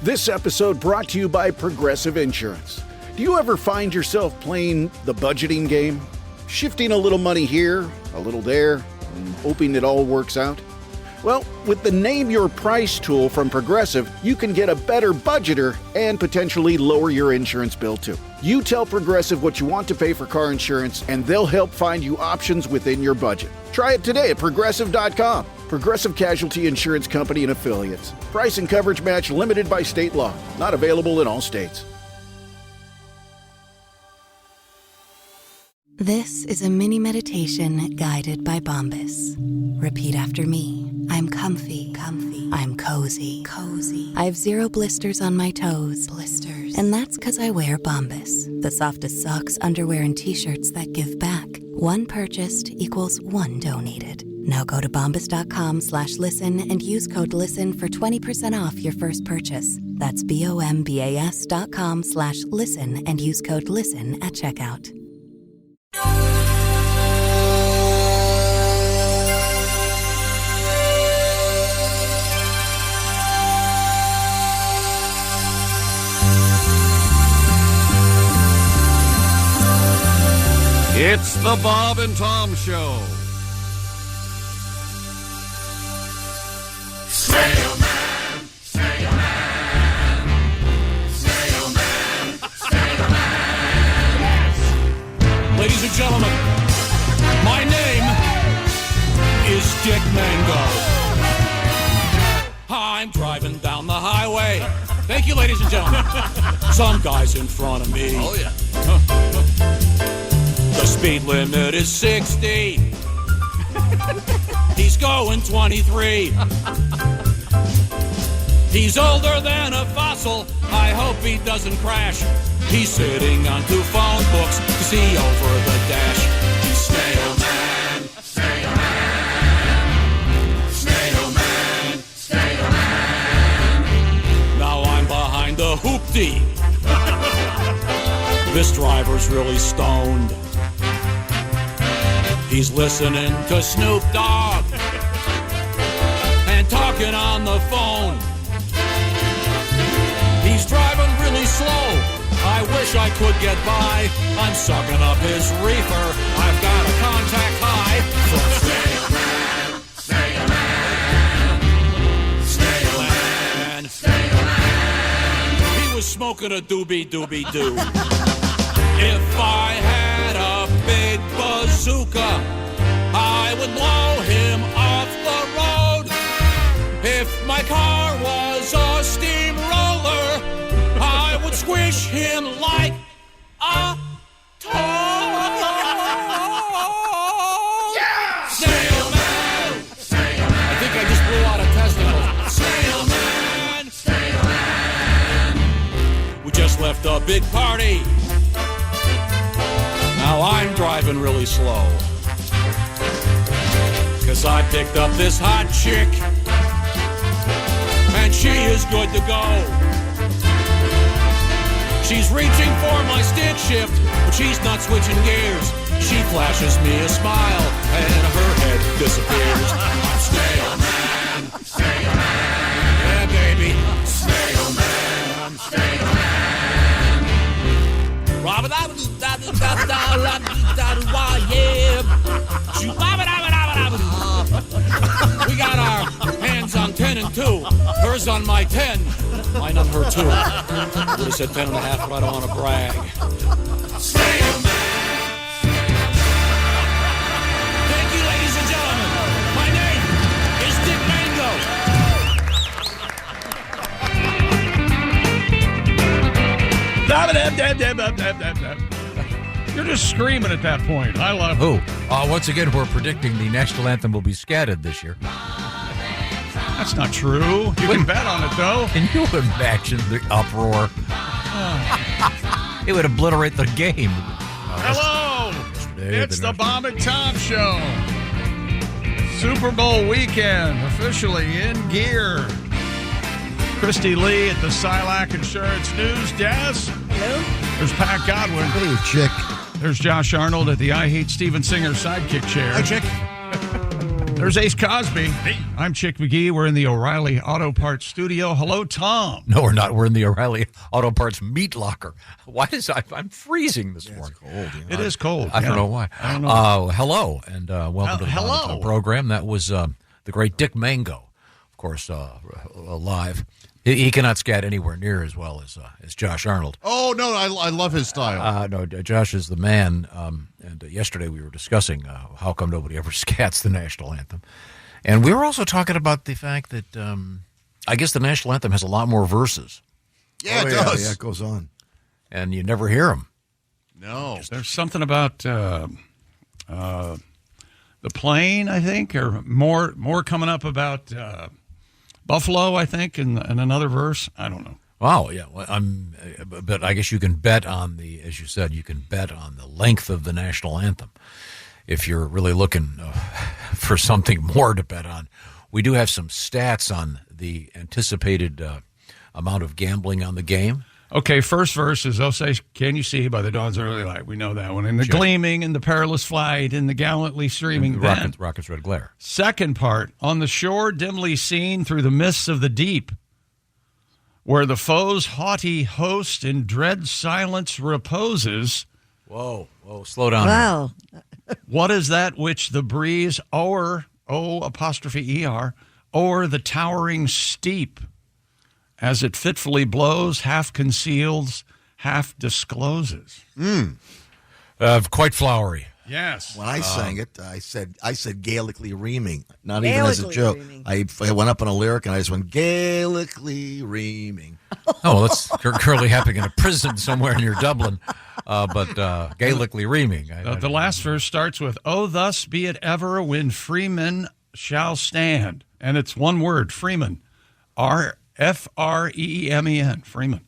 This episode brought to you by Progressive Insurance. Do you ever find yourself playing the budgeting game? Shifting a little money here, a little there, and hoping it all works out? Well, with the Name Your Price tool from Progressive, you can get a better budgeter and potentially lower your insurance bill too. You tell Progressive what you want to pay for car insurance, and they'll help find you options within your budget. Try it today at Progressive.com. Progressive Casualty Insurance Company and Affiliates. Price and coverage match limited by state law. Not available in all states. This is a mini meditation guided by Bombas. Repeat after me. I'm comfy. I'm cozy. I have 0 blisters on my toes. And that's because I wear Bombas, the softest socks, underwear, and t-shirts that give back. One purchased equals one donated. Now go to bombas.com/listen and use code LISTEN for 20% off your first purchase. That's bombas.com/listen and use code LISTEN at checkout. It's the Bob and Tom Show. Snailman, Snailman, Snailman, Snailman. Yes! Ladies and gentlemen, my name is Dick Mango. I'm driving down the highway. Thank you, ladies and gentlemen. Some guy's in front of me. Oh, yeah. The speed limit is 60. He's going 23. He's older than a fossil. I hope he doesn't crash. He's sitting on 2 phone books to see over the dash. He's Snailman, Snailman, Snailman, Snailman. Now I'm behind the hoopty. This driver's really stoned. He's listening to Snoop Dogg and talking on the phone. He's driving really slow. I wish I could get by. I'm sucking up his reefer. I've got a contact high from Snailman, Snailman, Snailman. Snailman. He was smoking a doobie-doobie-doo. If I had a big bazooka, I would blow him off the road. If my car was a steamroller, I would squish him like a toad. Yeah! Snailman! Snailman, I think I just blew out a testicle. Snailman, Snailman! We just left a big party. Now I'm driving really slow, 'cause I picked up this hot chick, and she is good to go. She's reaching for my stick shift, but she's not switching gears. She flashes me a smile, and her head disappears. I'm Snailman, Snailman, yeah baby, Snailman, Snailman. We got our hands on 10 and 2. Hers on my 10. Mine on her 2. I would have said 10 and a half, but I don't want to brag. Thank you, ladies and gentlemen. My name is Dick Mango. You're just screaming at that point. I love it. Who? Once again, we're predicting the national anthem will be scattered this year. That's not true. You can bet on it, though. Can you imagine the uproar? It would obliterate the game. Hello! It's the Bob and Tom Show. Super Bowl weekend officially in gear. Christy Lee at the Silac Insurance News Desk. Hello. There's Pat Godwin. Hey, chick. There's Josh Arnold at the I Hate Steven Singer sidekick chair. Hi, chick. There's Ace Cosby. Hey, I'm Chick McGee. We're in the O'Reilly Auto Parts studio. Hello, Tom. No, we're not. We're in the O'Reilly Auto Parts meat locker. Why does I'm freezing this morning? It's cold. It is cold. I don't know why. I don't know. Hello, and welcome to the hello. program. That was the great Dick Mango, of course, live. He cannot scat anywhere near as well as Josh Arnold. Oh, no, I love his style. No, Josh is the man. And yesterday we were discussing how come nobody ever scats the national anthem. And we were also talking about the fact that I guess the national anthem has a lot more verses. Yeah, it does. Yeah, it goes on. And you never hear them. No. There's something about the plane, I think, or more coming up about Buffalo, I think, in another verse. I don't know. Wow, yeah. Well, but I guess you can bet on as you said, you can bet on the length of the national anthem. If you're really looking for something more to bet on, we do have some stats on the anticipated amount of gambling on the game. Okay, first verse is, "Oh, say, can you see by the dawn's early light?" We know that one. In the gleaming, in the perilous flight, in the gallantly streaming band. Rocket's red glare. Second part, "On the shore dimly seen through the mists of the deep, where the foe's haughty host in dread silence reposes." Whoa, slow down. Wow. "What is that which the breeze o'er, O''er, o'er the towering steep, as it fitfully blows, half conceals, half discloses?" Quite flowery. Yes. When I sang it, I said Gaelically reaming, not even as a joke. I went up on a lyric and I just went Gaelically reaming. Oh, well, that's currently happening in a prison somewhere near Dublin, but Gaelically reaming. The last verse starts with, "Oh, thus be it ever when freemen shall stand." And it's one word, Freeman. Freemen, Freeman.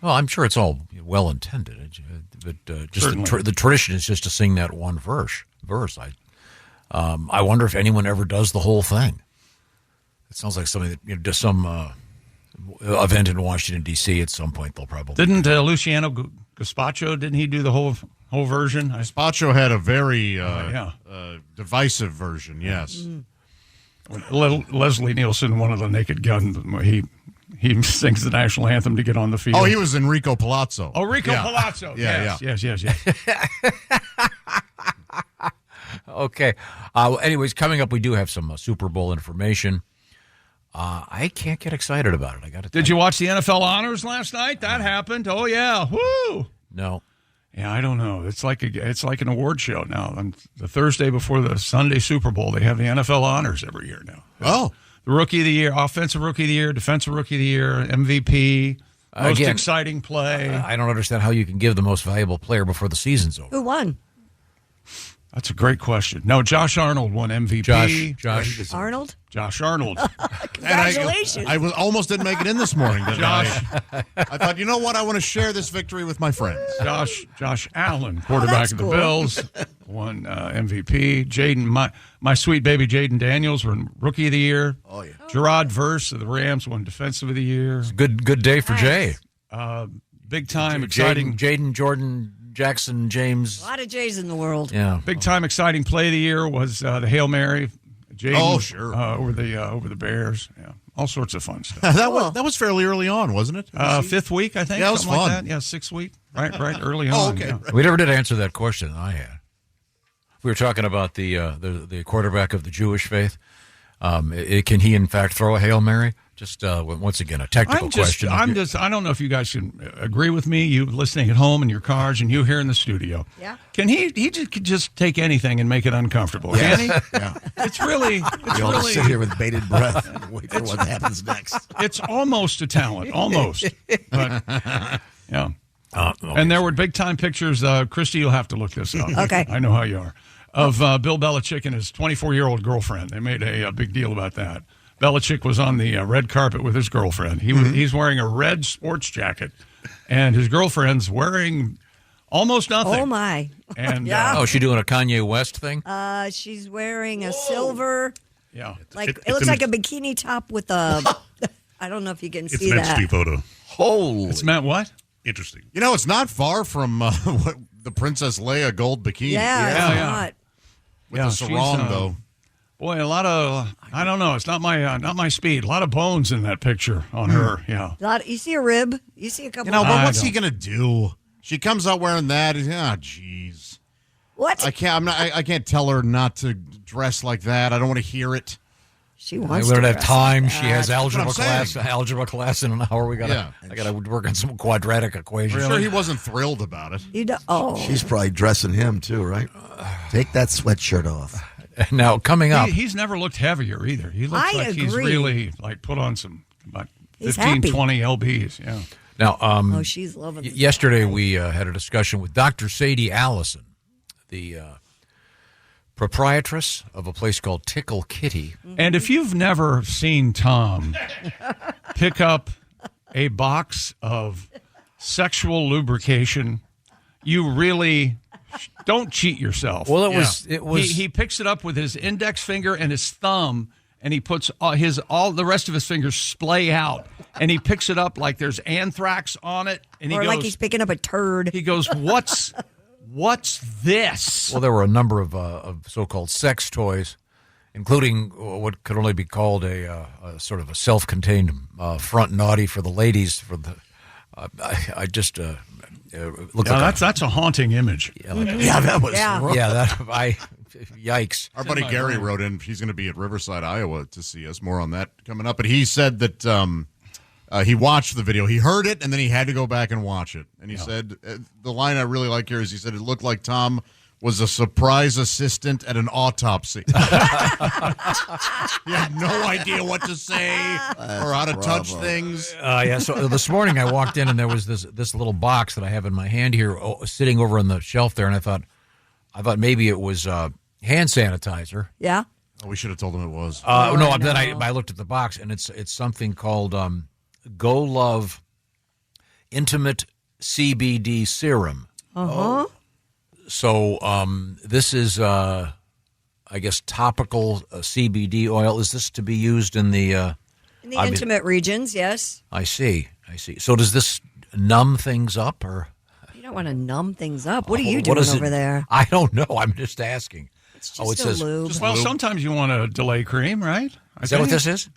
Well, I'm sure it's all well intended, but just the tradition is just to sing that one verse. I wonder if anyone ever does the whole thing. It sounds like something that does some event in Washington D.C. at some point. They'll probably didn't Luciano Gaspacho? Didn't he do the whole version? Gaspacho had a very divisive version. Yes. Leslie Nielsen, one of the Naked Gun, he sings the national anthem to get on the field. Oh, he was Enrico Palazzo. Oh, Rico Palazzo. Yeah, yes. Okay. Anyways, coming up, we do have some Super Bowl information. I can't get excited about it. I got to. Did you watch the NFL Honors last night? That happened. Oh yeah. Woo. No. Yeah, I don't know. It's like an award show now. The Thursday before the Sunday Super Bowl, they have the NFL Honors every year now. Oh. The Rookie of the Year, Offensive Rookie of the Year, Defensive Rookie of the Year, MVP, most exciting play. I don't understand how you can give the most valuable player before the season's over. Who won? That's a great question. No, Josh Arnold won MVP. Josh Arnold? Josh Arnold. Congratulations. I almost didn't make it in this morning. Josh. I thought, you know what? I want to share this victory with my friends. Josh Allen, quarterback of the Bills, won MVP. Jaden, my sweet baby Jaden Daniels won Rookie of the Year. Oh, yeah. Gerard Verse of the Rams won Defensive of the Year. Good day for Jay. Big time exciting. Jaden, Jordan, Jackson, James. A lot of J's in the world. Yeah. Big time exciting play of the year was the Hail Mary. Jaden, oh, sure. Over the Bears. Yeah. All sorts of fun stuff. that was fairly early on, wasn't it? Fifth week, I think. Yeah, it was something fun. Like that. Yeah, 6th week. Right, early on. Okay. Yeah. We never did answer that question I had. We were talking about the quarterback of the Jewish faith. Can he, in fact, throw a Hail Mary? Just once again, a technical question. I don't know if you guys can agree with me. You listening at home in your cars, and you here in the studio. Yeah. Can he could just take anything and make it uncomfortable? Can he? Yeah. It's really. You all sit here with bated breath and wait for what happens next. It's almost a talent, almost. But yeah. Okay. And there were big time pictures. Christy, you'll have to look this up. Okay. I know how you are. Of Bill Belichick and his 24-year-old girlfriend. They made a big deal about that. Belichick was on the red carpet with his girlfriend. He's wearing a red sports jacket, and his girlfriend's wearing almost nothing. Oh, my. And Yeah. is she doing a Kanye West thing? She's wearing a silver, yeah, it looks like a bikini top with a, I don't know if you can see meant that. to be photo. Holy. it's meant what? Interesting. You know, it's not far from what the Princess Leia gold bikini. Yeah, Yeah, it's yeah. not. With Yeah, the she's, sarong, though. Boy, a lot of, I don't know. It's not my speed. A lot of bones in that picture on her. Yeah. You see a rib? You see a couple but of what's he going to do? She comes out wearing that. Jeez. What? I can't tell her not to dress like that. I don't want to hear it. She wants we to don't have dress time. like She has that. algebra class in an hour. I got to work on some quadratic equations. I'm sure he wasn't thrilled about it. She's probably dressing him too, right? Take that sweatshirt off. Now, coming up. He's never looked heavier either. He looks he's really put on some about 15, 20 lbs. Yeah. Now, she's loving it. Yesterday we had a discussion with Dr. Sadie Allison, the proprietress of a place called Tickle Kitty. And if you've never seen Tom pick up a box of sexual lubrication, you really don't cheat yourself. Well, it was. He picks it up with his index finger and his thumb, and he puts all the rest of his fingers splay out, and he picks it up like there's anthrax on it, and he goes like he's picking up a turd. He goes, What's this? Well, there were a number of so-called sex toys, including what could only be called a sort of a self-contained front naughty for the ladies. For the, I just look. That's a haunting image. Yeah, that was. Yeah, yikes. Our buddy Gary wrote in. He's going to be at Riverside, Iowa, to see us. More on that coming up. But he said that. He watched the video. He heard it, and then he had to go back and watch it. And he said, the line I really like here is he said, it looked like Tom was a surprise assistant at an autopsy. He had no idea what to say or how to touch things. So this morning I walked in, and there was this little box that I have in my hand here sitting over on the shelf there, and I thought maybe it was hand sanitizer. Yeah. Oh, we should have told him it was. No, then I looked at the box, and it's something called Go Love Intimate CBD Serum. Uh-huh. So this is, I guess, topical CBD oil. Is this to be used in the intimate regions? Yes. I see. So does this numb things up, or you don't want to numb things up? What are you doing over there? I don't know. I'm just asking. It's just lube. Well, sometimes you want a delay cream, right? Is that what this is?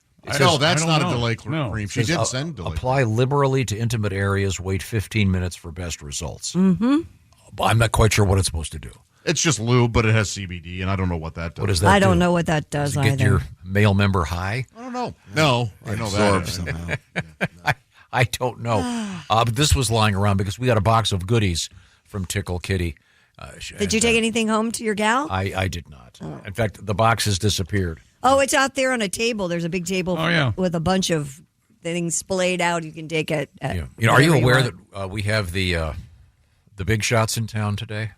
No, that's not a delay cream. She did send delay. Apply liberally to intimate areas. Wait 15 minutes for best results. Mm-hmm. I'm not quite sure what it's supposed to do. It's just lube, but it has CBD, and I don't know what that does. What does that I don't know what that does either. Get your male member high? I don't know. No, I know that. Somehow. I don't know. But this was lying around because we got a box of goodies from Tickle Kitty. Did you take anything home to your gal? I did not. Oh. In fact, the box has disappeared. Oh, it's out there on a table. There's a big table with a bunch of things splayed out. You can take it. Are you aware that we have the big shots in town today?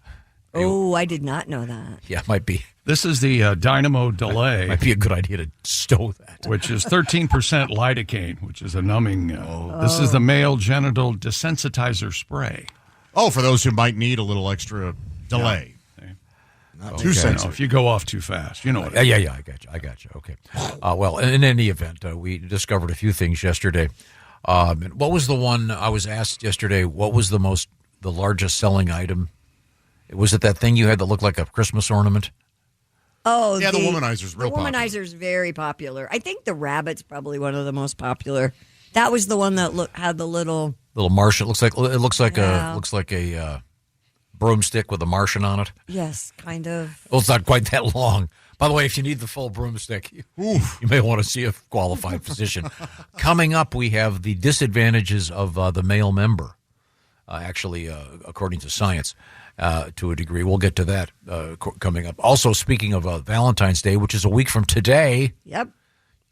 Oh, I did not know that. Yeah, it might be. This is the Dynamo Delay. Might be a good idea to stow that. Which is 13% lidocaine, which is a numbing. This is the male genital desensitizer spray. Oh, for those who might need a little extra delay. Not too sensitive. If you go off too fast, you know what. Yeah, I got you. Okay. Well, in any event, we discovered a few things yesterday. What was the one I was asked yesterday? What was the largest selling item? Was it that thing you had that looked like a Christmas ornament? Oh, yeah, the womanizer's real popular. The womanizer's very popular. I think the rabbit's probably one of the most popular. That was the one that had the little Martian. It looks like a broomstick with a Martian on it. Yes, kind of. Well, it's not quite that long. By the way, if you need the full broomstick, you may want to see a qualified physician. Coming up, we have the disadvantages of the male member. According to science, to a degree. We'll get to that coming up. Also, speaking of Valentine's Day, which is a week from today. Yep.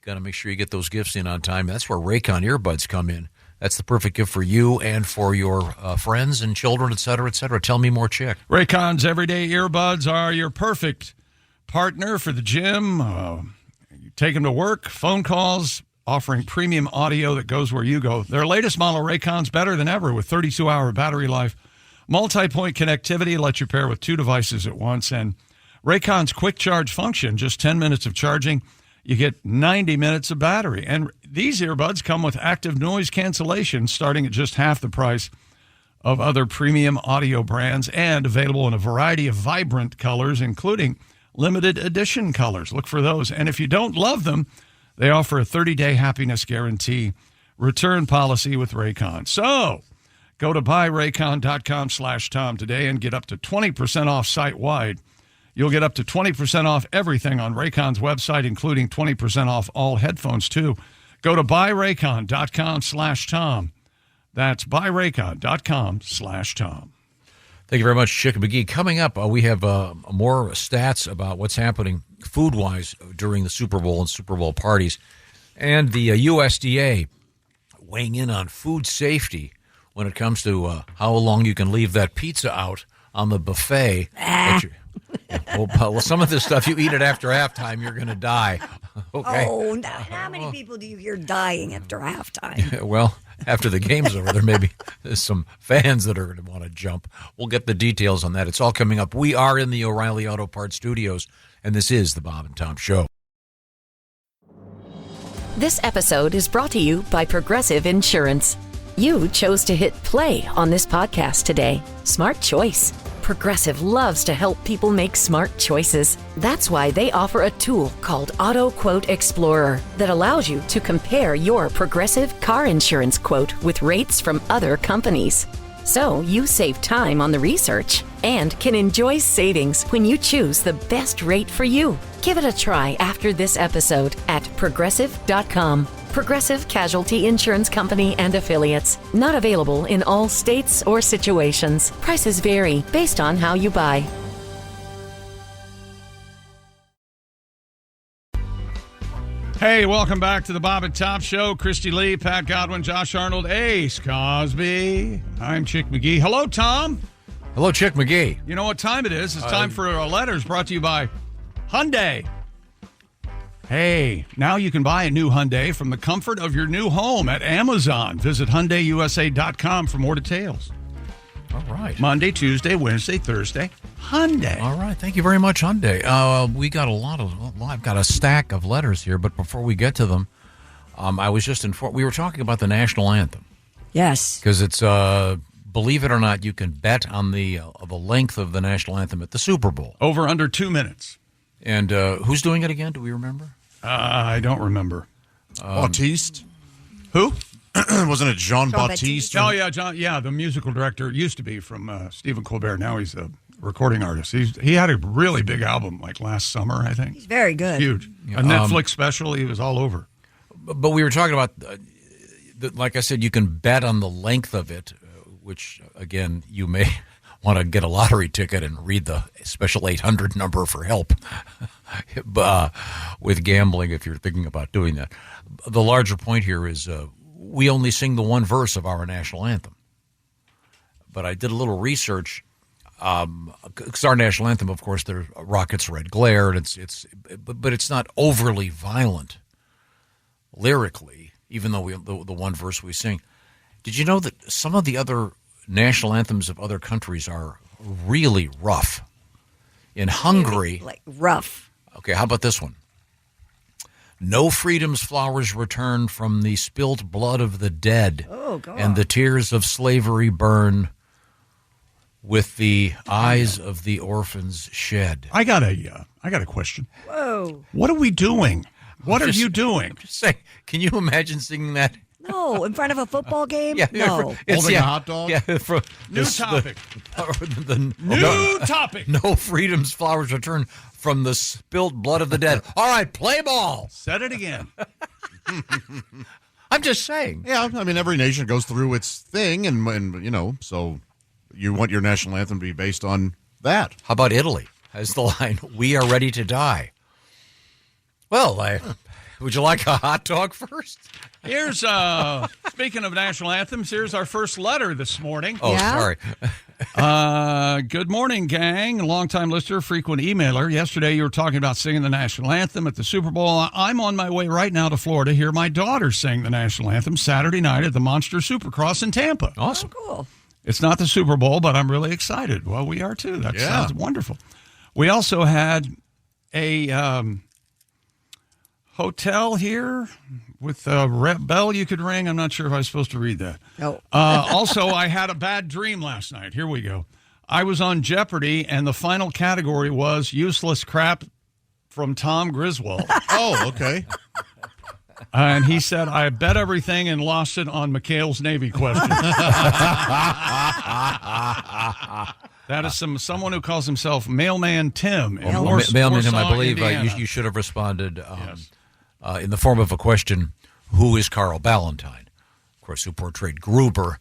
Got to make sure you get those gifts in on time. That's where Raycon earbuds come in. That's the perfect gift for you and for your friends and children, et cetera, et cetera. Tell me more, Chick. Raycon's everyday earbuds are your perfect partner for the gym. You take them to work, phone calls, offering premium audio that goes where you go. Their latest model, Raycon's better than ever with 32-hour battery life. Multi-point connectivity lets you pair with two devices at once. And Raycon's quick charge function, just 10 minutes of charging, you get 90 minutes of battery. And these earbuds come with active noise cancellation starting at just half the price of other premium audio brands and available in a variety of vibrant colors, including limited edition colors. Look for those. And if you don't love them, they offer a 30-day happiness guarantee return policy with Raycon. So go to buyraycon.com/Tom today and get up to 20% off site-wide. You'll get up to 20% off everything on Raycon's website, including 20% off all headphones, too. Go to buyraycon.com/Tom. That's buyraycon.com/Tom. Thank you very much, Chick McGee. Coming up, we have more stats about what's happening food-wise during the Super Bowl and Super Bowl parties. And the USDA weighing in on food safety when it comes to how long you can leave that pizza out on the buffet. Well, some of this stuff, you eat it after halftime, you're going to die. Okay. Oh, how many people do you hear dying after halftime? Well, after the game's over, there may be some fans that are going to want to jump. We'll get the details on that. It's all coming up. We are in the O'Reilly Auto Parts studios, and this is the Bob and Tom Show. This episode is brought to you by Progressive Insurance. You chose to hit play on this podcast today. Smart choice. Progressive loves to help people make smart choices. That's why they offer a tool called Auto Quote Explorer that allows you to compare your Progressive car insurance quote with rates from other companies. So you save time on the research and can enjoy savings when you choose the best rate for you. Give it a try after this episode at Progressive.com. Progressive Casualty Insurance Company and Affiliates. Not available in all states or situations. Prices vary based on how you buy. Hey, welcome back to the Bob and Tom Show. Christy Lee, Pat Godwin, Josh Arnold, Ace Cosby. I'm Chick McGee. Hello, Tom. Hello, Chick McGee. You know what time it is? It's time for letters brought to you by Hyundai. Hey, now you can buy a new Hyundai from the comfort of your new home at Amazon. Visit HyundaiUSA.com for more details. All right. Monday, Tuesday, Wednesday, Thursday, Hyundai. All right. Thank you very much, Hyundai. We got I've got a stack of letters here, but before we get to them, I was just informed. We were talking about the national anthem. Yes. Because it's, believe it or not, you can bet on the length of the national anthem at the Super Bowl. Over under 2 minutes. And who's doing it again? Do we remember? I don't remember. Bautiste? Who? Wasn't it Jean Baptiste? Oh, yeah, John. Yeah, the musical director used to be from Stephen Colbert. Now he's a recording artist. He had a really big album like last summer, I think. He's very good. Huge. A Netflix special. He was all over. But we were talking about, like I said, you can bet on the length of it, which, again, you may want to get a lottery ticket and read the special 800 number for help with gambling if you're thinking about doing that. The larger point here is we only sing the one verse of our national anthem. But I did a little research. Because our national anthem, of course, there rockets red glare, and but it's not overly violent lyrically, even though the one verse we sing. Did you know that some of the other national anthems of other countries are really rough? In Hungary, like rough. Okay, how about this one? No freedom's flowers return from the spilt blood of the dead. Oh, God. And the tears of slavery burn with the eyes of the orphans shed. I got a question. Whoa. What are we doing? What are you doing? I'm just saying, can you imagine singing that? No, in front of a football game? Yeah, no. Holding a hot dog? Yeah, New topic. New topic. No freedom's flowers return from the spilt blood of the dead. All right, play ball. Said it again. I'm just saying. Yeah, I mean, every nation goes through its thing, and you know, so you want your national anthem to be based on that. How about Italy? Has the line, "We are ready to die." Well, would you like a hot dog first? Here's, speaking of national anthems, here's our first letter this morning. Oh, sorry. Good morning, gang. Longtime listener, frequent emailer. Yesterday you were talking about singing the national anthem at the Super Bowl. I'm on my way right now to Florida to hear my daughter sing the national anthem Saturday night at the Monster Supercross in Tampa. Awesome. Oh, cool. It's not the Super Bowl, but I'm really excited. Well, we are too. That sounds wonderful. We also had a hotel here with a bell you could ring. I'm not sure if I was supposed to read that. No. Also, I had a bad dream last night. Here we go. I was on Jeopardy, and the final category was useless crap from Tom Griswold. Oh, okay. And he said, I bet everything and lost it on McHale's Navy question. That is someone who calls himself Mailman Tim. Mailman Tim, I believe you should have responded in the form of a question, who is Carl Ballantine? Of course, who portrayed Gruber.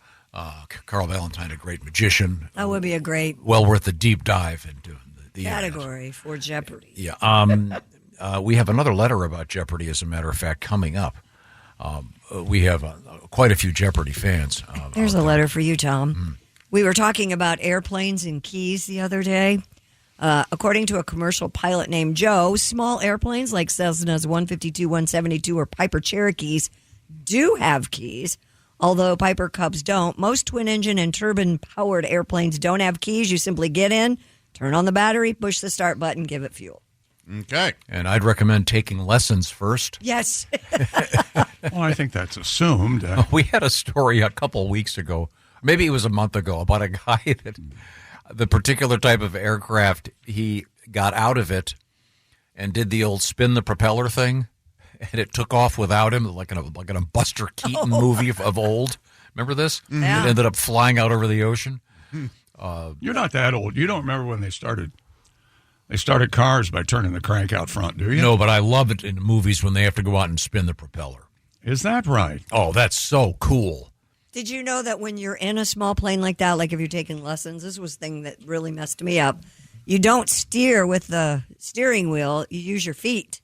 Carl Ballantine, a great magician. That would be a great well worth a deep dive into the category for Jeopardy. Yeah. We have another letter about Jeopardy, as a matter of fact, coming up. We have quite a few Jeopardy fans. There's a letter for you, Tom. We were talking about airplanes and keys the other day. According to a commercial pilot named Joe, small airplanes like Cessna's 152, 172, or Piper Cherokees do have keys, although Piper Cubs don't. Most twin-engine and turbine-powered airplanes don't have keys. You simply get in, turn on the battery, push the start button, give it fuel. Okay. And I'd recommend taking lessons first. Yes. Well, I think that's assumed. We had a story a couple weeks ago, maybe it was a month ago, about a guy that the particular type of aircraft, he got out of it and did the old spin the propeller thing, and it took off without him, like in a Buster Keaton movie of old. Remember this? Yeah. It ended up flying out over the ocean. You're not that old. You don't remember when they started. They started cars by turning the crank out front, do you? No, but I love it in movies when they have to go out and spin the propeller. Is that right? Oh, that's so cool. Did you know that when you're in a small plane like that, like if you're taking lessons, this was the thing that really messed me up. You don't steer with the steering wheel, you use your feet.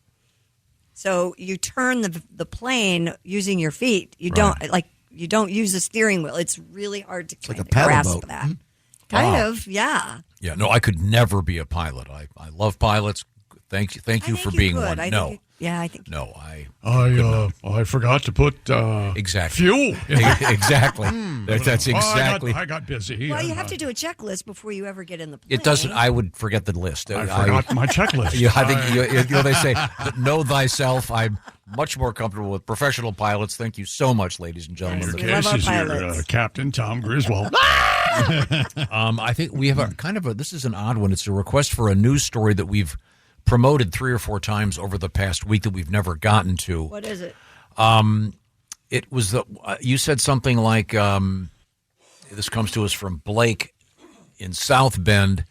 So you turn the plane using your feet. You don't use the steering wheel. It's really hard to kind of grasp that. Kind of, yeah. Yeah, no, I could never be a pilot. I love pilots. Thank you for being one. I no. think no, I forgot to put exactly fuel. Exactly. That's exactly. I got busy. Well, you have to do a checklist before you ever get in the plane. It doesn't. I would forget the list. I forgot my checklist. I think they say know thyself. I'm much more comfortable with professional pilots. Thank you so much, ladies and gentlemen. Yes, This is your Captain Tom Griswold. I think we have this is an odd one. It's a request for a news story that we've promoted 3 or 4 times over the past week that we've never gotten to. What is it? It was you said something like, this comes to us from Blake in South Bend.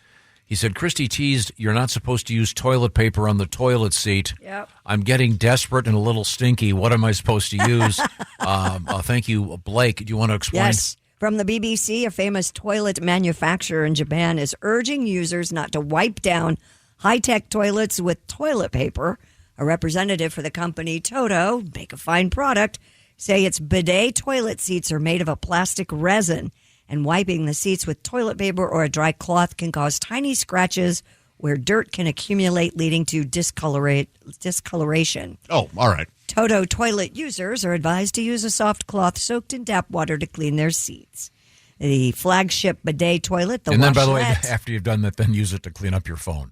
He said, Christy teased, you're not supposed to use toilet paper on the toilet seat. Yep. I'm getting desperate and a little stinky. What am I supposed to use? Thank you, Blake. Do you want to explain? Yes. From the BBC, a famous toilet manufacturer in Japan is urging users not to wipe down high-tech toilets with toilet paper. A representative for the company, Toto, make a fine product, say its bidet toilet seats are made of a plastic resin, and wiping the seats with toilet paper or a dry cloth can cause tiny scratches where dirt can accumulate, leading to discoloration. Oh, all right. Toto toilet users are advised to use a soft cloth soaked in tap water to clean their seats. The flagship bidet toilet, and then, by the way, after you've done that, then use it to clean up your phone.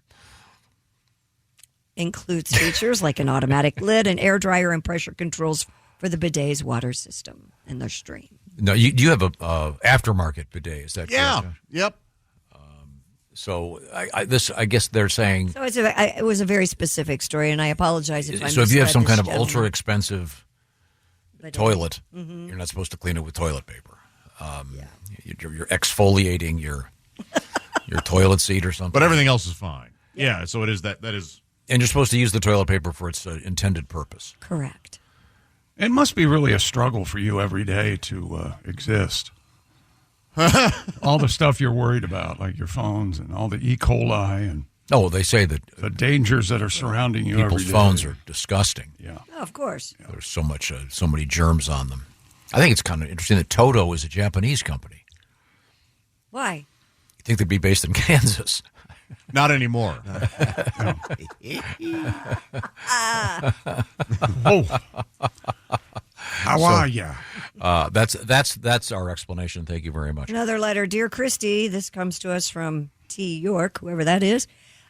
Includes features like an automatic lid, an air dryer, and pressure controls for the bidet's water system and their stream. No, you have a aftermarket bidet, is that correct? Yeah, yep. So I guess they're saying. So it was a very specific story, and I apologize if I So if you have some kind of gentleman. ultra expensive toilet, Mm-hmm. you're not supposed to clean it with toilet paper. You're exfoliating your toilet seat or something. But everything else is fine. Yeah, so it is that is. And you're supposed to use the toilet paper for its intended purpose. Correct. It must be really a struggle for you every day to exist. All the stuff you're worried about, like your phones and all the E. coli and they say that the dangers that are surrounding you. People's every day. phones are disgusting. Yeah, of course. There's so many germs on them. I think it's kind of interesting that Toto is a Japanese company. Why? You think they'd be based in Kansas? Not anymore. Oh, how are you? That's our explanation. Thank you very much. Another letter. Dear Christy, this comes to us from T. York, whoever that is.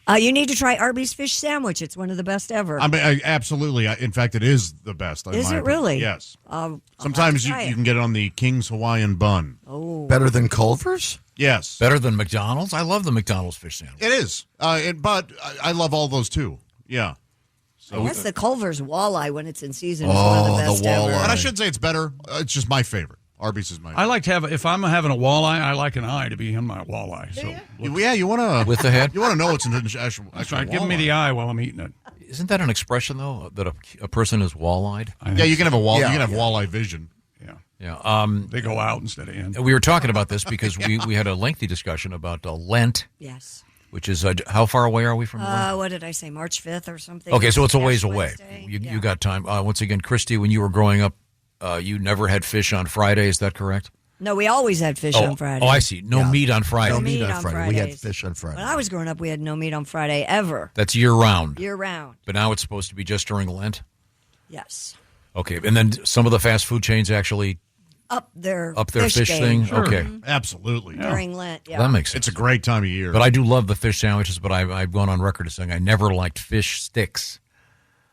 You need to try Arby's fish sandwich. It's one of the best ever. I mean, absolutely. In fact, it is the best. Is it really? Yes. Sometimes you can get it on the King's Hawaiian bun. Oh, better than Culver's? Yes. Better than McDonald's? I love the McDonald's fish sandwich. It is. But I love all those too. Yeah. So that's the Culver's walleye when it's in season. Is one of the best ever. And I should say it's better. It's just my favorite. Arby's is my favorite. I like to have, if I'm having a walleye, I like an eye to be in my walleye. So you want to with the head. You want to know it's an actual. That's right. Give me the eye while I'm eating it. Isn't that an expression though that a person is wall-eyed? Yeah, you can have you can have walleye vision. Yeah. They go out instead of in. We were talking about this because we had a lengthy discussion about Lent. Yes. Which is how far away are we from Lent? What did I say? March 5th or something? Okay, so it's a ways Ash away. Wednesday. You got time. Once again, Christy, when you were growing up, you never had fish on Friday. Is that correct? No, we always had fish on Friday. Oh, I see. No meat on Friday. No meat on Friday. We had fish on Friday. When I was growing up, we had no meat on Friday ever. That's year-round. Year-round. But now it's supposed to be just during Lent? Yes. Okay, and then some of the fast food chains actually Up their fish game. thing? Sure. Okay. Absolutely. During Lent, yeah. That makes sense. It's a great time of year. But I do love the fish sandwiches, but I've gone on record as saying I never liked fish sticks.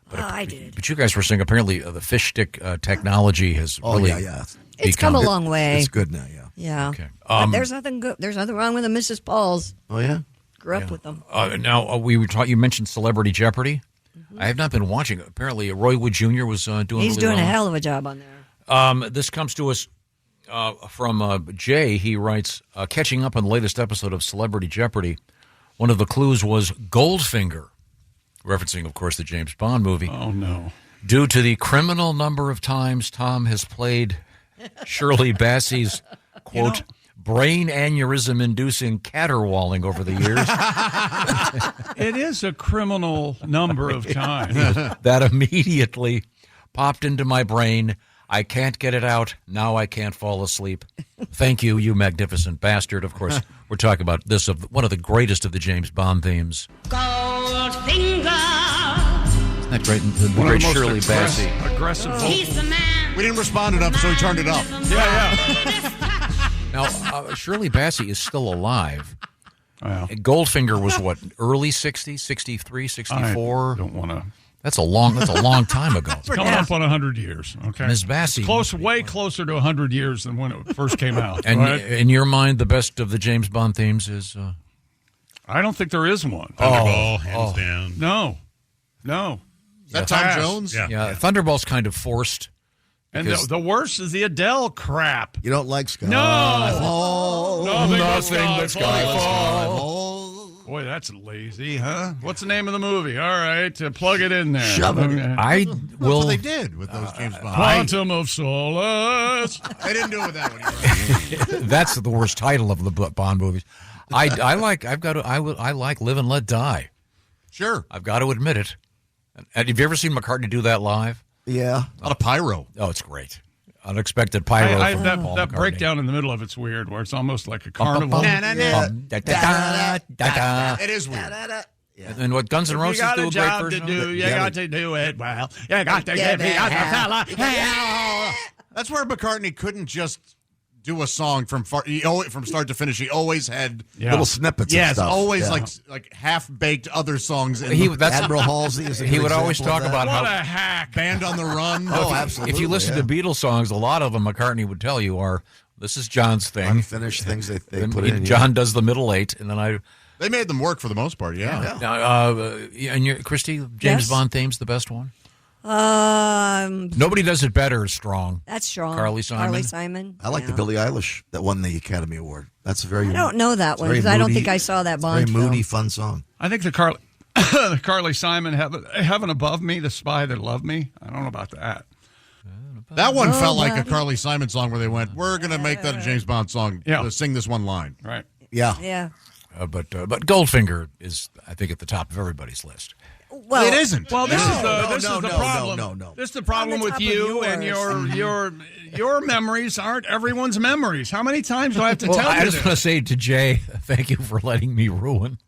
But I did. But you guys were saying apparently the fish stick technology has really It's come a long way. It's good now, yeah. Yeah. Okay. But there's nothing good. There's nothing wrong with the Mrs. Paul's. Oh, yeah? Grew up with them. Now, we were talking, you mentioned Celebrity Jeopardy. Mm-hmm. I have not been watching. Apparently, Roy Wood Jr. was doing He's really doing well. a hell of a job on there. This comes to us from Jay. He writes, catching up on the latest episode of Celebrity Jeopardy, one of the clues was Goldfinger, referencing, of course, the James Bond movie. Oh, no. Due to the criminal number of times Tom has played Shirley Bassey's, quote, brain aneurysm-inducing caterwauling over the years. It is a criminal number of times. That immediately popped into my brain. I can't get it out. Now I can't fall asleep. Thank you, you magnificent bastard. Of course, we're talking about this of one of the greatest of the James Bond themes. Goldfinger. Isn't that great? The great Shirley Bassey. Aggressive He's the man. We didn't respond enough, so he turned it up. Yeah. Now, Shirley Bassey is still alive. Wow. Goldfinger was what, early 60s, 63, 64? I don't want to. That's a long time ago. It's coming up on 100 years. Okay, Ms. Bassey. Way closer to 100 years than when it first came out. And right? in your mind, the best of the James Bond themes is? I don't think there is one. Thunderball, hands down. No. Is that Tom Jones? Yeah. Thunderball's kind of forced. And the worst is the Adele crap. You don't like Skyfall? No. Nothing but Skyfall. Boy, that's lazy, huh? What's the name of the movie? All right, plug it in there. Shove it. I That's will. what they did with those James Bond. Quantum of Solace. They didn't do it with that one. That's the worst title of the Bond movies. I like Live and Let Die. Sure. I've got to admit it. And have you ever seen McCartney do that live? Yeah. A lot of pyro. Oh, it's great. Unexpected pyro. from Paul that McCartney. breakdown in the middle of it's weird, where it's almost like a carnival. It is weird. And what Guns N' Roses do a great version of it? You got to do it well. You got to give me a fella. That's where McCartney couldn't just do a song from start to finish. He always had little snippets. Yes, of stuff. always Yeah. like half baked other songs. Admiral Halsey is a He good would always example talk of that. about What how a hack. Band on the Run. Oh, absolutely. if you listen to Beatles songs, a lot of them McCartney would tell you are this is John's thing. Unfinished things they Then put in. John does the middle eight, and then They made them work for the most part. Yeah. Now, and Christy, James Yes. Bond theme's the best one. Um, Nobody does it better. Is strong. That's strong. Carly Simon. I like the Billie Eilish that won the Academy Award. That's a very. I don't know that it's one very because I don't moody. think I saw that It's a Bond very moody, film. fun song. I think the Carly Simon Heaven Above Me, The Spy That Loved Me. I don't know about that. That one felt like a Carly Simon song where they went, "We're going to make that a James Bond song. Yeah. Sing this one line." Right. Yeah. Yeah. But Goldfinger is, I think, at the top of everybody's list. Well, It isn't. Well, this is the no, problem. no. This is the problem On the with top you of and yours. your memories aren't everyone's memories. How many times do I have to Well, tell I you just this? want to say to Jay, thank you for letting me ruin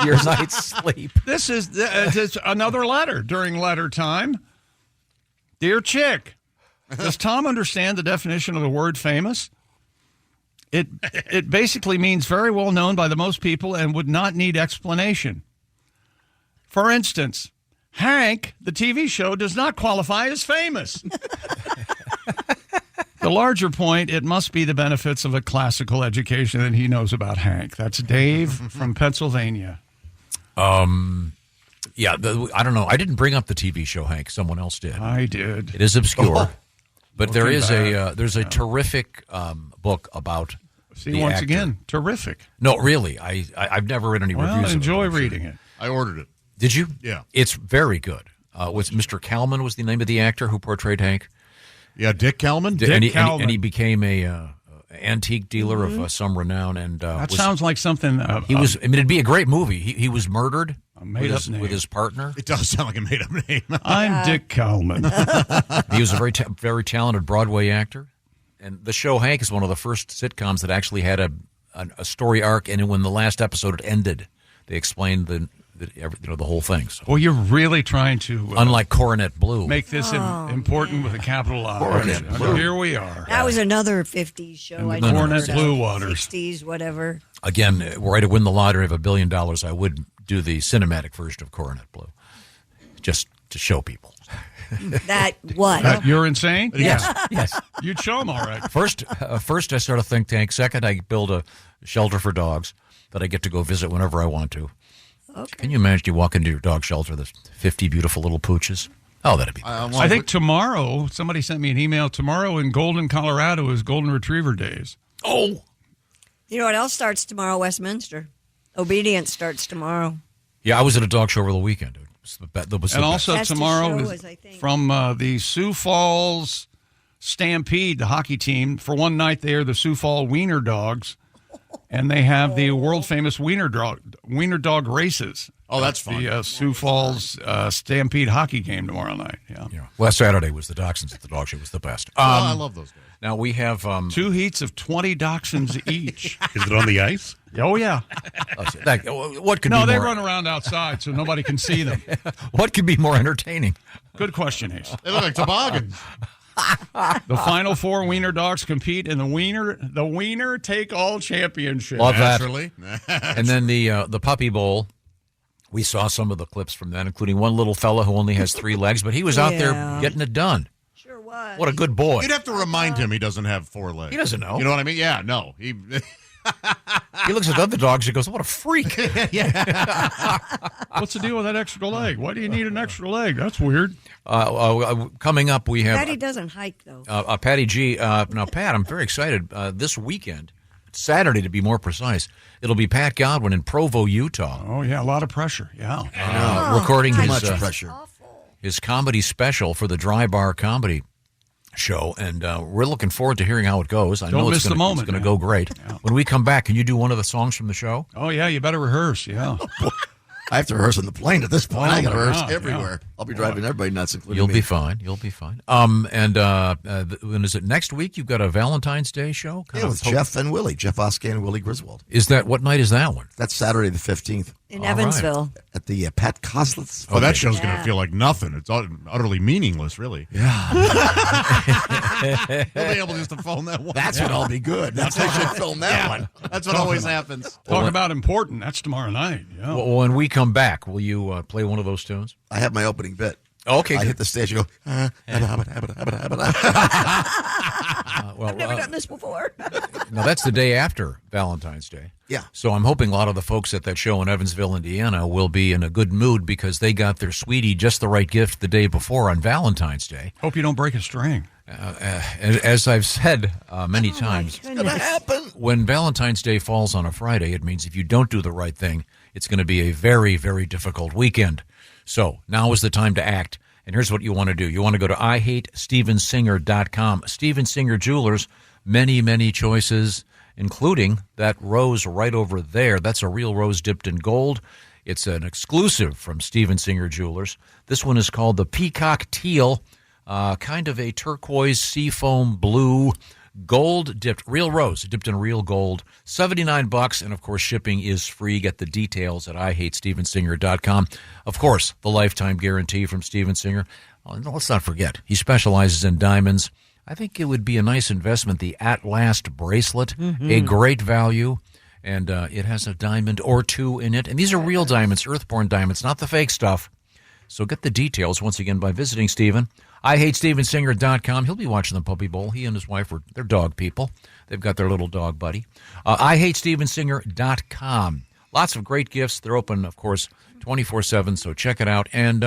your night's sleep. This is another letter during letter time. Dear Chick, does Tom understand the definition of the word famous? It basically means very well known by the most people and would not need explanation. For instance, Hank, the TV show, does not qualify as famous. The larger point, it must be the benefits of a classical education that he knows about Hank. That's Dave from Pennsylvania. Yeah, I don't know. I didn't bring up the TV show, Hank. Someone else did. I did. It is obscure, but there Looking is back, there's a terrific book about. See, the once actor. again, terrific. No, really, I've never read any Well, reviews. enjoy of it. reading it. I ordered it. Did you? Yeah. It's very good. Was Mr. Kalman was the name of the actor who portrayed Hank? Yeah, Dick Kalman. And he became a antique dealer of some renown. And That sounds like something. He was. I mean, it'd be a great movie. He was murdered. Made-up name. With his partner. It does sound like a made-up name. I'm Dick Kalman. He was a very talented Broadway actor, and the show Hank is one of the first sitcoms that actually had a story arc. And when the last episode ended, they explained the whole thing. So. Well, you're really trying to, unlike Coronet Blue, make this important with a capital I. Coronet Blue. Here we are. That was another 50s show. I Coronet Blue Waters. 60s, whatever. Again, were I to win the lottery of $1 billion, I would do the cinematic version of Coronet Blue, just to show people. That what? That you're insane? Yes. You'd show them all right. First, I start a think tank. Second, I build a shelter for dogs that I get to go visit whenever I want to. Okay. Can you imagine you walk into your dog shelter, there's 50 beautiful little pooches? Oh, that'd be. I think tomorrow, somebody sent me an email. Tomorrow in Golden, Colorado is Golden Retriever Days. Oh. You know what else starts tomorrow? Westminster. Obedience starts tomorrow. Yeah, I was at a dog show over the weekend. And also tomorrow is from the Sioux Falls Stampede, the hockey team. For one night, they are the Sioux Falls Wiener Dogs, and they have the world famous Wiener Dog races. Oh, that's fun. The Sioux Falls Stampede hockey game tomorrow night. Yeah. Last Saturday was the Dachshunds at the dog show. It was the best. I love those guys. Now we have 2 heats of 20 Dachshunds each. Is it on the ice? Oh, yeah. What could No, be they more, run around outside so nobody can see them. What could be more entertaining? Good question, Ace. They look like toboggans. The final 4 Wiener Dogs compete in the Wiener Take All Championship. Love that. Naturally. And then the Puppy Bowl. We saw some of the clips from that, including one little fella who only has 3 legs, but he was out there getting it done. Sure was. What a good boy. You'd have to remind him he doesn't have 4 legs. He doesn't know. You know what I mean? Yeah, no. He looks at the other dogs and goes, what a freak. What's the deal with that extra leg? Why do you need an extra leg? That's weird. Coming up, we have Patty doesn't hike, though. Patty G. Now, Pat, I'm very excited. This weekend, Saturday to be more precise, it'll be Pat Godwin in Provo, Utah. Oh, yeah, a lot of pressure. Yeah. Recording Too much pressure. His comedy special for the Dry Bar Comedy Show, and we're looking forward to hearing how it goes. I know it's going to go great. Yeah. When we come back, can you do one of the songs from the show? Oh, yeah, you better rehearse, yeah. I have to reherse on the plane at this point. I got to rehearse everywhere. Yeah. I'll be driving everybody nuts, including You'll me. be fine. You'll be fine. When is it next week? You've got a Valentine's Day show? With Jeff and Willie. Jeff Oskay and Willie Griswold. Is that, what night is that one? That's Saturday the 15th. In Evansville. Right. At the Pat Koslitz. Oh, that show's going to feel like nothing. It's utterly meaningless, really. Yeah. He'll be able just to phone that one. That's when I'll be good. That's when I should film that one. That's what always happens. Talk about important. That's tomorrow night. Yeah. Well, when we come back, will you play one of those tunes? I have my opening bit. Okay. I hit the stage and go, I've never done this before. Now, that's the day after Valentine's Day. Yeah. So I'm hoping a lot of the folks at that show in Evansville, Indiana, will be in a good mood because they got their sweetie just the right gift the day before on Valentine's Day. Hope you don't break a string. As I've said many times, it's going to happen. When Valentine's Day falls on a Friday, it means if you don't do the right thing, it's going to be a very, very difficult weekend. So now is the time to act. And here's what you want to do. You want to go to IHateStevensinger.com. Steven Singer Jewelers, many, many choices, including that rose right over there. That's a real rose dipped in gold. It's an exclusive from Steven Singer Jewelers. This one is called the Peacock Teal, kind of a turquoise seafoam blue, gold dipped, real rose dipped in real gold, $79, and of course shipping is free. Get the details at IHateStevensinger.com. Of course, the lifetime guarantee from Steven Singer. Let's not forget, he specializes in diamonds, I think it would be a nice investment. The At Last bracelet, a great value, and it has a diamond or two in it. And these are real diamonds, earthborn diamonds, not the fake stuff. So get the details once again by visiting Stephen. IHateStevenSinger.com. He'll be watching the Puppy Bowl. He and his wife they're dog people. They've got their little dog buddy. IHateStevenSinger.com. Lots of great gifts. They're open, of course, 24/7, so check it out. And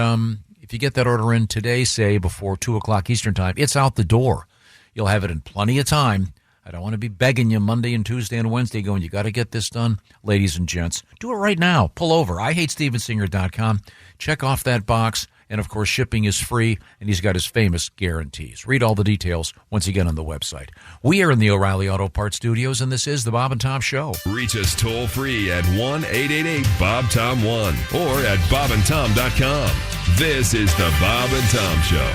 if you get that order in today, say before 2 o'clock Eastern Time, it's out the door. You'll have it in plenty of time. I don't want to be begging you Monday and Tuesday and Wednesday going, you got to get this done. Ladies and gents, do it right now. Pull over. IHateStevenSinger.com. Check off that box. And, of course, shipping is free, and he's got his famous guarantees. Read all the details once again on the website. We are in the O'Reilly Auto Parts Studios, and this is the Bob and Tom Show. Reach us toll-free at 1-888-BOB-TOM-1 or at bobandtom.com. This is the Bob and Tom Show.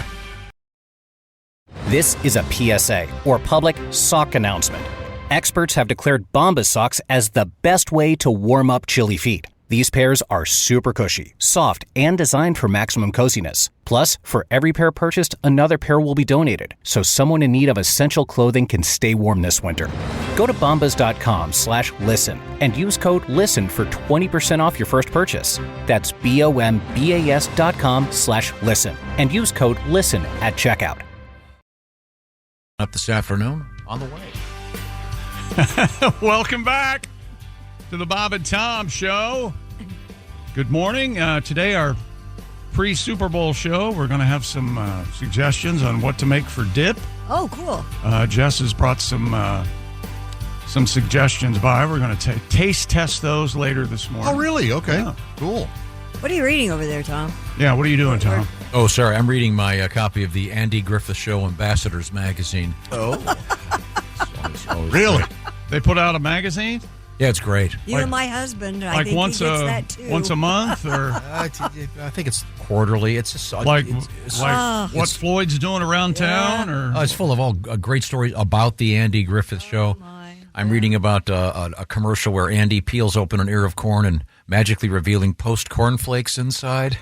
This is a PSA, or public sock announcement. Experts have declared Bombas socks as the best way to warm up chilly feet. These pairs are super cushy, soft, and designed for maximum coziness. Plus, for every pair purchased, another pair will be donated, so someone in need of essential clothing can stay warm this winter. Go to bombas.com/listen and use code LISTEN for 20% off your first purchase. That's BOMBAS.com/listen and use code LISTEN at checkout. Up this afternoon, on the way. Welcome back to the Bob and Tom Show. Good morning. Today, our pre-Super Bowl show. We're going to have some suggestions on what to make for dip. Oh, cool. Jess has brought some suggestions by. We're going to taste test those later this morning. Oh, really? Okay. Yeah. Cool. What are you reading over there, Tom? Yeah, what are you doing, Tom? Oh, sorry. I'm reading my copy of the Andy Griffith Show Ambassadors magazine. Oh. always Really? great. They put out a magazine? Yeah, it's great. You and my husband, I like think once he gets that too. once a month, or I think it's quarterly. It's just like what Floyd's doing around town, or it's full of all great stories about the Andy Griffith Show. I'm reading about a commercial where Andy peels open an ear of corn and magically revealing post cornflakes inside.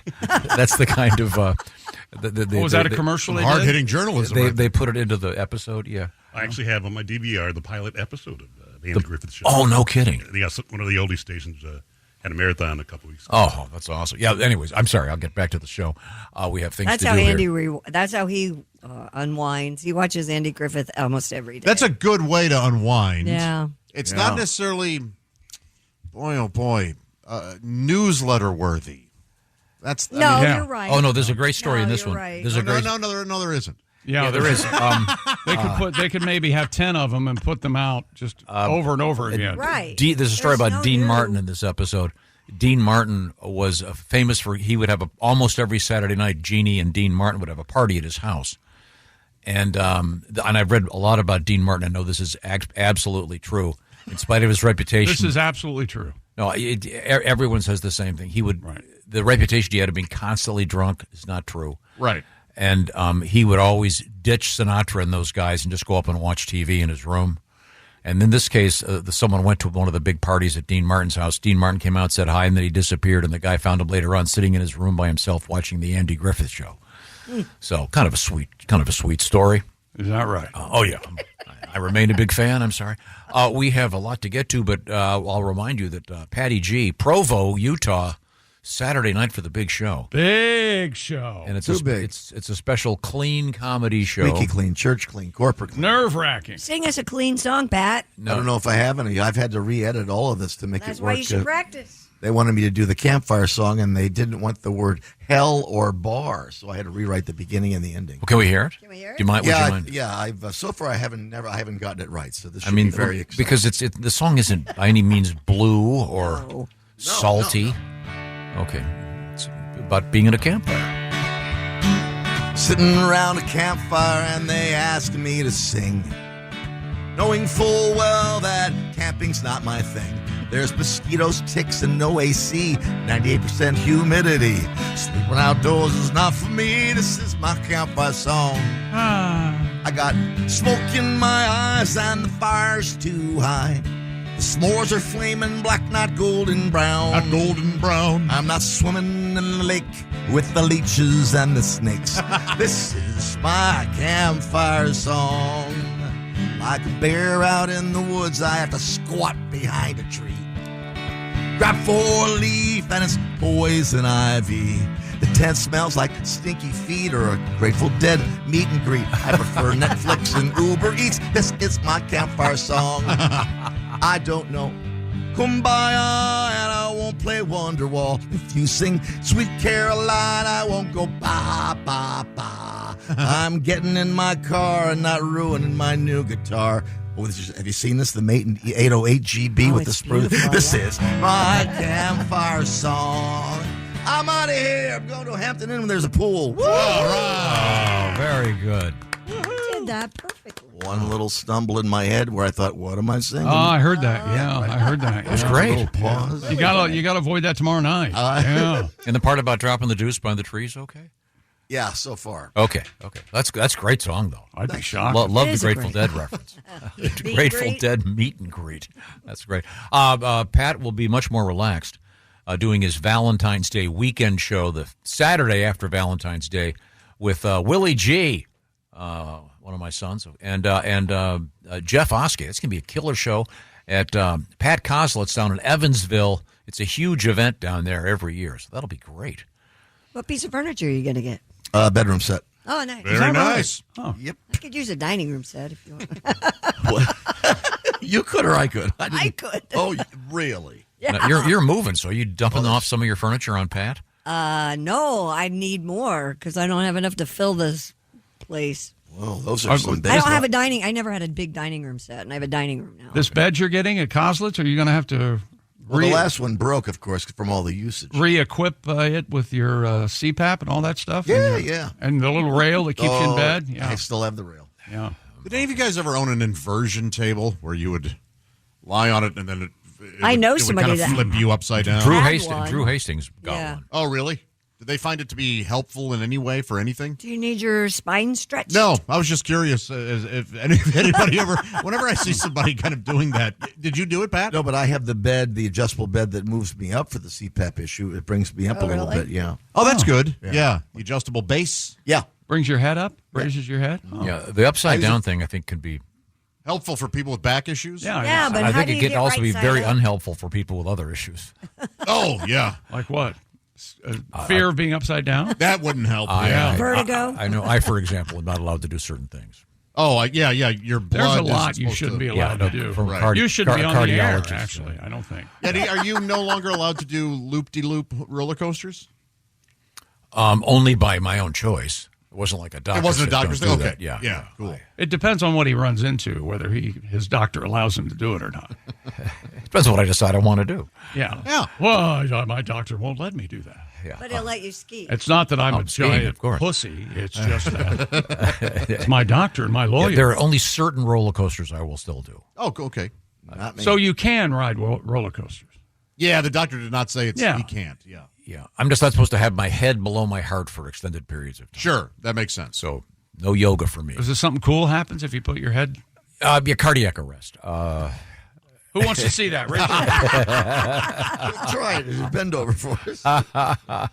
That's the kind of was that a commercial? Hard-hitting journalism. They put it into the episode. Yeah, I actually have on my DVR the pilot episode of the Andy Griffith Show. Oh, no kidding! Yeah, one of the oldie stations had a marathon a couple weeks ago. Oh, that's awesome. Yeah. Anyways, I'm sorry. I'll get back to the show. We have things that's to how do Andy here. that's how he unwinds. He watches Andy Griffith almost every day. That's a good way to unwind. Yeah. It's not necessarily, boy, oh boy, newsletter worthy. That's you're right. Oh no, there's a great story in this one. Right. There's no, there isn't. Yeah, there is. They could maybe have 10 of them and put them out just over and over again. Right. There's a story about Dean Martin in this episode. Dean Martin was famous for, he would have almost every Saturday night, Jeannie and Dean Martin would have a party at his house. And I've read a lot about Dean Martin. I know this is absolutely true. In spite of his reputation. This is absolutely true. No, everyone says the same thing. He would, the reputation he had of being constantly drunk is not true. Right. And he would always ditch Sinatra and those guys and just go up and watch TV in his room. And in this case, someone went to one of the big parties at Dean Martin's house. Dean Martin came out, said hi, and then he disappeared. And the guy found him later on sitting in his room by himself watching the Andy Griffith Show. So kind of a sweet story. Is that right? Oh yeah, I remain a big fan. I'm sorry. We have a lot to get to, but I'll remind you that Patty G, Provo, Utah, Saturday night for the big show. Big show. And it's it's a special clean comedy show. Squeaky clean, church clean, corporate clean. Nerve-wracking. Sing us a clean song, Pat. No. I don't know if I have any. I've had to re-edit all of this to make That's it work. why you should practice. They wanted me to do the campfire song, and they didn't want the word hell or bar, so I had to rewrite the beginning and the ending. Well, can we hear it? Can we hear it? Do you mind? Yeah, would you mind? yeah. I've so far I haven't gotten it right. So this should be very exciting. because the song isn't by any means blue or salty. No. Okay, it's about being at a campfire. Sitting around a campfire, and they asked me to sing, knowing full well that camping's not my thing. There's mosquitoes, ticks, and no AC, 98% humidity. Sleeping outdoors is not for me. This is my campfire song. I got smoke in my eyes and the fire's too high. The s'mores are flaming black, not golden brown. Not golden brown. I'm not swimming in the lake with the leeches and the snakes. This is my campfire song. Like a bear out in the woods, I have to squat behind a tree. Grab 4-leaf and it's poison ivy. The tent smells like stinky feet or a Grateful Dead meet and greet. I prefer Netflix and Uber Eats. This is my campfire song. I don't know Kumbaya and I won't play Wonderwall. If you sing Sweet Caroline, I won't go ba, ba, ba. I'm getting in my car and not ruining my new guitar. Oh, have you seen this? The Maiden 808 GB with the spruce. This is my campfire song. I'm out of here. I'm going to Hampton Inn when there's a pool. Woo! All right. Oh, very good. You did that perfectly. One little stumble in my head where I thought, what am I singing? Oh, I heard that. Yeah, I heard that. It was great. A little pause. You gotta avoid that tomorrow night. Yeah. And the part about dropping the deuce behind the trees, okay? Yeah, so far. Okay. That's a great song, though. I'd be shocked. Love the Grateful Dead reference. The Grateful Dead meet and greet. That's great. Pat will be much more relaxed doing his Valentine's Day weekend show the Saturday after Valentine's Day with Willie G, one of my sons, and Jeff Oskey. It's going to be a killer show at Pat Kozlitz down in Evansville. It's a huge event down there every year, so that'll be great. What piece of furniture are you going to get? Bedroom set. Oh, nice. Very nice. Oh. Yep. I could use a dining room set if you want. What? You could or I could? I could. Oh, really? Yeah. Now, you're moving, so are you dumping off some of your furniture on Pat? No, I need more because I don't have enough to fill this place. Well, those are some big I don't have a dining. I never had a big dining room set, and I have a dining room now. This bed you're getting at Kozlitz, are you going to have to the last one broke, of course, from all the usage. Re-equip it with your CPAP and all that stuff? Yeah. And the little rail that keeps you in bed? Yeah. I still have the rail. Yeah. Did any of you guys ever own an inversion table where you would lie on it and then I know it somebody would kind of that flip you upside down? Drew Hastings got one. Oh, really? Did they find it to be helpful in any way for anything? Do you need your spine stretched? No, I was just curious if anybody ever, whenever I see somebody kind of doing that, did you do it, Pat? No, but I have the adjustable bed that moves me up for the CPAP issue. It brings me up a little bit, yeah. Oh, that's good. Yeah. Yeah. The adjustable base. Yeah. Brings your head up? Raises your head? Oh. Yeah, the upside down thing I think can be helpful for people with back issues. Yeah, but I how think do it you can get also be right very side up? unhelpful for people with other issues. Oh, yeah. Like what? Fear of being upside down? That wouldn't help. Vertigo? I know. I, for example, am not allowed to do certain things. Oh, yeah. Your blood. There's a is lot you supposed shouldn't to- be allowed to do. Right. You shouldn't be on the air, cardiologist. actually, I don't think. Yeah, are you no longer allowed to do loop-de-loop roller coasters? Only by my own choice. It wasn't like a doctor. It wasn't a said, doctor's "Don't thing? do Okay. that." Yeah, cool. It depends on what he runs into, whether his doctor allows him to do it or not. Depends on what I decide I want to do. Yeah. Yeah. Well, my doctor won't let me do that. Yeah. But he'll let you ski. It's not that I'm a skiing, giant of course. pussy. It's just that it's my doctor and my lawyer. Yeah, there are only certain roller coasters I will still do. Oh, okay. Not me. So you can ride roller coasters. Yeah, the doctor did not say he can't. Yeah. Yeah, I'm just not supposed to have my head below my heart for extended periods of time. Sure, that makes sense. So no yoga for me. Is there something cool happens if you put your head? Yeah, cardiac arrest. Who wants to see that? Raise your hand. Try it. Bend over for us. That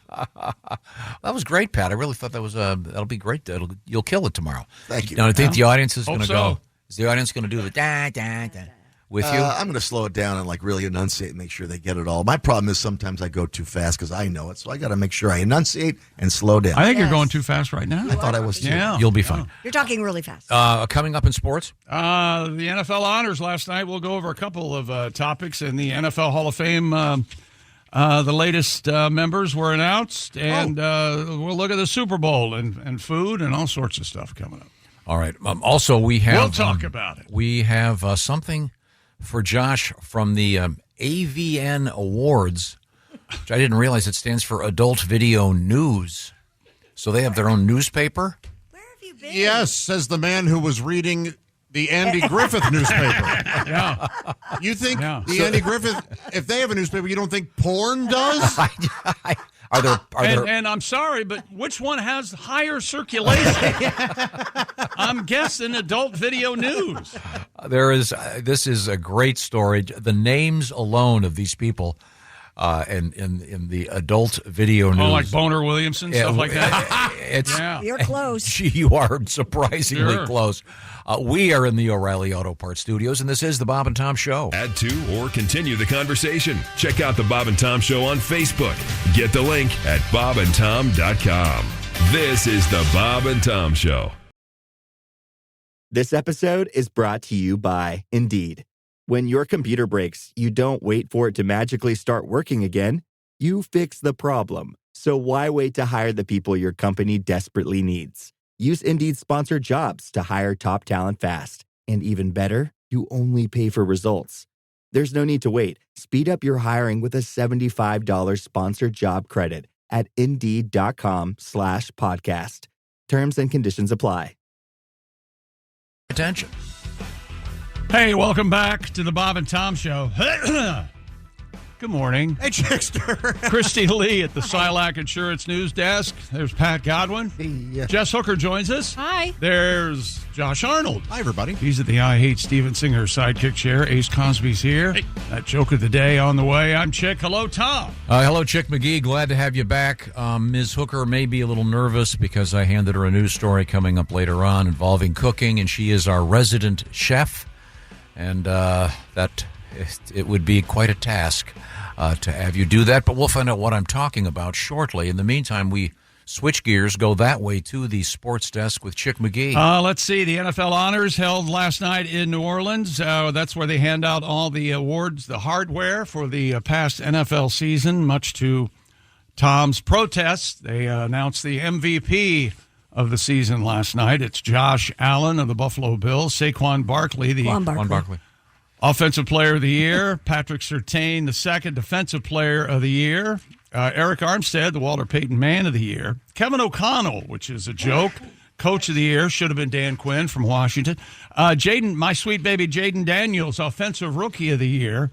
was great, Pat. I really thought that was that'll be great. You'll kill it tomorrow. Thank you. Now, I think the audience is Hope going to so. go. Is the audience going to do the da da da with you? I'm going to slow it down and really enunciate and make sure they get it all. My problem is sometimes I go too fast because I know it, so I got to make sure I enunciate and slow down. I think you're going too fast right now. I thought I was too. Yeah. You'll be fine. You're talking really fast. Coming up in sports? The NFL honors last night. We'll go over a couple of topics in the NFL Hall of Fame. The latest members were announced, and we'll look at the Super Bowl and food and all sorts of stuff coming up. All right. Also, we have. We'll talk about it. We have something for Josh from the AVN Awards, which I didn't realize it stands for Adult Video News. So they have their own newspaper. Where have you been? Yes, says the man who was reading the Andy Griffith newspaper. Yeah. You think Yeah. the Andy Griffith, if they have a newspaper, you don't think porn does? Are there? And I'm sorry, but which one has higher circulation? I'm guessing Adult Video News. There is. This is a great story. The names alone of these people and in the adult video news. Oh, like Boner Williamson, stuff like that? You're close. You are surprisingly Sure. close. We are in the O'Reilly Auto Parts Studios, and this is the Bob and Tom Show. Add to or continue the conversation. Check out the Bob and Tom Show on Facebook. Get the link at bobandtom.com. This is the Bob and Tom Show. This episode is brought to you by Indeed. When your computer breaks, you don't wait for it to magically start working again. You fix the problem. So why wait to hire the people your company desperately needs? Use Indeed sponsored jobs to hire top talent fast. And even better, you only pay for results. There's no need to wait. Speed up your hiring with a $75 sponsored job credit at Indeed.com/podcast. Terms and conditions apply. Attention. Hey, welcome back to the Bob and Tom Show. Good morning. Hey, Chickster. Christy Lee at the Silac Insurance News Desk. There's Pat Godwin. Jess Hooker joins us. Hi. There's Josh Arnold. Hi, everybody. He's at the I Hate Steven Singer sidekick chair. Ace Cosby's here. Hey. That joke of the day on the way. I'm Chick. Hello, Tom. Hello, Chick McGee. Glad to have you back. Ms. Hooker may be a little nervous because I handed her a news story coming up later on involving cooking, and she is our resident chef. And that it would be quite a task to have you do that, but we'll find out what I'm talking about shortly. In the meantime, we switch gears, go that way to the sports desk with Chick McGee. Let's see. The NFL Honors held last night in New Orleans. That's where they hand out all the awards, the hardware for the past NFL season, much to Tom's protests. They announced the MVP of the season last night. It's Josh Allen of the Buffalo Bills, Saquon Barkley, Saquon Barkley. Offensive Player of the Year, Patrick Surtain, the second Defensive Player of the Year, Eric Armstead, the Walter Payton Man of the Year, Kevin O'Connell, which is a joke, Coach of the Year, should have been Dan Quinn from Washington, my sweet baby Jaden Daniels, Offensive Rookie of the Year,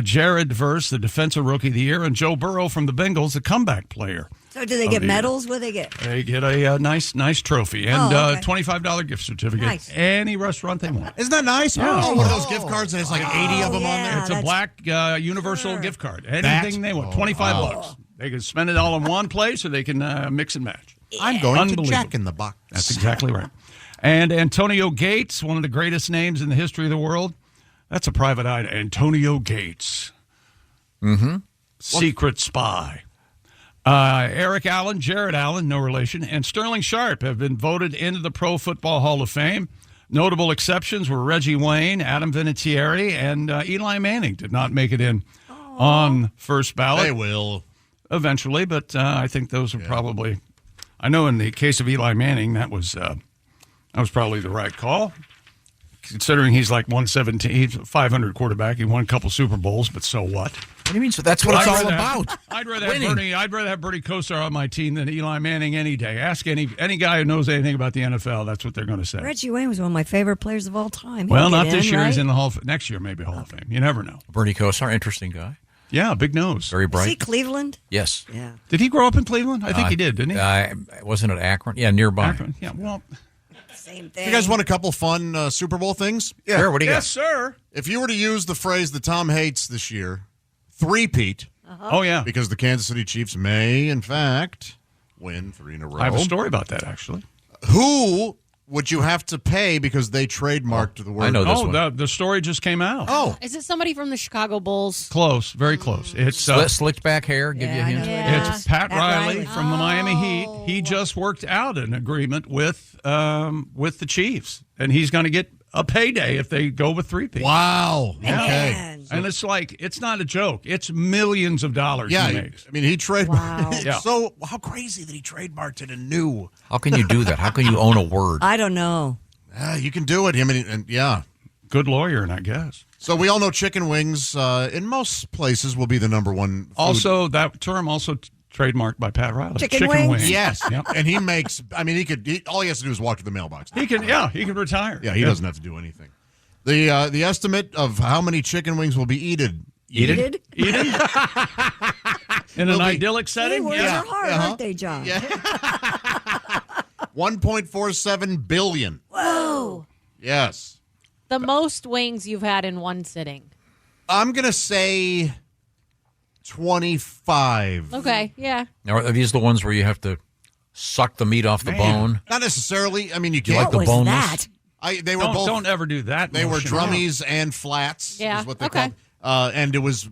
Jared Verse, the Defensive Rookie of the Year, and Joe Burrow from the Bengals, the Comeback Player. So do they get medals? What do they get? They get a nice trophy and okay. $25 gift certificate. Nice. Any restaurant they want. Isn't that nice? Yeah. Oh, one of those gift cards that has like 80 of them on there. It's a black universal gift card. Anything they want. $25. They can spend it all in one place or they can mix and match. I'm going to Jack in the Box. That's exactly right. And Antonio Gates, one of the greatest names in the history of the world. That's a private eye. Antonio Gates. Mm-hmm. Secret spy. Eric Allen, Jared Allen, no relation, and Sterling Sharp have been voted into the Pro Football Hall of Fame. Notable exceptions were Reggie Wayne, Adam Vinatieri, and Eli Manning did not make it in on first ballot. They will. Eventually, but I think those are probably... I know in the case of Eli Manning, that was probably the right call, considering he's like 117, he's a 500 quarterback. He won a couple Super Bowls, but so what? What do you mean? So that's what it's all about. I'd rather have Bernie Kosar on my team than Eli Manning any day. Ask any guy who knows anything about the NFL. That's what they're going to say. Reggie Wayne was one of my favorite players of all time. Well, not this year. Right? He's in the Hall. Next year, maybe Hall of Fame. You never know. Bernie Kosar, interesting guy. Yeah, big nose. Very bright. Is he Cleveland? Yes. Yeah. Did he grow up in Cleveland? I think he did, didn't he? Wasn't it Akron? Yeah, nearby. Akron. Yeah, well... Same thing. You guys want a couple fun Super Bowl things? Yeah. Sure, what do you got? Yes, sir. If you were to use the phrase that Tom hates this year, three-peat. Oh, yeah. Because the Kansas City Chiefs may, in fact, win 3 in a row. I have a story about that, actually. Who would you have to pay because they trademarked the word? I know this one. The story just came out. Oh. Is it somebody from the Chicago Bulls? Close, very close. It's slicked back hair, give you a hint. Yeah. It's Pat Riley from the Miami Heat. He just worked out an agreement with the Chiefs, and he's going to get a payday if they go with three-peat. Wow. Yeah. Okay. And it's like, it's not a joke. It's millions of dollars he makes. I mean, he trademarked. Wow. Yeah. So how crazy that he trademarked it and knew. How can you do that? How can you own a word? I don't know. You can do it. I mean, and yeah. Good lawyering, I guess. So we all know chicken wings in most places will be the number one food. Also, that term also trademarked by Pat Riley. Chicken wings? Yes. Yep. And he makes, I mean, all he has to do is walk to the mailbox. He can retire. Yeah, he doesn't have to do anything. The estimate of how many chicken wings will be eaten. Eated? In an idyllic setting? Words are hard, aren't they, John? Yeah. 1.47 billion. Whoa. Yes. The most wings you've had in one sitting. I'm going to say $25. Okay, yeah. Now, are these the ones where you have to suck the meat off the bone? Not necessarily. I mean, you You can't. like the boneless? They were both. Don't ever do that. They were motion. drummies and flats. Yeah, is what they okay. called. And it was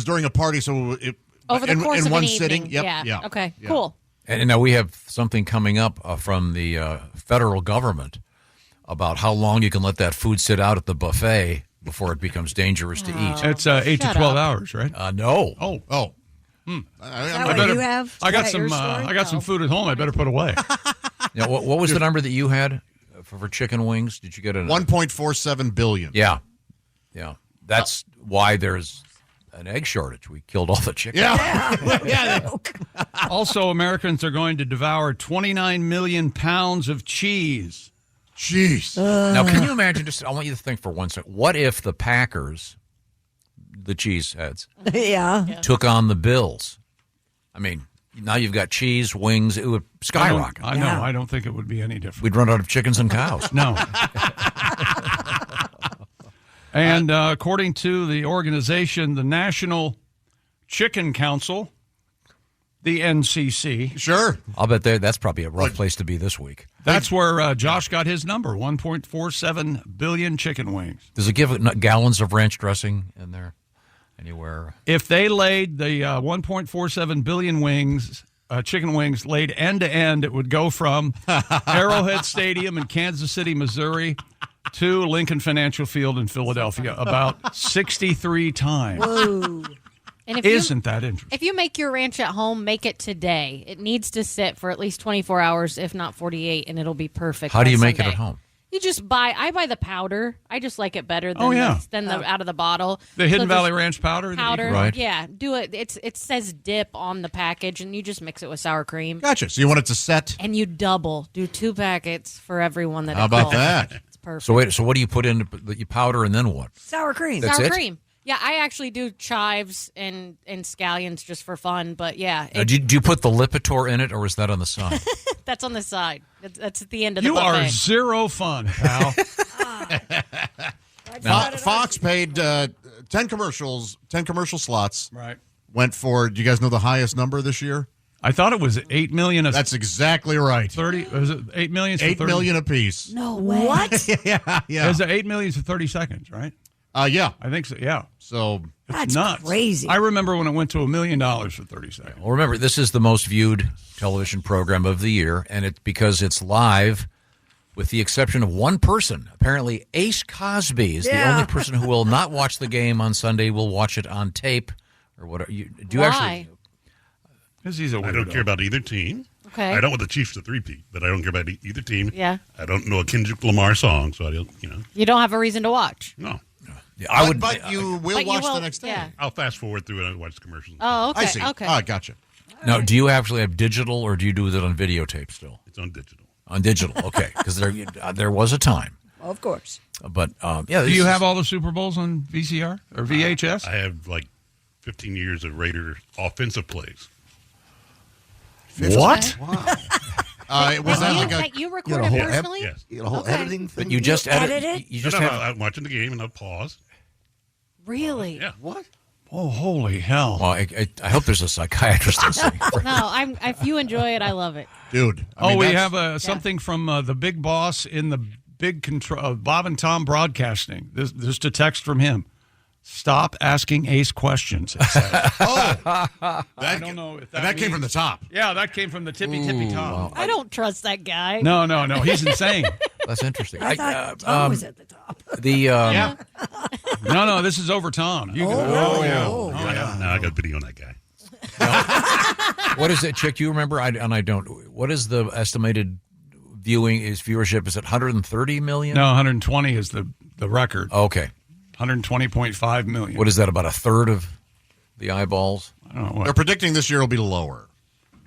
during a party, so it Over the course in of one an sitting. evening. Yep. Yeah. Okay, Yeah. cool. And now we have something coming up from the federal government about how long you can let that food sit out at the buffet before it becomes dangerous to eat. It's 8 to 12 hours, right? No. Oh. that what you have? I got Is that your some. story? I got some food at home. I better put away. Now, what was the number that you had for chicken wings? Did you get it? 1.47 billion. Yeah. That's why there's an egg shortage. We killed all the chicken. Yeah. Also, Americans are going to devour 29 million pounds of cheese. Jeez. Now, can you imagine? I want you to think for 1 second. What if the Packers, the cheeseheads, took on the Bills? I mean, now you've got cheese, wings. It would skyrocket. I know. I don't think it would be any different. We'd run out of chickens and cows. No. And according to the organization, the National Chicken Council, the NCC. Sure. I'll bet that's probably a rough place to be this week. That's where Josh got his number, 1.47 billion chicken wings. Does it give gallons of ranch dressing in there anywhere? If they laid the 1.47 billion wings, chicken wings laid end to end, it would go from Arrowhead Stadium in Kansas City, Missouri, to Lincoln Financial Field in Philadelphia about 63 times. Whoa. And Isn't that interesting? If you make your ranch at home, make it today. It needs to sit for at least 24 hours, if not 48, and it'll be perfect. How do you make it Sunday. at home? You just I buy the powder. I just like it better than the out of the bottle. The Hidden So Valley just Ranch powder? Powder, Right. yeah. Do it. It says dip on the package, and you just mix it with sour cream. Gotcha. So you want it to set? And you double. Do 2 packets for everyone that How it about calls. that? It's perfect. So what do you put in? You powder and then what? Sour cream. That's sour it? cream. Yeah, I actually do chives and scallions just for fun, but yeah. Do you put the Lipitor in it, or is that on the side? That's on the side. That's at the end of the You buffet. are zero fun, pal. Fox paid 10 commercial slots. Right. Went for, do you guys know the highest number this year? I thought it was 8 million. That's exactly right. 30. Was it 8 million? 8 million apiece. No way. What? Yeah. Is it 8 million for 30 seconds, right? Yeah. I think so, yeah. So it's That's nuts. crazy. I remember when it went to $1 million for 30 seconds. Well, remember, this is the most viewed television program of the year, and it's because it's live, with the exception of one person. Apparently, Ace Cosby is the only person who will not watch the game on Sunday. Will watch it on tape or whatever. Do you Why? actually? Because he's a weirdo. I don't care about either team. Okay. I don't want the Chiefs to three-peat, but I don't care about either team. Yeah. I don't know a Kendrick Lamar song, so I don't, You don't have a reason to watch. No. Yeah, I would. But you will But you watch will- the next day. yeah. I'll fast forward through it and watch the commercials. Oh, okay. I see. Okay. Gotcha. Now, do you actually have digital, or do you do it on videotape still? It's on digital. On digital, okay. Because there was a time. Of course. But, Do you have all the Super Bowls on VCR or VHS? I have like 15 years of Raiders offensive plays. What? Was that like That you record a it whole personally? Yes. You got a whole editing thing? But you just edit it? You just No, have. I'm watching the game and I'll pause. Really? Yeah. What? Oh, holy hell. Well, I hope there's a psychiatrist listening. No, if you enjoy it, I love it. Dude. I mean, we that's- have something from the big boss in the big control, Bob and Tom Broadcasting. This just a text from him. Stop asking Ace questions. It says. I don't know if that came from the top. Yeah, that came from the tippy Tom. I don't trust that guy. No, he's insane. That's interesting. I thought Tom was at the top. No, this is over Tom. You can, Now I got video on that guy. What is it, Chick? You remember? I don't. What is the estimated viewership? Is it 130 million? No, 120 is the record. Okay. 120.5 million. What is that? About a third of the eyeballs? I don't know They're predicting this year will be lower.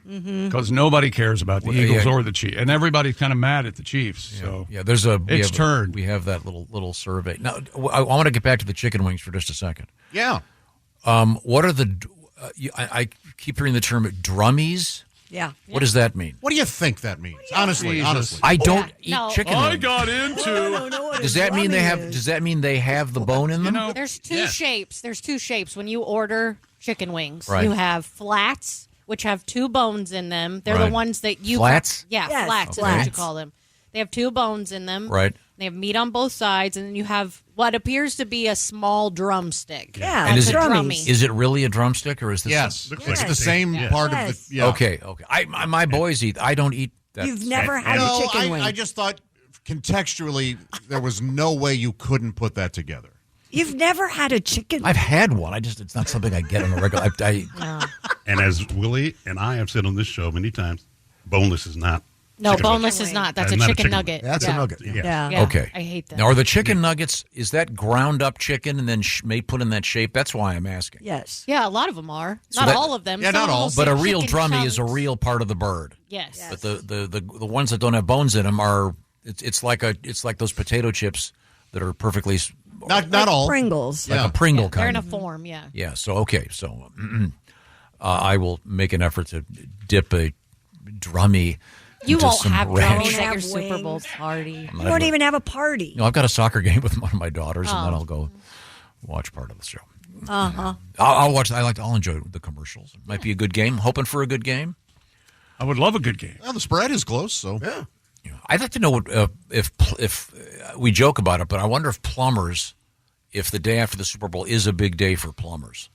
because nobody cares about the Eagles or the Chiefs, and everybody's kind of mad at the Chiefs. So there's a it's turned. We have that little survey. Now I want to get back to the chicken wings for just a second. Yeah. What are the? I keep hearing the term drummies. Yeah. What does that mean? What do you think that means? Honestly. I don't eat No. chicken I wings. got into. Does that mean they have? Does that mean they have the bone in them? There's two shapes. There's two shapes. When you order chicken wings. Right. You have flats, which have 2 bones in them. They're Right. the ones that you Flats? Yeah, Yes, flats is what you call them. They have 2 bones in them. Right. They have meat on both sides, and then you have what appears to be a small drumstick. Yeah, And that's is a it, drummy. is it really a drumstick, or is this? Yes. Looks It's like the same part of the. Yeah. Okay. My boys eat. I don't eat that. You've never had No, a chicken wing. I just thought contextually there was no way you couldn't put that together. You've never had a chicken. I've had one. It's not something I get on a regular. And as Willie and I have said on this show many times, boneless is not. No, chicken boneless wing. is not. That's a Not chicken nugget. That's a nugget. Yeah. Yeah, Okay. I hate that. Now, are the chicken nuggets? Is that ground up chicken and then put in that shape? That's why I'm asking. Yes. Yeah, a lot of them are. So Not that- all of them. Yeah, Some not of them all. will But say a real chicken drummy is a chunks. real part of the bird. Yes. But the ones that don't have bones in them are it's like those potato chips that are perfectly Not all. Pringles. like a Pringle They're in kind. a form, yeah. Yeah. So okay. So I will make an effort to dip a drummy. You into won't some have ranch. drummies at your Have Super Bowl wings. party. You won't even have a party. No, I've got a soccer game with one of my daughters, and then Oh. I'll go watch part of the show. Uh-huh. I'll watch. I'll enjoy the commercials. It might be a good game. Hoping for a good game. I would love a good game. Well, the spread is close, so Yeah. I'd like to know what, if we joke about it, but I wonder if plumbers, if the day after the Super Bowl is a big day for plumbers.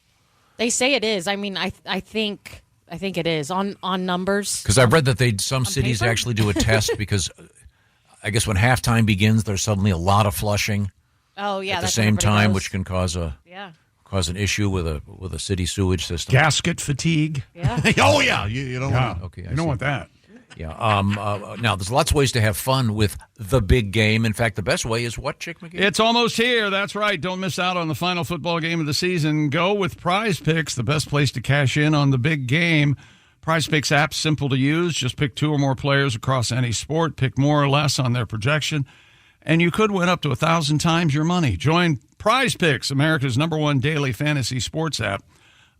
They say it is. I mean, I think it is on numbers. Because I've read that some cities paper? actually do a test because I guess when halftime begins, there's suddenly a lot of flushing Oh yeah, at the that's when same everybody time, goes. which can cause an issue with a city sewage system. Gasket fatigue. Yeah. oh yeah, you don't Yeah. want. Okay, I You don't see. want that. Yeah. Now, there's lots of ways to have fun with the big game. In fact, the best way is what, Chick McGee? It's almost here. That's right. Don't miss out on the final football game of the season. Go with Prize Picks, the best place to cash in on the big game. Prize Picks app's simple to use. Just pick 2 or more players across any sport. Pick more or less on their projection. And you could win up to 1,000 times your money. Join Prize Picks, America's #1 daily fantasy sports app.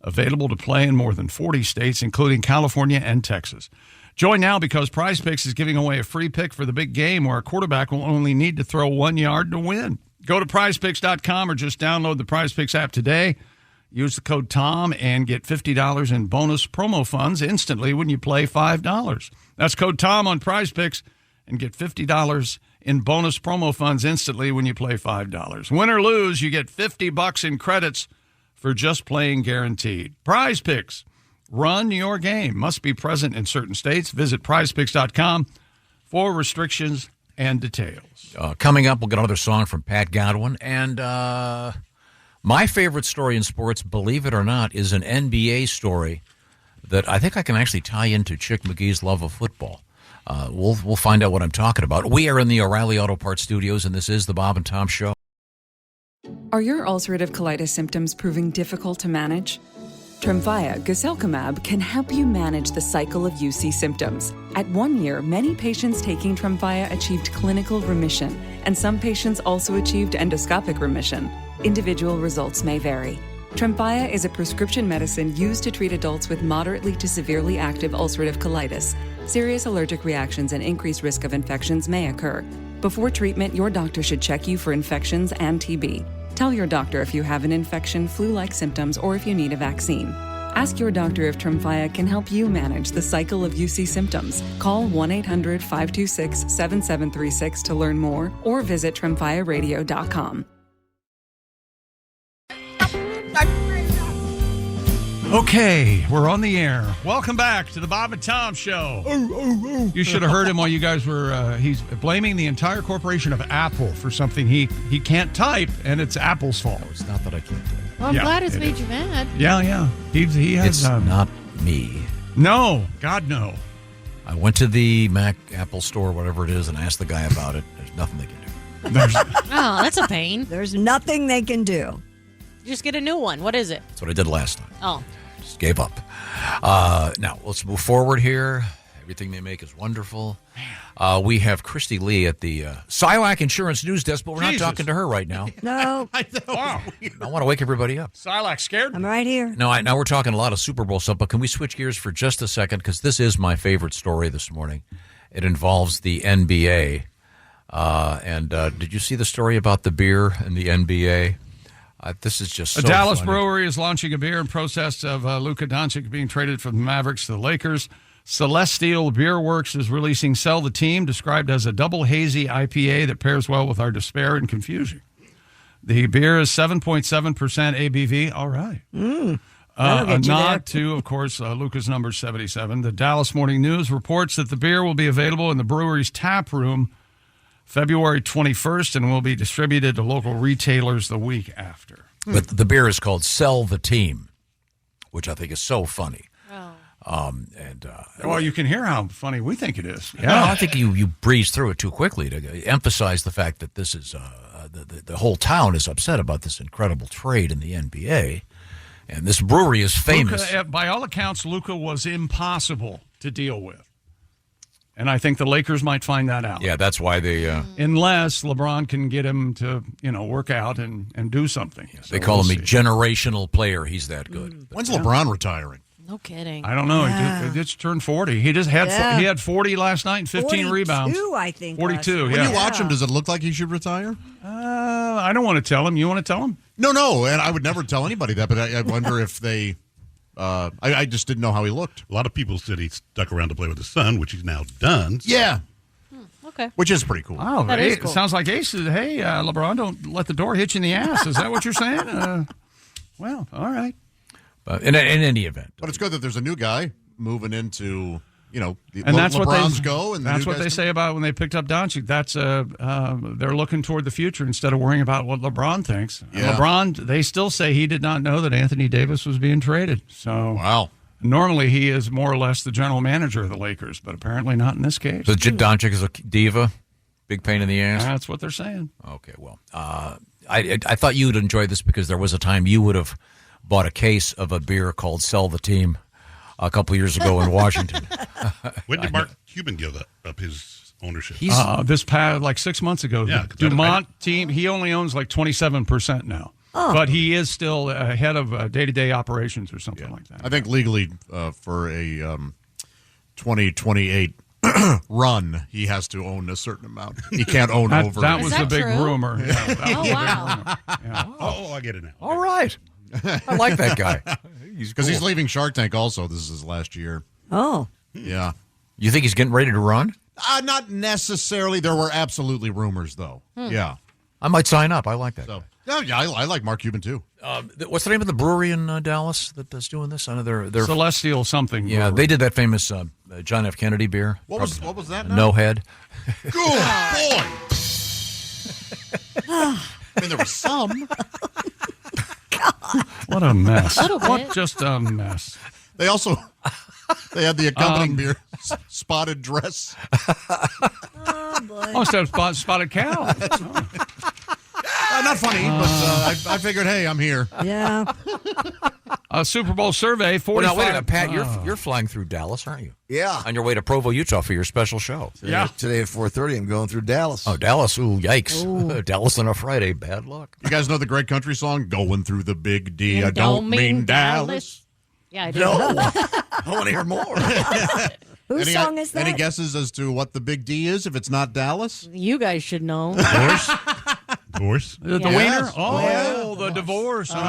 Available to play in more than 40 states, including California and Texas. Join now because Prize Picks is giving away a free pick for the big game where a quarterback will only need to throw 1 yard to win. Go to prizepicks.com or just download the Prize Picks app today. Use the code TOM and get $50 in bonus promo funds instantly when you play $5. That's code TOM on Prize Picks and get $50 in bonus promo funds instantly when you play $5. Win or lose, you get $50 in credits for just playing guaranteed. Prize Picks. Run your game. Must be present in certain states. Visit prizepicks.com for restrictions and details. Coming up, we'll get another song from Pat Godwin. And my favorite story in sports, believe it or not, is an NBA story that I think I can actually tie into Chick McGee's love of football. We'll find out what I'm talking about. We are in the O'Reilly Auto Parts studios, and this is the Bob and Tom Show. Are your ulcerative colitis symptoms proving difficult to manage? Tremfya guselkumab can help you manage the cycle of UC symptoms. At 1 year, many patients taking Tremfya achieved clinical remission, and some patients also achieved endoscopic remission. Individual results may vary. Tremfya is a prescription medicine used to treat adults with moderately to severely active ulcerative colitis. Serious allergic reactions and increased risk of infections may occur. Before treatment, your doctor should check you for infections and TB. Tell your doctor if you have an infection, flu-like symptoms, or if you need a vaccine. Ask your doctor if Tremfya can help you manage the cycle of UC symptoms. Call 1-800-526-7736 to learn more or visit tremfyaradio.com. Okay, we're on the air. Welcome back to the Bob and Tom Show. You should have heard him while you guys were, he's blaming the entire corporation of Apple for something he can't type, and it's Apple's fault. It's not that I can't type. Well, I'm Yeah, glad it's it made is. you mad. Yeah. He has. It's not me. No, God, no. I went to the Apple store, whatever it is, and asked the guy about it. There's nothing they can do. Oh, that's a pain. There's nothing they can do. Just get a new one. What is it? That's what I did last time. Oh. Just gave up. Now, let's move forward here. Everything they make is wonderful. We have Christy Lee at the Silac Insurance News Desk, but we're not talking to her right now. No. Wow. I want to wake everybody up. Silac scared? I'm right here. No, now we're talking a lot of Super Bowl stuff, but can we switch gears for just a second? Because this is my favorite story this morning. It involves the NBA. Did you see the story about the beer and the NBA? This is just A so Dallas funny. brewery is launching a beer in protest of Luka Doncic being traded from the Mavericks to the Lakers. Celestial Beer Works is releasing Sell the Team, described as a double hazy IPA that pairs well with our despair and confusion. The beer is 7.7% ABV. All right. That'll A get you there. nod to, of course, Luka's number 77. The Dallas Morning News reports that the beer will be available in the brewery's tap room February 21st and will be distributed to local retailers the week after. But the beer is called Sell the Team, which I think is so funny. Well, you can hear how funny we think it is. Yeah, I think you breeze through it too quickly to emphasize the fact that this is the whole town is upset about this incredible trade in the NBA, and this brewery is famous. Luka, by all accounts, Luka was impossible to deal with, and I think the Lakers might find that out. Yeah, that's why they unless LeBron can get him to work out and do something. they call him a generational player. He's that good. When's LeBron retiring? No kidding. I don't know. Yeah. He just turned 40. He just had he had 40 last night and 15 rebounds. 42, I think. 42. last Yeah. When you watch him, does it look like he should retire? I don't want to tell him. You want to tell him? No, and I would never tell anybody that. But I wonder if they. I just didn't know how he looked. A lot of people said he stuck around to play with his son, which he's now done. Yeah, Okay. which is pretty cool. Oh, That is cool. Sounds like Ace said, hey, LeBron, don't let the door hit you in the ass. Is that what you're saying? Well, all right. In any event. But it's good that there's a new guy moving into, And that's what LeBron's go. And the that's new what guys they say about when they picked up Doncic. That's they're looking toward the future instead of worrying about what LeBron thinks. And Yeah. LeBron, they still say he did not know that Anthony Davis was being traded. So Wow. normally he is more or less the general manager of the Lakers, but apparently not in this case. So Doncic is a diva, big pain in the ass. That's what they're saying. Okay, well, I thought you'd enjoy this because there was a time you would have bought a case of a beer called Sell the Team a couple years ago in Washington. When did Mark Cuban give up his ownership? This past like 6 months ago. Yeah, the Dumont team. He only owns like 27% now, but he is still head of day-to-day operations or something like that. I think legally for a 2028 run, he has to own a certain amount. He can't own over. That Is was that the big true? rumor. Yeah, that was the big wow. rumor. Yeah. Oh, I get it now. All right. I like that guy. Because he's leaving Shark Tank also. This is his last year. Oh. Yeah. You think he's getting ready to run? Not necessarily. There were absolutely rumors, though. Yeah. I might sign up. I like that. So, yeah, I like Mark Cuban, too. What's the name of the brewery in Dallas that's doing this? I know they're Celestial something. Yeah, they did that famous John F. Kennedy beer. What was that now? No Head. Good boy. I mean, there was some. What a mess. Little bit. What just a mess. They also had the accompanying beer, Spotted Dress. Oh, boy. Oh, instead of spotted cow. Not funny, but I figured, hey, I'm here. Yeah. A Super Bowl survey, 45. Well, now, wait a minute, Pat, you're flying through Dallas, aren't you? Yeah. On your way to Provo, Utah for your special show. Yeah. Today at 4:30, I'm going through Dallas. Oh, Dallas. Ooh, yikes. Dallas on a Friday. Bad luck. You guys know the great country song, Going Through the Big D, You I don't mean Dallas. Yeah, I do. No. I want to hear more. Whose song is that? Any guesses as to what the Big D is if it's not Dallas? You guys should know. Divorce? The Yeah. wiener? Oh, the divorce. Okay.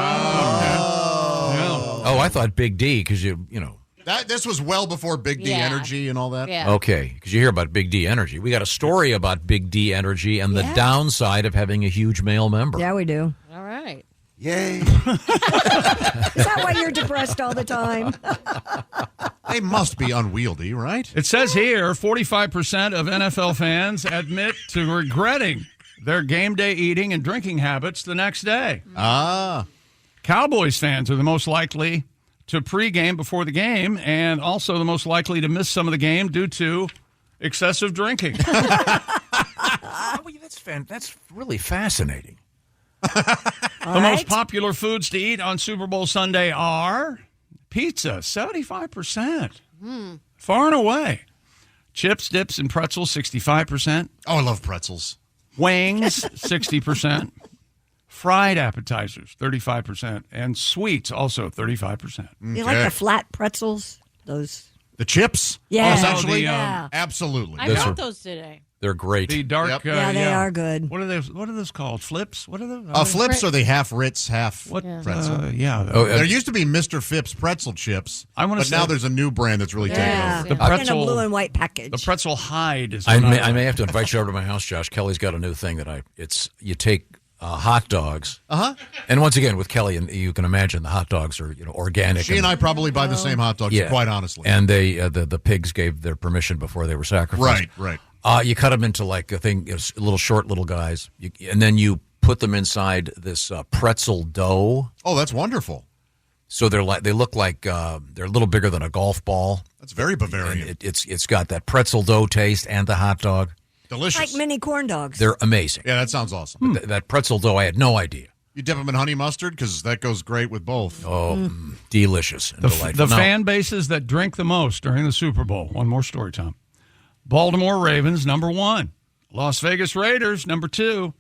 Oh, I thought Big D because you know. This was well before Big D Yeah. Energy and all that. Yeah. Okay, because you hear about Big D Energy. We got a story about Big D Energy and the downside of having a huge male member. Yeah, we do. All right. Yay. Is that why you're depressed all the time? They must be unwieldy, right? It says here 45% of NFL fans admit to regretting their game day eating and drinking habits the next day. Cowboys fans are the most likely to pregame before the game and also the most likely to miss some of the game due to excessive drinking. That's really fascinating. The most popular foods to eat on Super Bowl Sunday are pizza, 75%. Far and away. Chips, dips, and pretzels, 65%. Oh, I love pretzels. Wings, 60%. Fried appetizers, 35%. And sweets, also 35%. You like the flat pretzels? Those The chips? Yeah. Essentially? Yeah. Absolutely. I got those today. They're great. The dark. Yeah, they are good. What are those called? Flips? What are those? Flips are the half Ritz, half pretzel. There used to be Mr. Phipps pretzel chips, but now there's a new brand that's really taken over. The pretzel, in a blue and white package. The pretzel hide is. I may have to invite you over to my house, Josh. Kelly's got a new thing that you take hot dogs. And once again, with Kelly, and you can imagine the hot dogs are organic. She and I probably buy the same hot dogs, quite honestly. And they the pigs gave their permission before they were sacrificed. Right. You cut them into like a thing, little short little guys, and then you put them inside this pretzel dough. Oh, that's wonderful. So they look like they're a little bigger than a golf ball. That's very Bavarian. And it's got that pretzel dough taste and the hot dog. Delicious. Like mini corn dogs. They're amazing. Yeah, that sounds awesome. But that pretzel dough, I had no idea. You dip them in honey mustard because that goes great with both. Oh, delicious and delightful. The fan bases that drink the most during the Super Bowl. One more story, Tom. Baltimore Ravens, number 1. Las Vegas Raiders, number 2.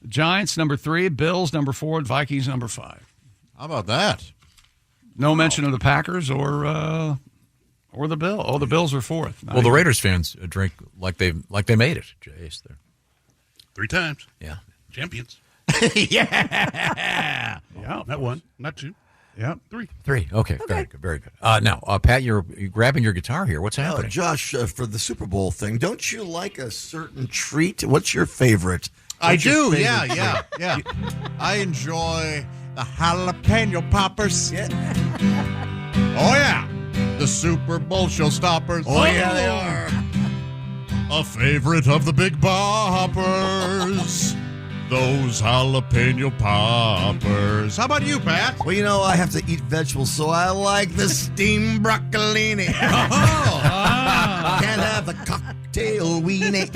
Giants, number 3. Bills, number 4. Vikings, number 5. How about that? No mention of the Packers or the Bills. Oh, the Bills are 4th. Well, the Raiders fans drink like they made it, Jace. 3 times. Yeah. Champions. Yeah. Not 1, not 2. Yeah. 3. Okay. Very good. Very good. Now, Pat, you're grabbing your guitar here. What's happening? Josh, for the Super Bowl thing, don't you like a certain treat? What's your favorite? I do. Yeah. I enjoy the jalapeno poppers. Yeah. Oh, yeah. The Super Bowl showstoppers. Oh, yeah, they are. A favorite of the Big Boppers. Those jalapeno poppers. How about you, Pat? Well, I have to eat vegetables, so I like the steamed broccolini. Can't have the cocktail weenie.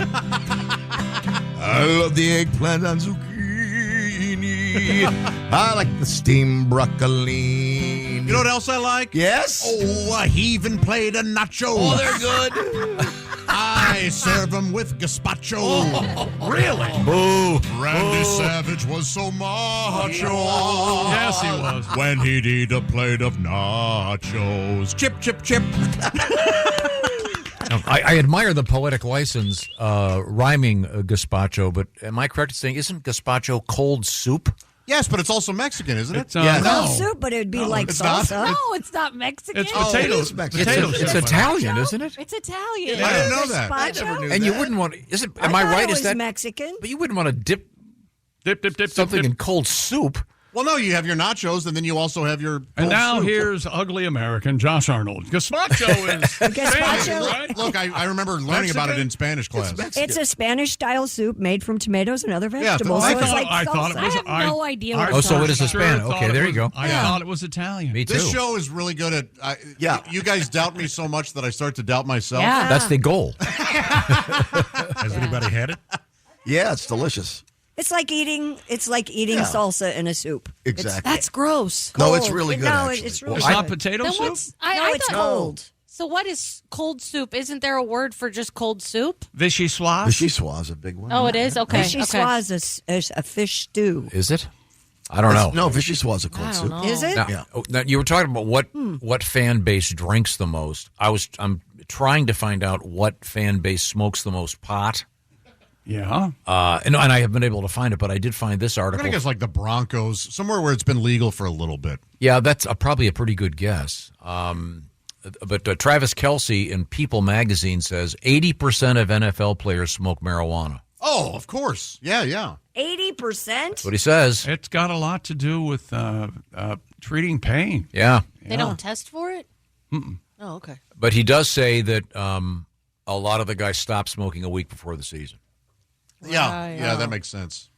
I love the eggplant and zucchini. I like the steamed broccolini. You know what else I like? Yes? Oh, a heaving plate of nachos. Oh, they're good. I serve them with gazpacho. Oh, really? Boo. Randy Savage was so macho. Yes, he was. When he'd eat a plate of nachos. Chip, chip, chip. I admire the poetic license rhyming gazpacho, but am I correct in saying isn't gazpacho cold soup? Yes, but it's also Mexican, isn't it? No soup, but it would be like salsa. No, it's not Mexican. It's potatoes. It's Italian, isn't it? It's Italian. I didn't know that. I never knew And that. you wouldn't want to. Am I I right? It was Is that Mexican? But you wouldn't want to dip Dip. something in cold soup. Well, no, you have your nachos, and then you also have your And now soup. here's ugly American Josh Arnold. Gazpacho is Gazpacho? right? Look, I remember learning about it in Spanish class. It's a Spanish-style soup made from tomatoes and other vegetables. I so it's thought- like I thought it salsa. was- I have no idea what Oh, so it is Sure Hispanic. thought Okay, it there you was- go. I thought it was Italian. Me too. This show is really good at. You guys doubt me so much that I start to doubt myself. Yeah. That's the goal. Has anybody had it? Yeah, it's delicious. It's like eating salsa in a soup. Exactly. That's gross. No, it's really good, No, actually. it's really It's good. not potato Then soup? what's No, I it's thought cold. So what is cold soup? Isn't there a word for just cold soup? Vichyssoise? Vichyssoise is a big one. Oh, it is? Okay. Vichyssoise is a fish stew. Is it? I don't know. No, vichyssoise is a cold I don't soup. know. Is it? Now, now, you were talking about what fan base drinks the most. I'm trying to find out what fan base smokes the most pot. Yeah. And I have been able to find it, but I did find this I'm article. gonna guess like the Broncos, somewhere where it's been legal for a little bit. Yeah, that's probably a pretty good guess. But Travis Kelce in People magazine says 80% of NFL players smoke marijuana. Oh, of course. Yeah. 80%? That's what he says. It's got a lot to do with treating pain. Yeah. They don't test for it? Oh, okay. But he does say that a lot of the guys stop smoking a week before the season. Yeah, that makes sense.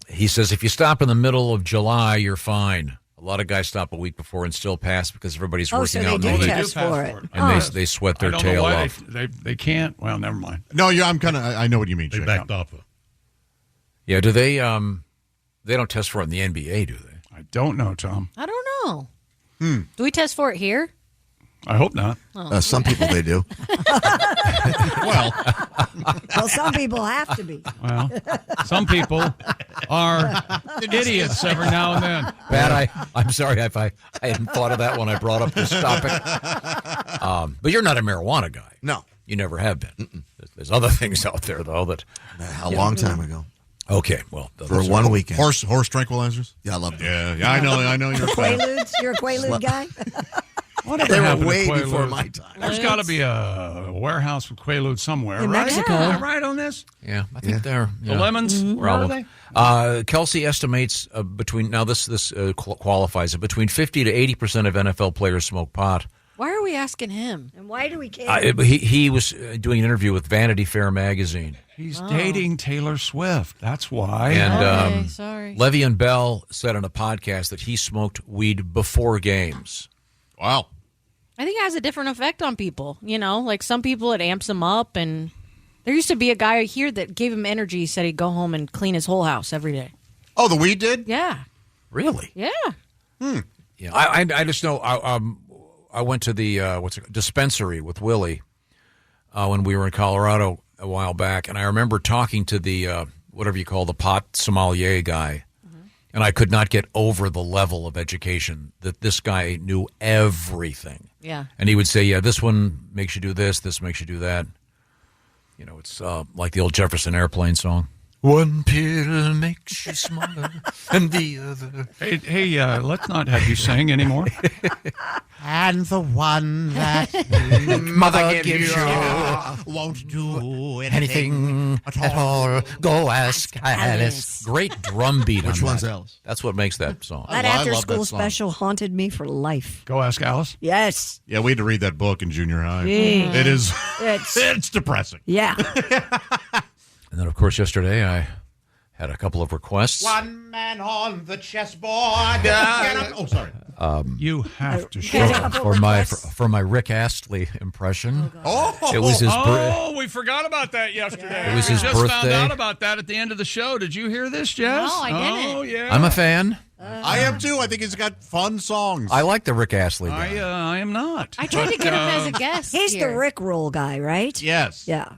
He says if you stop in the middle of July, you're fine. A lot of guys stop a week before and still pass because everybody's working so out. they in do the test for it. And they sweat their I don't tail know why off. they can't. Well, never mind. No, I know what you mean. They Jay. backed off of. Yeah, do they don't test for it in the NBA, do they? I don't know, Tom. I don't know. Do we test for it here? I hope not. Some people, they do. Well, some people have to be. Well, some people are idiots every now and then. Pat, I'm sorry if I hadn't thought of that when I brought up this topic. But you're not a marijuana guy. No. You never have been. There's other things out there, though, that... A long time ago. Okay, well... For one weekend. Horse tranquilizers? Yeah, I love them. Yeah, I know you're a fan. Quaaludes? You're a Quaalude guy? Whatever They were happened to way Quaaludes? before my time. There's got to be a warehouse with Quaaludes somewhere, In right? Mexico. Am I right on this? Yeah, I think they're... The lemons, where are they? Kelsey estimates between... Now, this qualifies it. Between 50 to 80% of NFL players smoke pot. Why are we asking him? And why do we care? He was doing an interview with Vanity Fair magazine. He's dating Taylor Swift. That's why. And sorry. Le'Veon Bell said on a podcast that he smoked weed before games. Wow. I think it has a different effect on people. You know, like some people, it amps them up. And there used to be a guy here that gave him energy. He said he'd go home and clean his whole house every day. Oh, the weed did? Yeah. Really? Yeah. Yeah. I just know. I went to the dispensary with Willie when we were in Colorado a while back, and I remember talking to the whatever you call the pot sommelier guy, and I could not get over the level of education that this guy knew everything. Yeah. And he would say, "Yeah, this one makes you do this. This makes you do that." You know, it's like the old Jefferson Airplane song. One pill makes you smaller, and the other. Hey, let's not have you sing anymore. And the one that Mother gives you won't do anything at all. Go ask Alice. Great drum beat. Which on one's that. Alice? That's what makes that song. That after-school special haunted me for life. Go ask Alice. Yes. Yeah, we had to read that book in junior high. Yeah. It is. It's depressing. Yeah. And then, of course, yesterday I had a couple of requests. One man on the chessboard. Oh, sorry. You have to show for my Rick Astley impression. It was his we forgot about that yesterday. It was his we just found birthday. out about that at the end of the show. Did you hear this, Jess? No, I didn't. Oh, yeah. I'm a fan. I am too. I think he's got fun songs. I like the Rick Astley guy. I am not. I tried to get him as a guest. He's here. the Rick Roll guy, right? Yes. Yeah.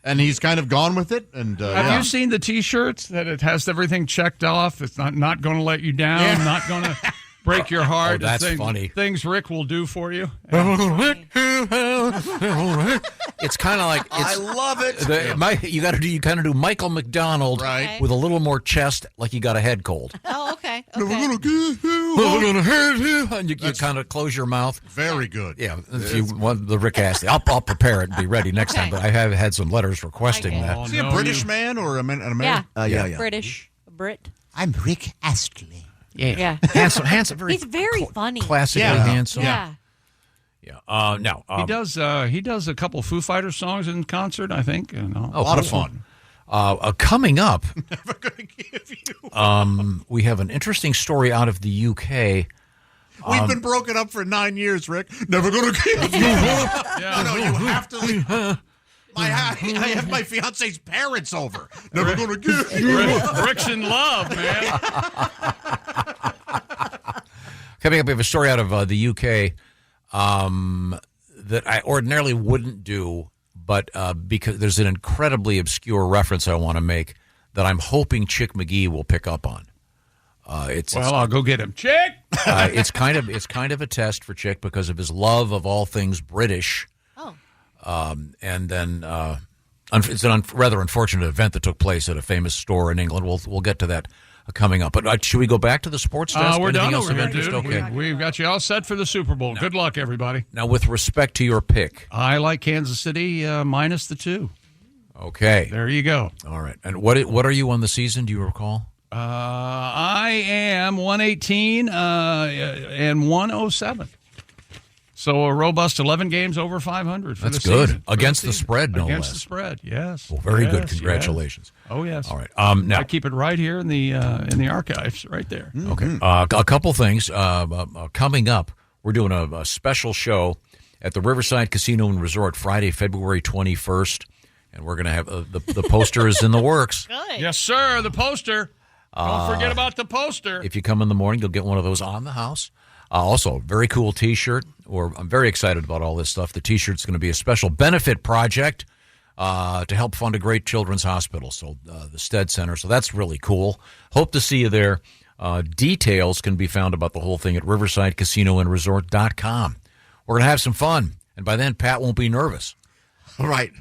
And he's kind of gone with it. And Have you seen the T-shirts that it has everything checked off? It's not going to let you down. Not going to break your heart. Oh, that's things, funny. Things Rick will do for you. It's kind of like I love it. you got to kind of do Michael McDonald Right. with a little more chest, like you got a head cold. Oh, okay. And you kind of close your mouth. Very good. Yeah, if you want the Rick Astley, I'll prepare it and be ready next time. But I have had some letters requesting Okay. that. Is he a British man or an American? Yeah. British. A Brit. I'm Rick Astley. Yeah. Handsome, very He's very funny. classically Yeah. handsome. Yeah. Yeah. Now He does a couple Foo Fighters songs in concert, I think. A lot of fun. Coming up, Never going to give you. we have an interesting story out of the UK. We've been broken up for 9 years, Rick. Never going to give you. No, you have to leave. I have my fiance's parents over. Never going to give you. Rick's in love, man. Coming up, we have a story out of the UK that I ordinarily wouldn't do, but because there's an incredibly obscure reference I want to make that I'm hoping Chick McGee will pick up on. I'll go get him. Chick! It's kind of a test for Chick because of his love of all things British. Oh. And then it's a rather unfortunate event that took place at a famous store in England. We'll get to that coming up. But should we go back to the sports desk? We're Anything done else over of here, interest? dude. Okay. We've got you all set for the Super Bowl. Good luck, everybody. Now, with respect to your pick. I like Kansas City minus the 2. Okay. There you go. All right. And what are you on the season? Do you recall? I am 118 and 107. So a robust 11 games over 500 for That's the good. season. Against the spread, no Against less. the spread, yes. Well, very good. Yes, Congratulations. yes. Oh, yes. All right. Now, I keep it right here in the archives, right there. Okay. A couple things coming up. We're doing a special show at the Riverside Casino and Resort Friday, February 21st, and we're going to have the poster is in the works. Good. Yes, sir. The poster. Don't forget about the poster. If you come in the morning, you'll get one of those on the house. Also, very cool T-shirt. I'm very excited about all this stuff. The T-shirt's going to be a special benefit project to help fund a great children's hospital, so the Stead Center. So that's really cool. Hope to see you there. Details can be found about the whole thing at riversidecasinoandresort.com. We're going to have some fun, and by then Pat won't be nervous. Right.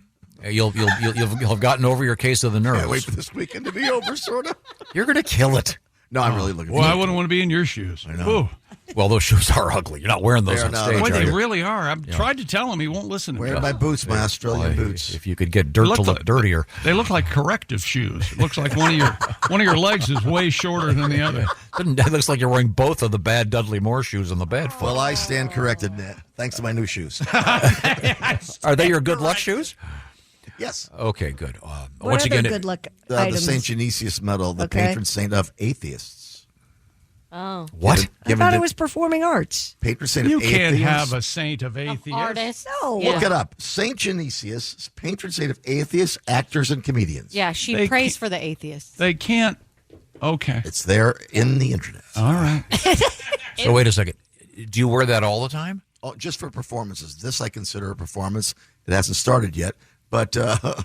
You'll have gotten over your case of the nerves. Can't wait for this weekend to be over, sort of. You're going to kill it. No, I'm really looking Well, forward I wouldn't want to be in your shoes. I know. Ooh. Well, those shoes are ugly. You're not wearing those on stage. Boy, are they you? really are. I've tried to tell him. He won't listen to me. Wearing my boots, my Australian Boy, boots. If you could get dirt to look dirtier. They look like corrective shoes. It looks like one of your legs is way shorter than the other. It looks like you're wearing both of the bad Dudley Moore shoes on the bad foot. Well, I stand corrected, Ned, thanks to my new shoes. Are they your good luck shoes? Yes. Okay, good. What once other again, good luck The items? St. Genesius medal, the Okay. patron saint of atheists. Oh. What? I thought it was performing arts. Patron saint You of atheists. can't have a saint of atheists. Artists. No. Look it up. St. Genesius, patron saint of atheists, actors, and comedians. Yeah, she They prays can't- for the atheists. They can't. Okay. It's there in the internet. All right. So wait a second. Do you wear that all the time? Oh, just for performances. This I consider a performance. It hasn't started yet, but I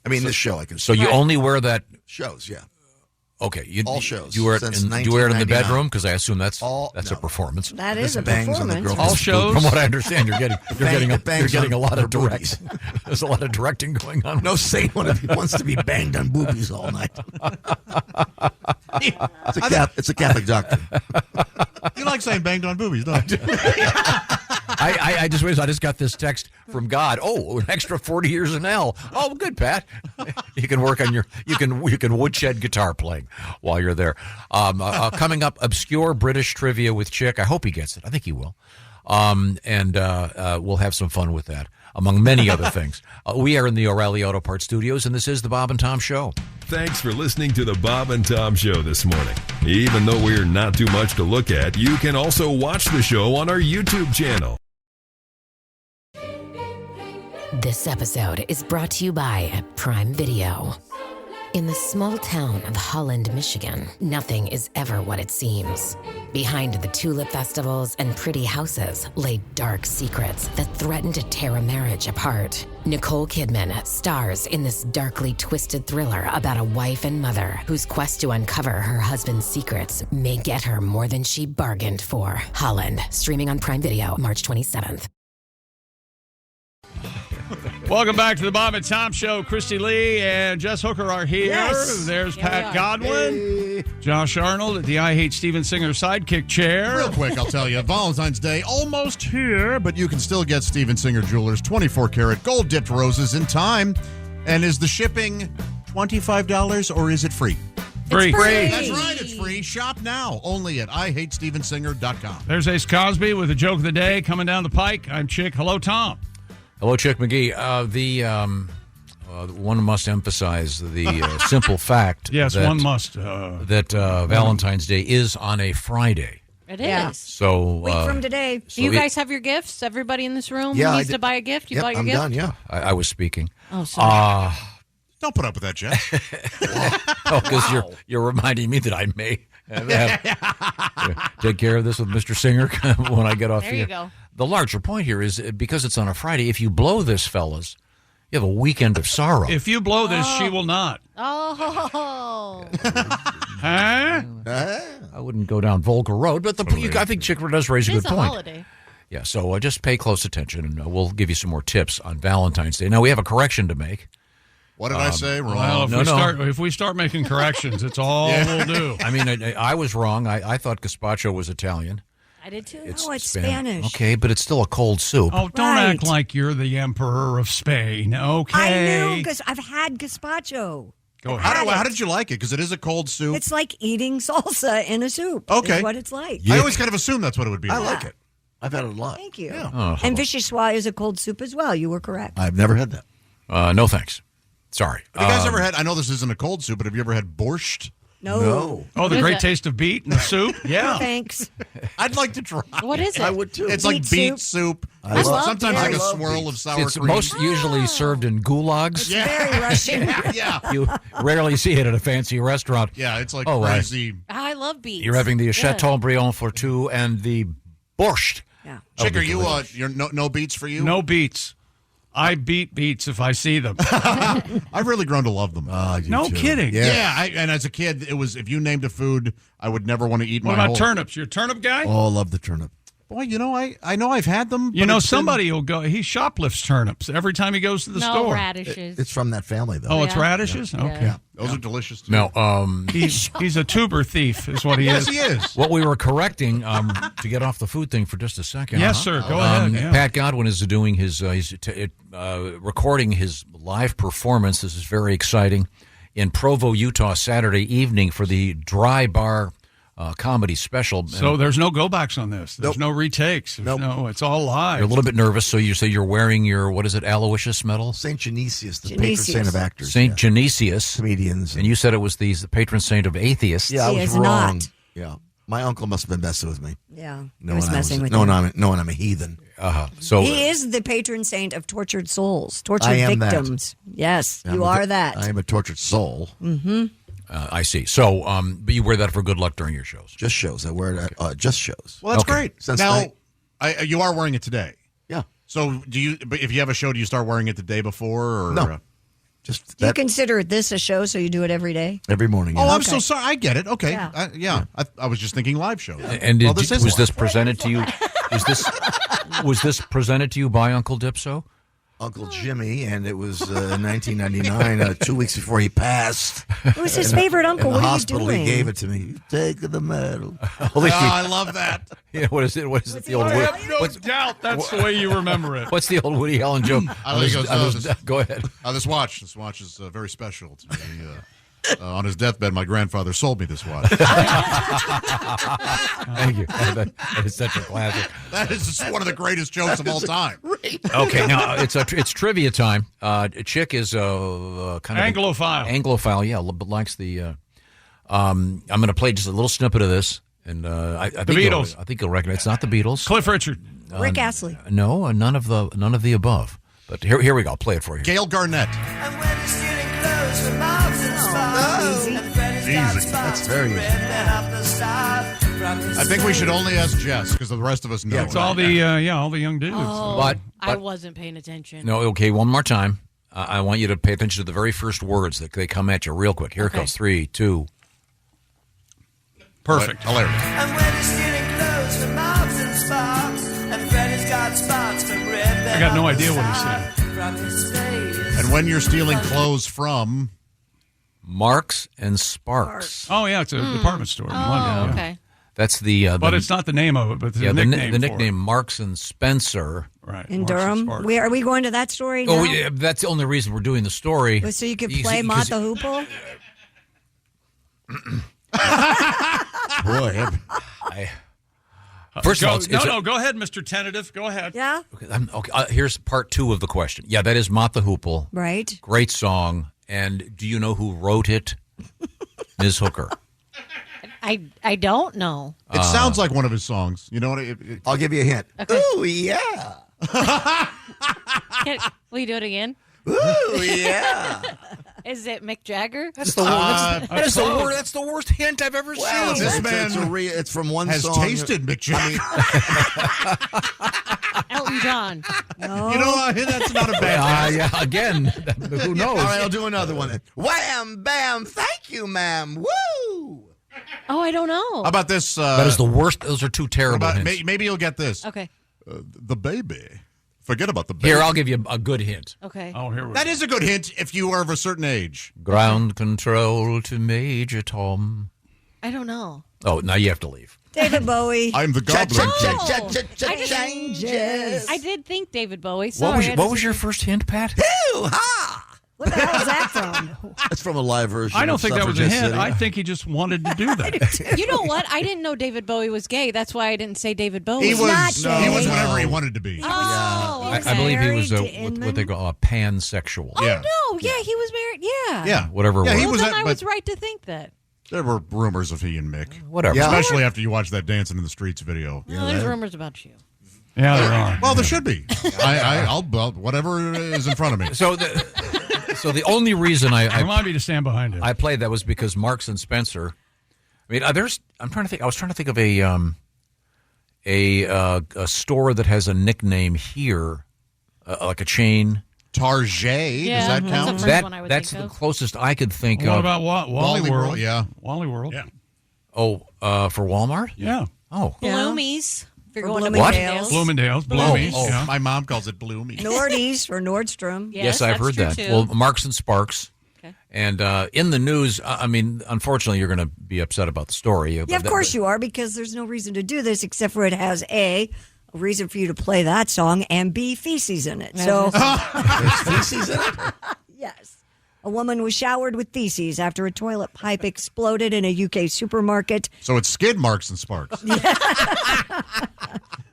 mean, this show I can. So you only wear that? Shows, yeah. Okay, all shows. Do you wear it? Since Do you wear it in the 1999. bedroom? Because I assume that's a performance. That is a bangs on the performance. girlfriend's All shows? From what I understand, you're getting a lot of her direct. There's a lot of directing going on. No saint wants to be banged on boobies all night. It's a Catholic doctrine. You like saying banged on boobies, don't you? I just got this text from God. Oh, an extra 40 years in hell. Oh, good, Pat. You can work on you can woodshed guitar playing while you're there. Coming up, obscure British trivia with Chick. I hope he gets it. I think he will. And we'll have some fun with that, among many other things. We are in the O'Reilly Auto Parts Studios, and this is the Bob and Tom Show. Thanks for listening to the Bob and Tom Show this morning. Even though we're not too much to look at, you can also watch the show on our YouTube channel. This episode is brought to you by Prime Video. In the small town of Holland, Michigan, nothing is ever what it seems. Behind the tulip festivals and pretty houses lay dark secrets that threaten to tear a marriage apart. Nicole Kidman stars in this darkly twisted thriller about a wife and mother whose quest to uncover her husband's secrets may get her more than she bargained for. Holland, streaming on Prime Video March 27th. Welcome back to the Bob and Tom Show. Christy Lee and Jess Hooker are here. Yes. There's Here we Pat are. Godwin. Josh Arnold at the I Hate Steven Singer sidekick chair. Real quick, I'll tell you, Valentine's Day almost here, but you can still get Steven Singer Jewelers 24-karat gold-dipped roses in time. And is the shipping $25 or is it free? Free. That's right, it's free. Shop now, only at IHateStevenSinger.com. There's Ace Cosby with a joke of the day coming down the pike. I'm Chick. Hello, Tom. Hello, Chick McGee. One must emphasize the simple fact. Yes, that, one must. That Valentine's Day is on a Friday. It is. Yeah. So Week from today. Do you guys have your gifts? Everybody in this room Yeah, needs to buy a gift? You bought your I'm gift? done, yeah. I was speaking. Oh, sorry. Don't put up with that, Jeff. Because you're reminding me that I may take care of this with Mr. Singer when I get off There here. you go. The larger point here is because it's on a Friday, if you blow this, fellas, you have a weekend of sorrow. If you blow this, she will not. Oh. Huh? I wouldn't go down Volga Road, but I think Chick does raise a It's good a point. holiday. Yeah, so just pay close attention, and we'll give you some more tips on Valentine's Day. Now, we have a correction to make. What did I say? Wrong. Well, if we start making corrections, it's all we'll do. I mean, I was wrong. I thought gazpacho was Italian. I did too. It's No, it's Spanish. Okay, but it's still a cold soup. Oh, don't Right. act like you're the emperor of Spain. Okay. I knew because I've had gazpacho. Go ahead. How did you like it? Because it is a cold soup. It's like eating salsa in a soup. Okay. Is what it's like. I always kind of assumed that's what it would be. I like it. I've had it a lot. Thank you. Oh, And vichyssoise is a cold soup as well. You were correct. I've never had that. no thanks. Sorry. Have you guys ever had, I know this isn't a cold soup, but have you ever had borscht? No. Oh, the What great is it? taste of beet in the soup? Yeah. Thanks. I'd like to try. What is it? I would too. It's like Beet beet soup. I love- Sometimes I like a love swirl beets. of sour It's cream. most usually served in gulags. Very Russian. yeah. You rarely see it at a fancy restaurant. Yeah, it's like Oh, crazy. I love beets. You're having the Yeah. Chateaubriand for two and the Borscht. Yeah. Chick, are you you're no beets for you? No beets. I beat beets if I see them. I've really grown to love them. No kidding. Yeah, and as a kid, it was if you named a food, I would never want to eat. What about turnips? You're a turnip guy? Oh, I love the turnip. Boy, I know I've had them. You know, somebody will go. He shoplifts turnips every time he goes to the store. Radishes. It's from that family, though. Oh, it's radishes. Yeah. Okay, Yeah. Those are delicious too. No, he's a tuber thief, is what he Yes, is. he is. What we were correcting to get off the food thing for just a second. Yes, sir. Go ahead. Yeah. Pat Godwin is doing he's recording his live performance. This is very exciting in Provo, Utah, Saturday evening for the Dry Bar comedy special. So there's no go backs on this. There's no retakes. There's no, it's all live. You're a little bit nervous, so you say you're wearing your, what is it, Aloysius medal? St. Genesius, the patron saint of actors. St. Genesius. Comedians. And you said it was the patron saint of atheists. Yeah, I He was is wrong. not. Yeah. My uncle must have been messing with me. Yeah, he Knowing was messing with you. knowing I'm a heathen. So He is the patron saint of tortured souls, tortured I am that. victims. Yes, you are that. I am a tortured soul. Mm-hmm. I see. So, but you wear that for good luck during your shows. Just shows. I wear it at just shows. Well, that's Okay. great. Since Now, night- you are wearing it today. Yeah. So, but if you have a show, do you start wearing it the day before? Or, No. Just Do you that consider this a show, so you do it every day? every morning. Oh, yeah. I'm so sorry. I get it. Okay. Yeah. I was just thinking live show. And Well, was is this live. presented to you? Was this presented to you by Uncle Dipso? Uncle Jimmy, and it was 1999, 2 weeks before he passed. Who's his favorite uncle? In the What are you hospital, doing? he gave it to me. You take the medal. I love that. Yeah, what is it? What is it? The old I Woody, have no doubt that's the way you remember it. what's the old Woody Allen joke? Go ahead. This watch is very special to me. On his deathbed, my grandfather sold me this watch. Thank you. That is such a classic. That is just one of the greatest jokes of all time. Okay, now it's trivia time. Chick is kind of Anglophile. Anglophile, yeah, but likes the. I'm going to play just a little snippet of this, and I think Beatles. I think you'll recognize. It's not the Beatles. Cliff Richard. Rick Astley. No, none of the above. But here we go. I'll play it for you. Gail Garnett. Easy. That's very easy. I think we should only ask Jess because the rest of us know. It's all the all the young dudes. Oh, But I wasn't paying attention. no, okay. One more time. I want you to pay attention to the very first words that they come at you real quick. Here it goes. 3, 2. Perfect. Hilarious. And when he's stealing clothes from Mobs and Sparks, and Freddy's got spots from red. I got no idea what he said. From his face. And when you're stealing clothes from Marks and Sparks. Oh yeah, it's a department store in London. Oh, yeah. okay. That's the. But it's not the name of it, but the the nickname. the for nickname Marks and Spencer. it. Right. In Marks and Durham. Sparks. Are we going to that story now? Oh, yeah, that's the only reason we're doing the story. So you could play Mott the Hoople? Boy, First of all, go ahead, Mr. Tentative. Go ahead. Yeah. Okay, here's part 2 of the question. Yeah, that is Mott the Hoople. Right. Great song. And do you know who wrote it? Ms. Hooker. I don't know. It sounds like one of his songs. You know what? I'll give you a hint. Okay. Ooh, yeah. Will you do it again? Ooh, yeah. Is it Mick Jagger? That's the worst. That's the worst hint I've ever Well, seen. This man it's from one has song. tasted Mick Jagger. Elton John. No. You know, that's not a bad guess. Yeah, again, who knows? All right, I'll do another one. Wham, bam, thank you, ma'am. Woo! Oh, I don't know. How about this? That is the worst. Those are two terrible hints. Maybe you'll get this. Okay. The baby. Forget about the baby. Here, I'll give you a good hint. Okay. Oh, here we go. That is a good hint if you are of a certain age. Ground control to Major Tom. I don't know. Oh, now you have to leave. David Bowie. I'm the Goblin King. Changes. I did think David Bowie. Sorry. What was your first hint, Pat? Hoo-ha! What the hell is that from? That's from a live version. I don't of think that was a Suffragette hint. City. I think he just wanted to do that. You know what? I didn't know David Bowie was gay. That's why I didn't say David Bowie. He was not whatever he wanted to be. Oh, okay. I believe he was Married to what they call a pansexual. Oh, Yeah. no. Yeah, he was married. Yeah. Yeah. Whatever. Yeah, word. he Well, was. then I But was right to think that. there were rumors of he and Mick. Whatever. Yeah. Especially after you watch that Dancing in the Streets video. No, there's rumors about you. Yeah, there are. Well, there should be. I'll whatever is in front of me. So the only reason I Remind me to stand behind it. I played that was because Marks and Spencer. I mean, I'm trying to think. I was trying to think of a store that has a nickname here, like a chain. Target. Yeah, Does that that's count? the first one I would That's think the of. closest I could think What of. about Wally World? Yeah. Wally World. Yeah. Oh, for Walmart? Yeah. Oh. Bloomies. If you're Or going to Bloomingdale's. Bloomingdale's. Bloomies. Oh, Yeah. my mom calls it Bloomies. Nordy's for Nordstrom. Yes, I've heard that. Too. Well, Marks and Sparks. Okay. And in the news, I mean, unfortunately, you're going to be upset about the story. Yeah, of course you are, because there's no reason to do this except for it has a reason for you to play that song, and B, feces in it. So There's feces in it? yes. A woman was showered with feces after a toilet pipe exploded in a UK supermarket. So it's skid marks and sparks. The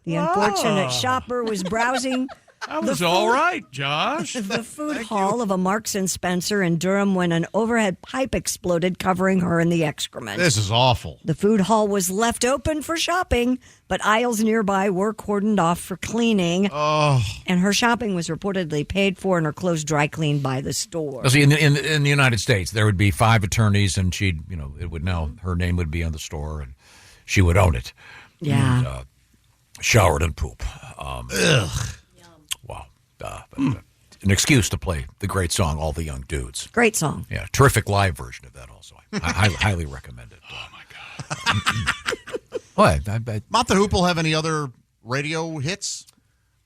unfortunate shopper was browsing That was all right, Josh. the food hall of a Marks and Spencer in Durham when an overhead pipe exploded, covering her in the excrement. This is awful. The food hall was left open for shopping, but aisles nearby were cordoned off for cleaning. Oh. And her shopping was reportedly paid for and her clothes dry cleaned by the store. See, in the United States, there would be 5 attorneys, and she'd, it would know her name would be on the store, and she would own it. Yeah. And, showered in poop. Ugh. Wow. An excuse to play the great song, All the Young Dudes. Great song. Yeah, terrific live version of that also. I highly recommend it. Oh, my God. What? Mott the Hoople have any other radio hits?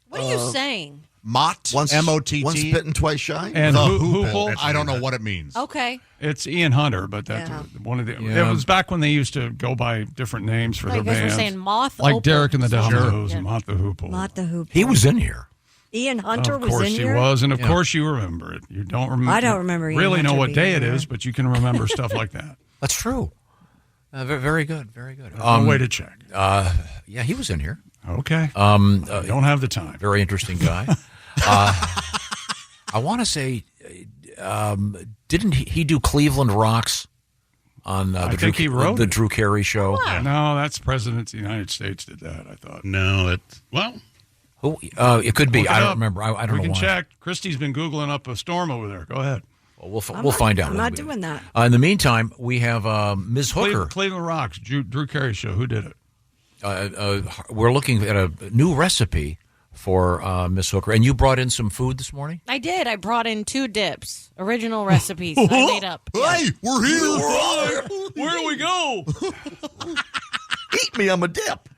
What are you saying? Mott, Once M-O-T-T. Once bitten, twice shy. And the Hoople. I don't know what it means. Okay. It's Ian Hunter, but that's one of the. Yeah. It was back when they used to go by different names for I their guess we're bands. saying Moth. Like Opal. Derek and the Dominoes Yeah. and Mott the Hoople. Not the hoop. He was in here. Ian Hunter Of was course in he here. was, and of course you remember it. You don't remember. I don't remember Ian really know Hunter what day being it here. is, but you can remember stuff like that. That's true. Very good. Very good. No way to check. Yeah, he was in here. Okay. Don't have the time. Very interesting guy. I want to say, didn't he do Cleveland Rocks on I think he wrote the it. Drew Carey show? No, that's President of the United States did that, I thought. No, well. Who? It could be. Look it I don't up. remember. I don't we know can why. check. Christy's been Googling up a storm over there. Go ahead. Well, we'll find out. I'm not doing that. In the meantime, we have Ms. Hooker. Cleveland Rocks, Drew Carey show. Who did it? We're looking at a new recipe for Ms. Hooker, and you brought in some food this morning. I did. I brought in 2 dips, original recipes I made up. Hey, we're here. Where do we go? Eat me, I'm a dip.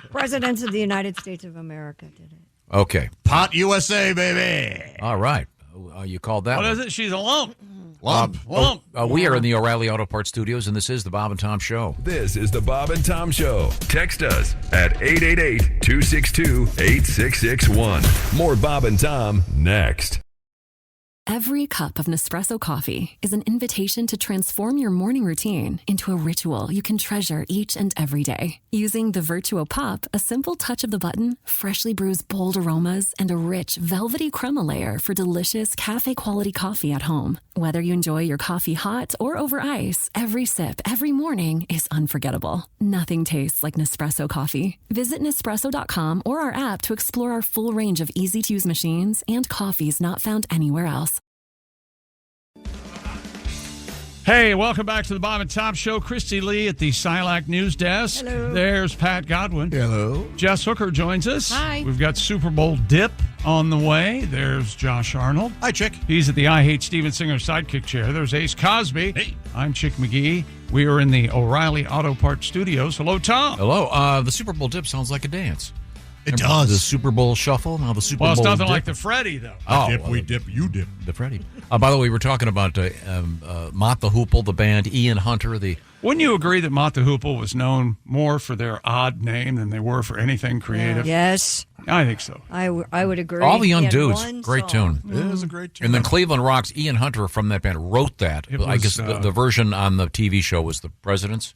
Presidents of the United States of America did it. Okay. Pot USA, baby. All right. You called that What one. is it? She's a lump. Lump. We are in the O'Reilly Auto Parts Studios, and this is the Bob and Tom Show. This is the Bob and Tom Show. Text us at 888-262-8661. More Bob and Tom next. Every cup of Nespresso coffee is an invitation to transform your morning routine into a ritual you can treasure each and every day. Using the Vertuo Pop, a simple touch of the button freshly brews bold aromas and a rich, velvety crema layer for delicious cafe-quality coffee at home. Whether you enjoy your coffee hot or over ice, every sip, every morning is unforgettable. Nothing tastes like Nespresso coffee. Visit Nespresso.com or our app to explore our full range of easy-to-use machines and coffees not found anywhere else. Hey, welcome back to the Bob and Tom Show. Christy Lee at the Silac News Desk. Hello. There's Pat Godwin. Hello. Jess Hooker joins us. Hi. We've got Super Bowl dip on the way. There's Josh Arnold. Hi, Chick. He's at the I Hate Steven Singer sidekick chair. There's Ace Cosby. Hey. I'm Chick McGee. We are in the O'Reilly Auto Parts Studios. Hello, Tom. Hello. The Super Bowl dip sounds like a dance. It Remember does. The Super Bowl shuffle. Now the Super Well, Bowl it's nothing dip. like the Freddie, though. Oh, Dip, we dip, you dip. The Freddie. By the way, we're talking about Mott the Hoople, the band, Ian Hunter, the Wouldn't you agree that Mott the Hoople was known more for their odd name than they were for anything creative? Yes. I think so. I would agree. All the He Young had Dudes. one Great song. tune. It is a great tune. And then Cleveland Rocks, Ian Hunter from that band wrote that. It I was, guess the version on the TV show was the President's.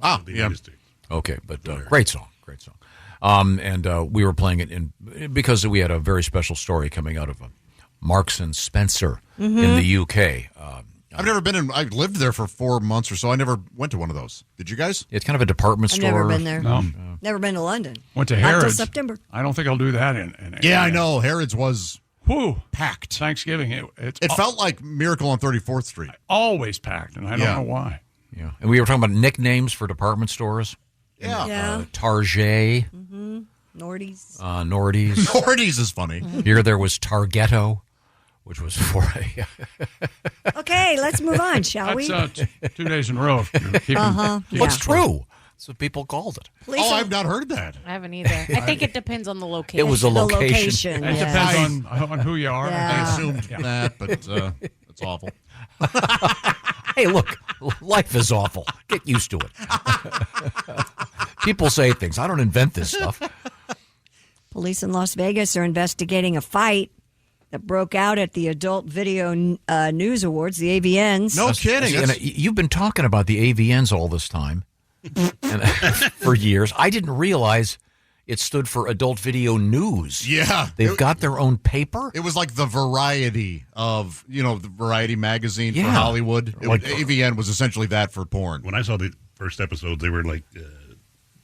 Ah, The yeah. United States. Okay, but great song. Great song. And we were playing it because we had a very special story coming out of Marks and Spencer in the UK. I've never been in. I lived there for 4 months or so. I never went to one of those. Did you guys? It's kind of a department I've store. never been there. No. Never been to London. Went to Not till Harrods. September. I don't think I'll do that in Yeah, I know. Harrods was Whew. packed. Thanksgiving. It felt like Miracle on 34th Street. always packed, and I don't know why. Yeah, and we were talking about nicknames for department stores. Target. Mm-hmm. Nordy's. Nordy's. Nordy's is funny. Here there was Targetto, which was for a... Okay, let's move on, shall we? That's 2 days in a row. What's true? That's what people called it. I've not heard that. I haven't either. I think it depends on the location. It was a location. It depends on who you are. I assumed that, but it's awful. Hey, look, life is awful. Get used to it. People say things. I don't invent this stuff. Police in Las Vegas are investigating a fight that broke out at the Adult Video News Awards, the AVNs. No kidding. You've been talking about the AVNs all this time for years. I didn't realize it stood for Adult Video News. Yeah. They've got their own paper? It was like the Variety of, the Variety magazine for Hollywood. AVN was essentially that for porn. When I saw the first episodes, they were like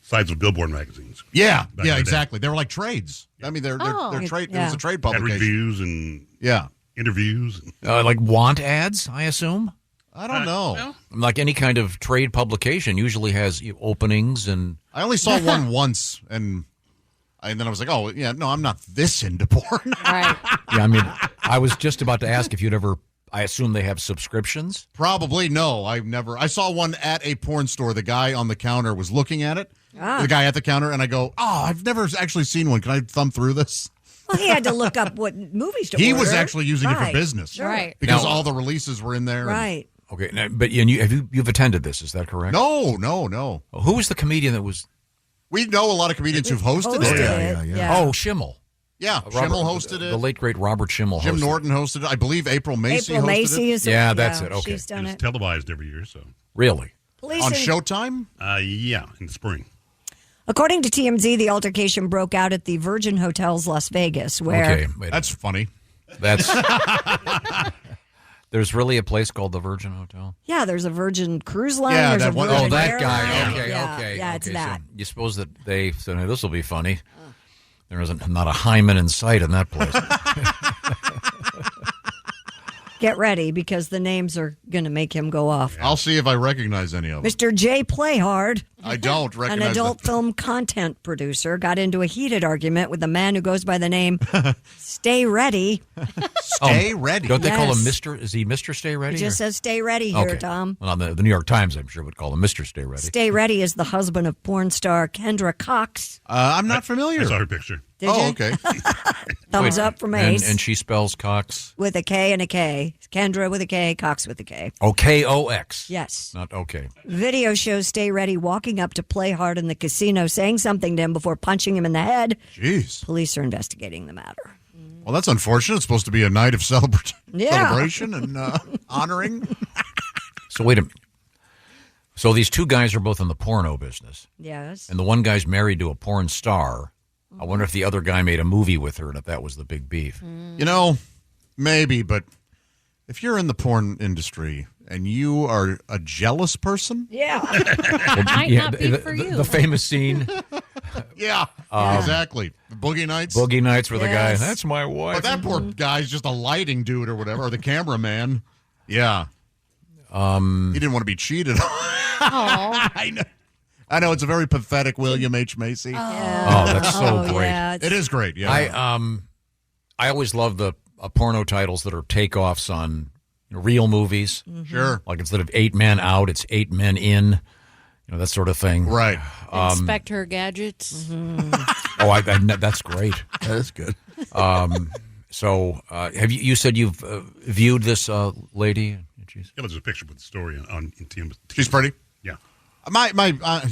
sides of Billboard magazines. Yeah, Back in the exactly. They were like trades. I mean, they're trade. It was a trade publication. Had reviews and interviews. Like want ads, I assume? I don't know. Like any kind of trade publication usually has openings and... I only saw one once, and then I was like, oh, yeah, no, I'm not this into porn. Right. Yeah, I mean, I was just about to ask if you'd ever... I assume they have subscriptions? Probably, no. I've never... I saw one at a porn store. The guy on the counter was looking at it. The guy at the counter, and I go, I've never actually seen one. Can I thumb through this? Well, he had to look up what movies to order. He was actually using it for business. Sure. Right. Because all the releases were in there. Right. Okay, now, but you've attended this, is that correct? No. Who was the comedian that was... We know a lot of comedians who've hosted it. Yeah. Oh, Schimmel. Yeah, Schimmel hosted it. The late, great Robert Schimmel Jim hosted Norton hosted it. I believe April Macy hosted it. Is Yeah, that's it. Okay. She's done It's it. televised every year, so. Really? Police on in- Showtime? Yeah, in the spring. According to TMZ, the altercation broke out at the Virgin Hotels Las Vegas, where... Okay, that's funny. That's... There's really a place called the Virgin Hotel? Yeah, there's a Virgin Cruise Line. Yeah, there's that a one. Virgin that Airline. guy. Okay. Yeah, it's that. So you suppose that they said, hey, this will be funny. There isn't not a hymen in sight in that place. Get ready, because the names are going to make him go off. I'll see if I recognize any of them. Mr. Jay Playhard, I don't an recognize adult them. film content producer, got into a heated argument with a man who goes by the name Stay Ready. Stay Ready. Don't they call him Yes. Mr.? Is he Mr. Stay Ready? It just or- says Stay Ready here, Okay. Tom. Well, the New York Times, I'm sure, would call him Mr. Stay Ready. Stay Ready is the husband of porn star Kendra Cox. I'm not familiar. I saw her picture. Did you? Okay. Thumbs up from Ace. And she spells Cox. With a K and a K. Kendra with a K, Cox with a K. O-K-O-X. Yes. Not okay. Video shows Stay Ready walking up to Playhard in the casino, saying something to him before punching him in the head. Jeez. Police are investigating the matter. Well, that's unfortunate. It's supposed to be a night of Yeah. celebration and honoring. So wait a minute. So these two guys are both in the porno business. Yes. And the one guy's married to a porn star. I wonder if the other guy made a movie with her and if that was the big beef. You know, maybe, but if you're in the porn industry and you are a jealous person, Yeah. Might not be for you. The famous scene. yeah, exactly. Boogie Nights. Boogie Nights where the guy, Yes. that's my wife. But that poor guy's just a lighting dude or whatever, or the cameraman. Yeah. He didn't want to be cheated on. I know it's a very pathetic William H. Macy. Oh, that's so great. Yeah, It is great. Yeah. I always love the porno titles that are takeoffs on real movies. Sure. Like instead of 8 Men Out, it's 8 Men In. That sort of thing. Right. Inspector Gadgets. That's great. That is good. So, have you said you've viewed this lady? Yeah, there's a picture with the story on TMZ. She's pretty. Yeah. My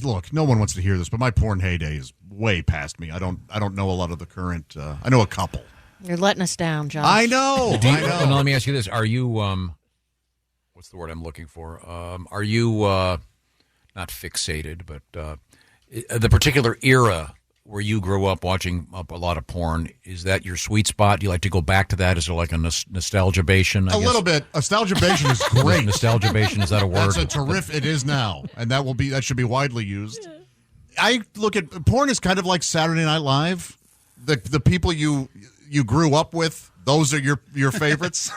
look. No one wants to hear this, but my porn heyday is way past me. I don't know a lot of the current. I know a couple. You're letting us down, Josh. I know. I know. Well, let me ask you this: are you what's the word I'm looking for? Are you not fixated, but the particular era where you grew up watching up a lot of porn, is that your sweet spot? Do you like to go back to that? Is there like a nostalgia-bation? A little bit. Nostalgia-bation is great. Nostalgia-bation, is that a word? That's a terrific. It is now, and that should be widely used. I look at porn as kind of like Saturday Night Live. The people you grew up with, those are your favorites.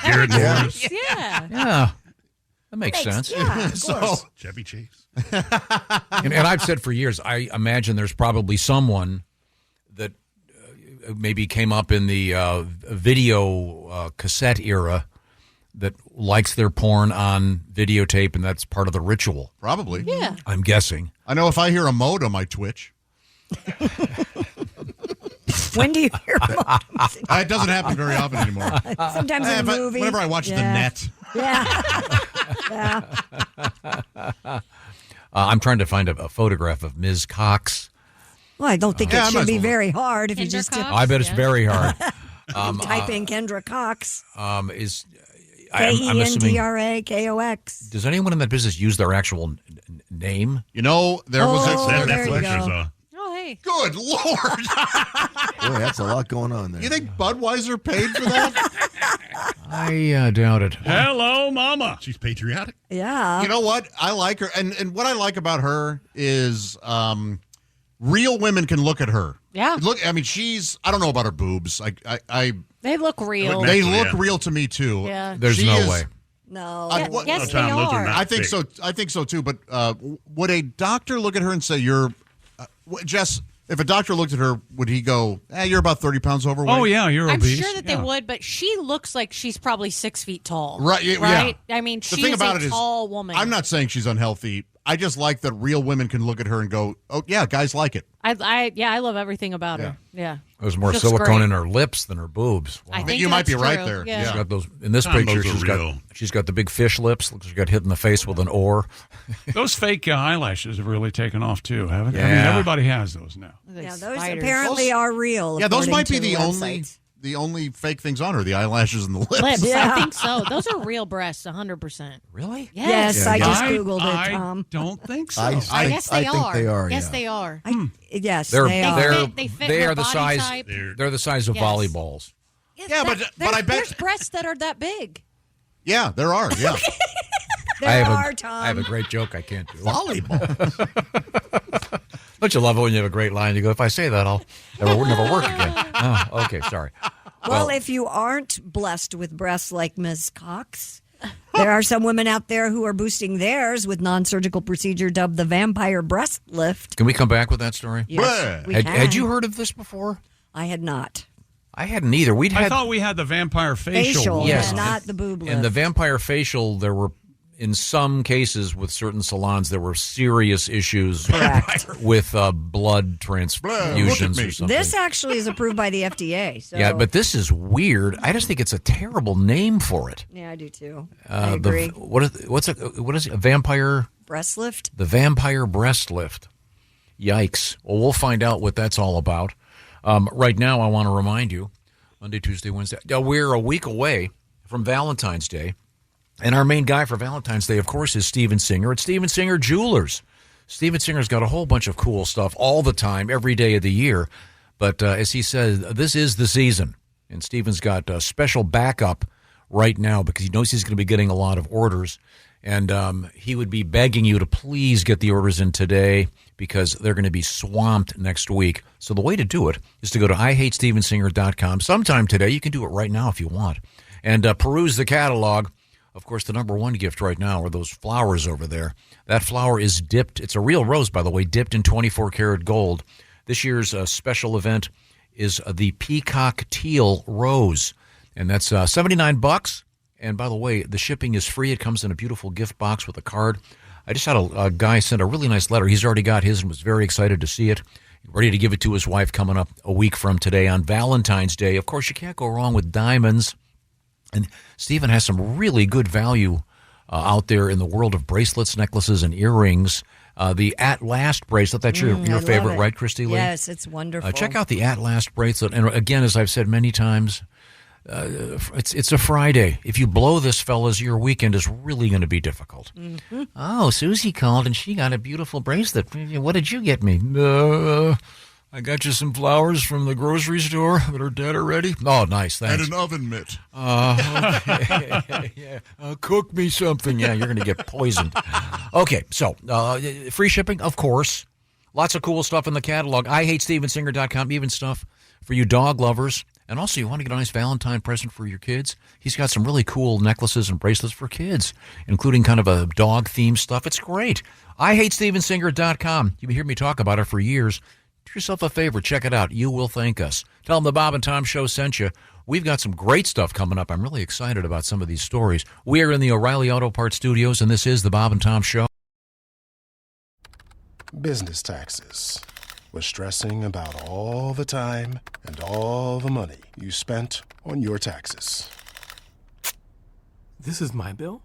Garrett Morris. Yeah. Yeah, that makes sense. Yeah, of So course. Chevy Chase. And I've said for years, I imagine there's probably someone that maybe came up in the video cassette era that likes their porn on videotape, and that's part of the ritual. Probably. Yeah. I'm guessing. I know if I hear a modem, I twitch. When do you hear modems? It doesn't happen very often anymore. Sometimes in a movie. Whenever I watch the Yeah. net. Yeah. Yeah. I'm trying to find a photograph of Ms. Cox. Well, I don't think Yeah, I it might should as be well. very hard if you Kendra just Cox? I bet it's very hard. type in Kendra Cox. I'm assuming. Kendra-Kox. Does anyone in that business use their actual name? You know, there was Oh, a there you Netflix go. Oh, hey. Good Lord. Boy, that's a lot going on there. You think Budweiser paid for that? I doubt it. Hello, Mama. She's patriotic. Yeah. You know what? I like her. And what I like about her is real women can look at her. Yeah. Look, I mean, I don't know about her boobs. They look real. They Naturally, look yeah. real to me, too. Yeah. There's She no is- way. No. Yes, No, Tom, they those are are. not I think fake. so. I think so, too. But would a doctor look at her and say, you're... Jess, if a doctor looked at her, would he go, you're about 30 pounds overweight? Oh, yeah, you're I'm obese. sure that they would, but she looks like she's probably 6 feet tall. Right, yeah, Right? yeah. I mean, The she's thing about a it is, tall woman. I'm not saying she's unhealthy. I just like that real women can look at her and go, oh, yeah, guys like it. I love everything about her. Yeah. There's more Looks silicone great. in her lips than her boobs. I think You might be that's right true. there. Yeah. She's got those in this Tom, picture. those are She's got the big fish lips. Looks like she got hit in the face with an oar. Those fake eyelashes have really taken off, too, haven't they? I mean, Yeah. everybody has those now. Yeah, those Spiders. apparently are real. Yeah, those according might be to the only fake things on her, the eyelashes and the lips. Lips. Yeah. I think so. Those are real breasts, 100%. Really? Yes, I just Googled I it, Tom. don't think so. Yes, they think are. they are, Yes, yeah. they are. Yes, They're they are. They fit they her are the body size. type. They're the size of Yes. volleyballs. Yes, Yeah, but I bet- there's breasts that are that big. Yeah, there are. Yeah. There I are, have Tom. I have a great joke I can't do. Volleyball. Don't you love it when you have a great line? You go, if I say that, I'll never work again. Oh, okay, sorry. Well, if you aren't blessed with breasts like Ms. Cox, there are some women out there who are boosting theirs with non-surgical procedure dubbed the vampire breast lift. Can we come back with that story? Yes, we had, can. had you heard of this before? I had not. I hadn't either. I thought we had the vampire facial. Facial, one. Yes. not the boob lift. In the vampire facial, there were, in some cases with certain salons, there were serious issues Correct. with blood transfusions or something. This actually is approved by the FDA. So. Yeah, but this is weird. I just think it's a terrible name for it. Yeah, I do too. I The- agree. what is it? A vampire? Breast lift? The vampire breast lift. Yikes. Well, we'll find out what that's all about. Right now, I want to remind you, Monday, Tuesday, Wednesday, we're a week away from Valentine's Day. And our main guy for Valentine's Day, of course, is Steven Singer at Steven Singer Jewelers. Steven Singer's got a whole bunch of cool stuff all the time, every day of the year. But as he says, this is the season. And Steven's got a special backup right now because he knows he's going to be getting a lot of orders. And he would be begging you to please get the orders in today because they're going to be swamped next week. So the way to do it is to go to IHateStevenSinger.com sometime today. You can do it right now if you want. And peruse the catalog. Of course, the number one gift right now are those flowers over there. That flower is dipped. It's a real rose, by the way, dipped in 24-karat gold. This year's special event is the Peacock Teal Rose. And that's $79. And by the way, the shipping is free. It comes in a beautiful gift box with a card. I just had a guy send a really nice letter. He's already got his and was very excited to see it. Ready to give it to his wife coming up a week from today on Valentine's Day. Of course, you can't go wrong with diamonds. And Stephen has some really good value out there in the world of bracelets, necklaces, and earrings. The At Last bracelet, that's your I favorite, love it. right, Christy Lee? Yes, it's wonderful. Check out the At Last bracelet. And again, as I've said many times, it's a Friday. If you blow this, fellas, your weekend is really going to be difficult. Mm-hmm. Oh, Susie called and she got a beautiful bracelet. What did you get me? I got you some flowers from the grocery store that are dead already. Oh, nice. Thanks. And an oven mitt. Okay. Yeah. Cook me something. Yeah, you're going to get poisoned. Okay, so free shipping, of course. Lots of cool stuff in the catalog. IHateStevenSinger.com, even stuff for you dog lovers. And also, you want to get a nice Valentine present for your kids? He's got some really cool necklaces and bracelets for kids, including kind of a dog-themed stuff. It's great. IHateStevensinger.com. You've heard me talk about it for years. Do yourself a favor. Check it out. You will thank us. Tell them the Bob and Tom Show sent you. We've got some great stuff coming up. I'm really excited about some of these stories. We are in the O'Reilly Auto Parts Studios, and this is the Bob and Tom Show. Business taxes. Was stressing about all the time and all the money you spent on your taxes. This is my bill?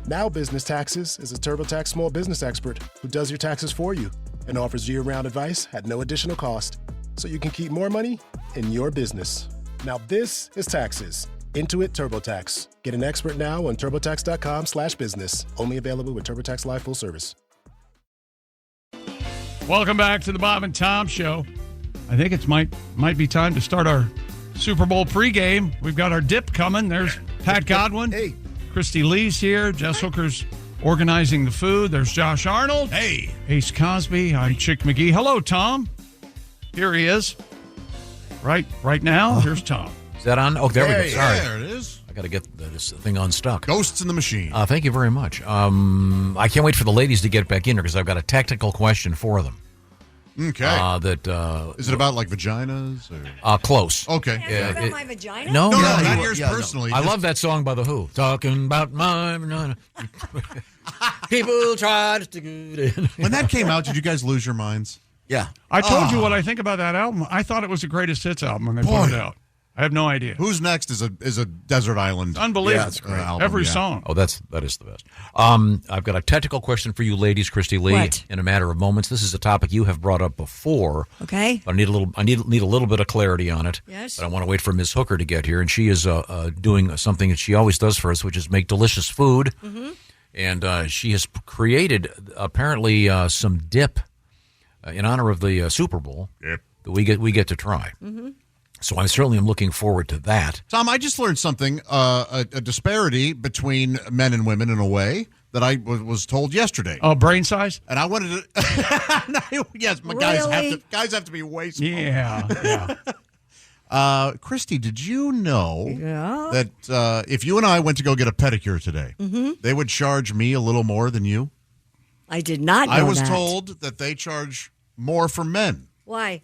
Now Business Taxes is a TurboTax small business expert who does your taxes for you and offers year-round advice at no additional cost, so you can keep more money in your business. Now this is taxes. Intuit TurboTax. Get an expert now on TurboTax.com/business. Only available with TurboTax Live Full Service. Welcome back to the Bob and Tom Show. I think it might be time to start our Super Bowl pregame. We've got our dip coming. There's Pat Godwin. Hey. Christy Lee's here. Jess Hooker's organizing the food. There's Josh Arnold. Hey. Ace Cosby. I'm Chick McGee. Hello, Tom. Here he is. Right now. Here's Tom. Is that on? Oh, there we go. Sorry. There it is. I got to get this thing unstuck. Ghosts in the machine. Thank you very much. I can't wait for the ladies to get back in here because I've got a technical question for them. Okay. Is it about like vaginas? Or? Close. Okay. About my vagina? No, not yours personally. I love that song by The Who. Talking about my vagina. People try to stick it in. When that came out, did you guys lose your minds? Yeah. I told you what I think about that album. I thought it was the greatest hits album when they put it out. I have no idea. Who's Next is a Desert Island. Unbelievable. It's great. Album, Every song. Oh, that is the best. I've got a technical question for you, ladies. Christy Lee, What? in a matter of moments. This is a topic you have brought up before. Okay. But I need a little bit of clarity on it. Yes. But I want to wait for Ms. Hooker to get here, and she is doing something that she always does for us, which is make delicious food. Mm-hmm. And she has created apparently some dip in honor of the Super Bowl. Yep. That we get to try. Mm-hmm. So I certainly am looking forward to that. Tom, I just learned something, a disparity between men and women in a way that I was told yesterday. Oh, brain size? And I wanted to... yes, but guys have to be way smaller. Yeah. Christy, did you know Yeah. that if you and I went to go get a pedicure today, Mm-hmm. they would charge me a little more than you? I did not know I was that. told that they charge more for men Why?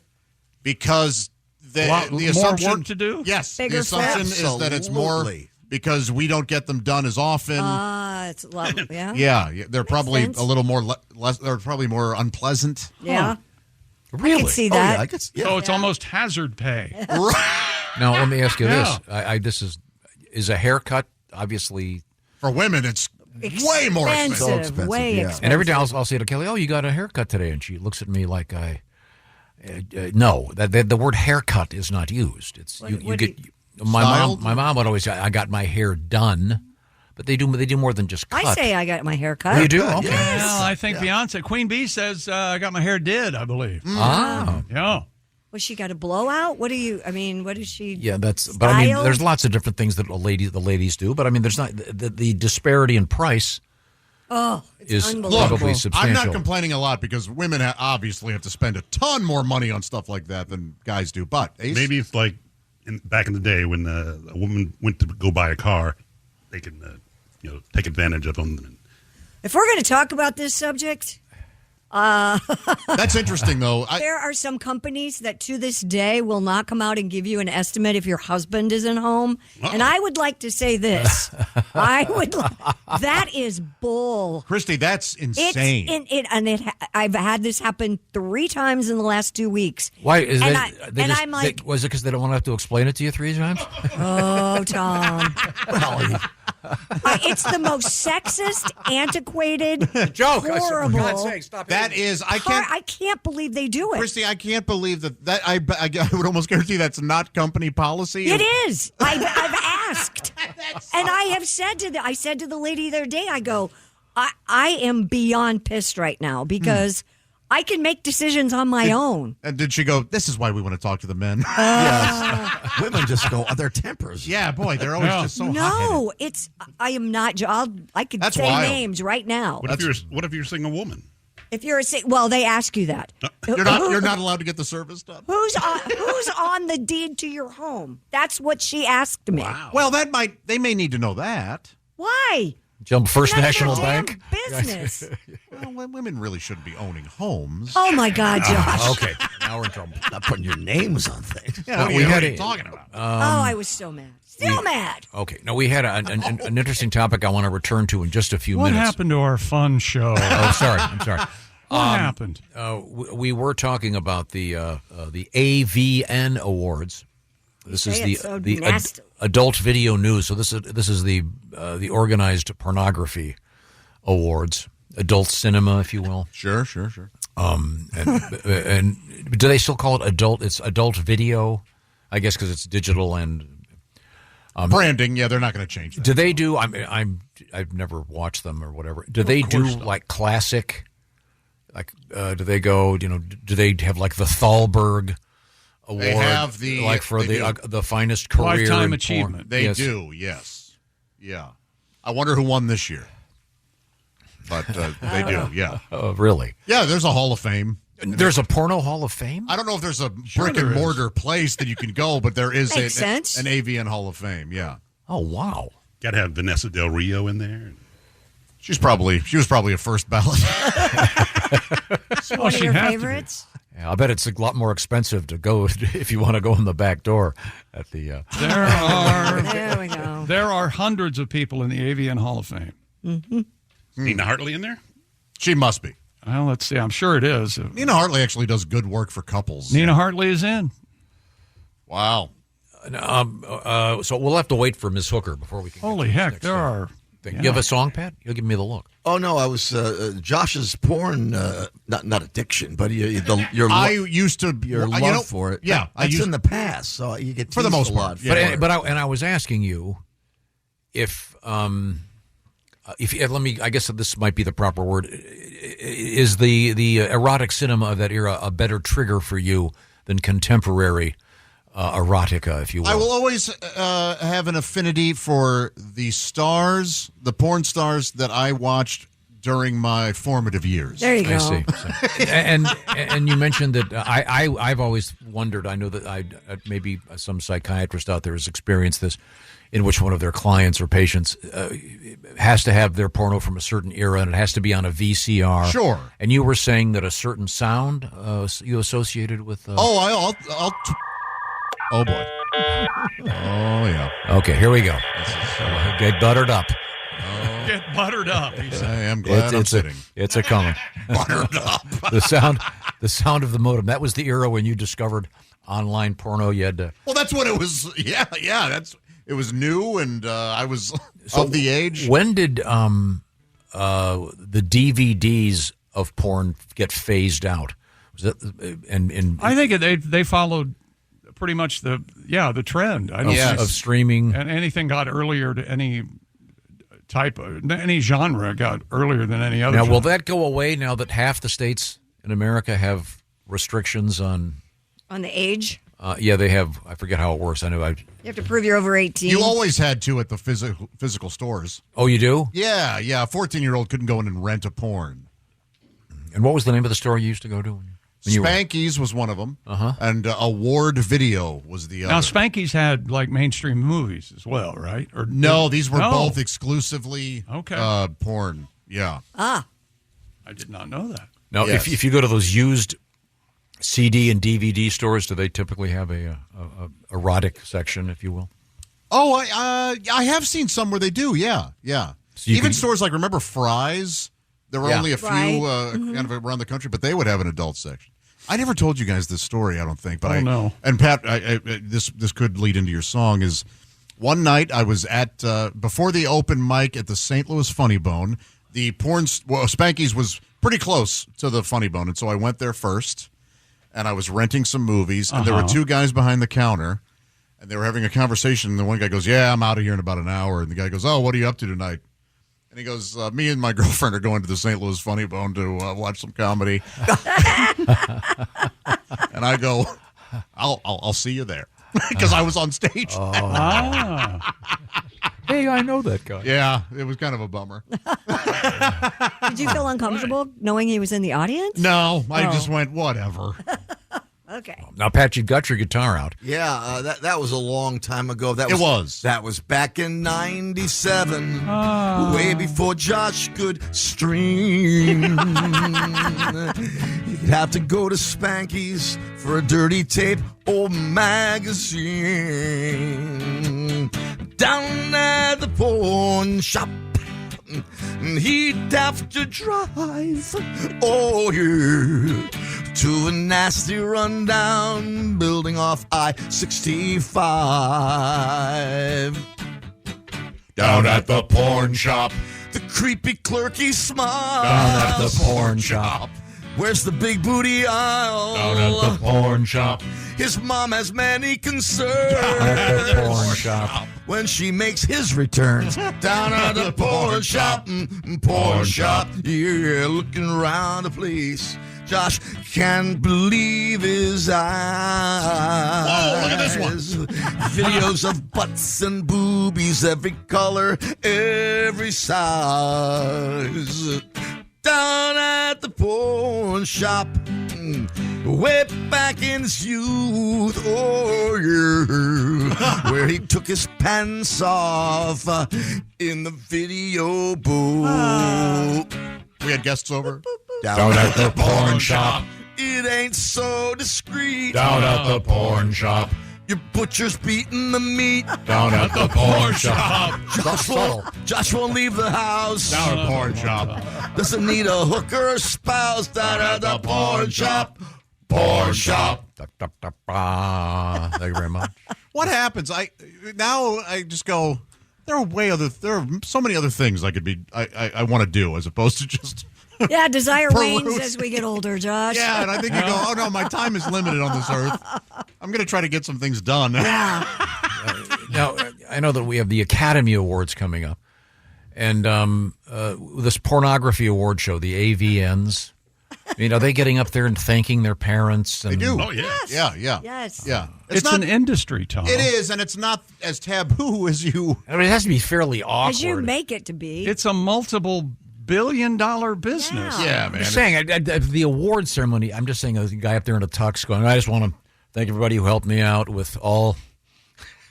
because... the more assumption, work to do? Yes. Bigger the assumption fat? is that it's more Absolutely. because we don't get them done as often. It's a lot. Yeah. yeah, they're probably sense. a little more less. They're probably more unpleasant. Yeah. Really? I can see that. Oh, yeah, I could, yeah. So it's almost hazard pay. Now, let me ask you Yeah. this. This is a haircut, obviously. For women, it's way more expensive. So expensive, Way yeah. expensive. And every day I'll say to Kelly, "Oh, you got a haircut today," and she looks at me like no, the word haircut is not used. It's What- you what get. do My mom would always say, "I got my hair done," but they do more than just cut. I say I got my hair cut. Oh, you do? Okay. Well, I think Beyonce, Queen Bee says, I got my hair did, I believe. Ah, Yeah. Was she got a blowout? What is she? yeah, that's. But I mean, styled? there's lots of different things that the ladies do. But I mean, there's not the disparity in price. Oh, it's is unbelievable. probably I'm substantial. not complaining a lot because women obviously have to spend a ton more money on stuff like that than guys do. But Ace? Maybe it's like back in the day when a woman went to go buy a car, they can take advantage of them. If we're going to talk about this subject, that's interesting though. there are some companies that to this day will not come out and give you an estimate if your husband isn't home. And I would like to say this: that is bull. Christy, that's insane. I've had this happen 3 times in the last 2 weeks. Why is and that? I'm like, was it because they don't want to have to explain it to you 3 times? oh, Tom. It's the most sexist, antiquated, joke. horrible. For God's sake, stop. That is, I can't believe they do it. Christy, I can't believe that. I would almost guarantee that's not company policy. It is. I've asked, and I have said I said to the lady the other day, I go, I am beyond pissed right now because I can make decisions on my own. And did she go, this is why we want to talk to the men? Yes. Women just go, their tempers. Yeah, boy, they're always just so No, I am not. I could That's say wild. names right now. What if you're a single woman? If you're well, they ask you that. You're not allowed to get the service done. Who's on the deed to your home? That's what she asked me. Wow. Well, they may need to know that. Why? Jump First None of National their damn Bank. business. Well, women really shouldn't be owning homes. Oh my God, Josh. Okay, now we're in trouble. Not putting your names on things. Yeah, what are you talking about? I was so mad. Still mad. Okay, now we had an interesting topic I want to return to in just a few What minutes. happened to our fun show? Oh, sorry. I'm sorry. What happened? We were talking about the AVN Awards. This is the Adult Video News. So this is the organized pornography awards, adult cinema, if you will. Sure. And do they still call it adult? It's adult video, I guess, because it's digital and branding. Yeah, they're not going to change that. Do they do? I've never watched them or whatever. Do they do like classic? Like, do they go? Do they have like the Thalberg Award? They have for the finest career lifetime in achievement. They do. Yes. Yeah. I wonder who won this year. But they do. Yeah. Oh, really? Yeah. There's a Hall of Fame. There's a porno Hall of Fame? I don't know if there's a brick and mortar place that you can go, but there is an AVN Hall of Fame. Yeah. Oh, wow. Got to have Vanessa Del Rio in there. She was probably a first ballot. One of your favorites? Yeah, I bet it's a lot more expensive to go if you want to go in the back door at the. There we go. There are hundreds of people in the AVN Hall of Fame. Mm-hmm. Nina Hartley in there? She must be. Well, let's see. I'm sure it is. Nina Hartley actually does good work for couples. Nina Hartley is in. Wow. So we'll have to wait for Ms. Hooker before we can. Holy heck, there are. Yeah. You have a song, Pat? You'll give me the look. Oh no, I was Josh's porn, not addiction, but your I used to your love for it. Yeah, it's in the past, so you get for the most a part. lot. Yeah. But I was asking you if let me. I guess this might be the proper word. Is the erotic cinema of that era a better trigger for you than contemporary erotica, if you will? I will always have an affinity for the porn stars that I watched during my formative years. There you go. I see. And you mentioned that I've always wondered. I know that maybe some psychiatrist out there has experienced this, in which one of their clients or patients has to have their porno from a certain era, and it has to be on a VCR. Sure. And you were saying that a certain sound you associated with. Oh boy. Oh yeah. Okay, here we go. Get buttered up. Get buttered up. I am glad I'm sitting. It's a coming. Buttered up. The sound of the modem. That was the era when you discovered online porno. You had to. Well, that's what it was. Yeah. It was new, and I was of the age. When did the DVDs of porn get phased out? Was that I think they followed pretty much the trend. I don't think of streaming, and anything got earlier to any type of any genre got earlier than any other. Now, genre. will that go away now that half the states in America have restrictions on the age? Yeah, they have. I forget how it works. I know. You have to prove you're over 18. You always had to at the physical stores. Oh, you do? Yeah. A 14-year-old couldn't go in and rent a porn. And what was the name of the store you used to go to? Spanky's was one of them, and Award Video was the other. Now, Spanky's had like mainstream movies as well, right? Or no, these were both exclusively porn. Yeah. I did not know that. Now, Yes. if you go to those used CD and DVD stores, do they typically have a erotic section, if you will? Oh, I have seen some where they do. Yeah. So Even stores like, remember Fry's? There were only a few kind of around the country, but they would have an adult section. I never told you guys this story, I don't think. But no. And Pat, this could lead into your song. Is one night I was at before the open mic at the St. Louis Funny Bone. The Spanky's was pretty close to the Funny Bone, and so I went there first. And I was renting some movies, and there were two guys behind the counter, and they were having a conversation. And the one guy goes, "Yeah, I'm out of here in about an hour." And the guy goes, "Oh, what are you up to tonight?" And he goes, "Me and my girlfriend are going to the St. Louis Funny Bone to watch some comedy." And I go, "I'll see you there," because I was on stage. Hey, hey, I know that guy. Yeah, it was kind of a bummer. Did you feel uncomfortable knowing he was in the audience? No, I just went, whatever. Okay. Now, Pat, you got your guitar out. Yeah, that was a long time ago. That was back in '97, way before Josh could stream. You'd have to go to Spanky's for a dirty tape or magazine. Down at the pawn shop, he'd have to drive, oh yeah, to a nasty rundown building off I-65. Down at the porn shop. The creepy clerky smiles. Down at the porn shop. Where's the big booty aisle? Down at the porn shop. His mom has many concerns. Down at the porn shop. When she makes his returns. Down at the porn shop. Porn shop. Yeah, looking around the place. Josh can't believe his eyes. Whoa, look at this one. Videos of butts and boobies, every color, every size. Down at the porn shop, way back in his youth, oh yeah, where he took his pants off in the video booth. We had guests over. Down at the porn shop. It ain't so discreet. Down at the porn shop. Your butcher's beating the meat. Down at the porn shop. Josh won't leave the house. Down at the porn shop. Doesn't need a hooker or spouse. Down at the porn shop. Porn shop. Thank you very much. What happens? I just go. There are so many other things I want to do as opposed to just. Yeah, desire wanes as we get older, Josh. Yeah, and I think you go, oh no, my time is limited on this earth. I'm going to try to get some things done. Yeah. Now, I know that we have the Academy Awards coming up, and this pornography award show, the AVNs. I mean, are they getting up there and thanking their parents? And, They do. Oh, yeah. Yeah. Yes. Yeah. It's an industry, Tom. It is, and it's not as taboo as you. I mean, it has to be fairly awkward. As you make it to be. It's a multiple billion-dollar business. Yeah, I'm man. just saying, the award ceremony, I'm just saying, a guy up there in a tux going, I just want to thank everybody who helped me out with all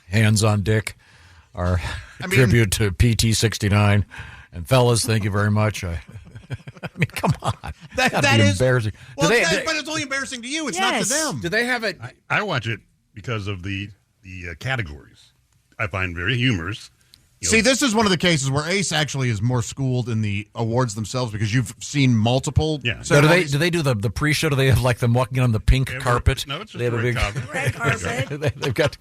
hands on Dick, our tribute to PT69. And fellas, thank you very much. I mean, come on. That is embarrassing. Well, but it's only embarrassing to you. It's not to them. Do they have it? I watch it because of the categories. I find very humorous. See, this is one of the cases where Ace actually is more schooled in the awards themselves because you've seen multiple. Yeah. So do they do the pre-show? Do they have like them walking on the pink carpet? No, it's just they have the a red big carpet. Red carpet. They've got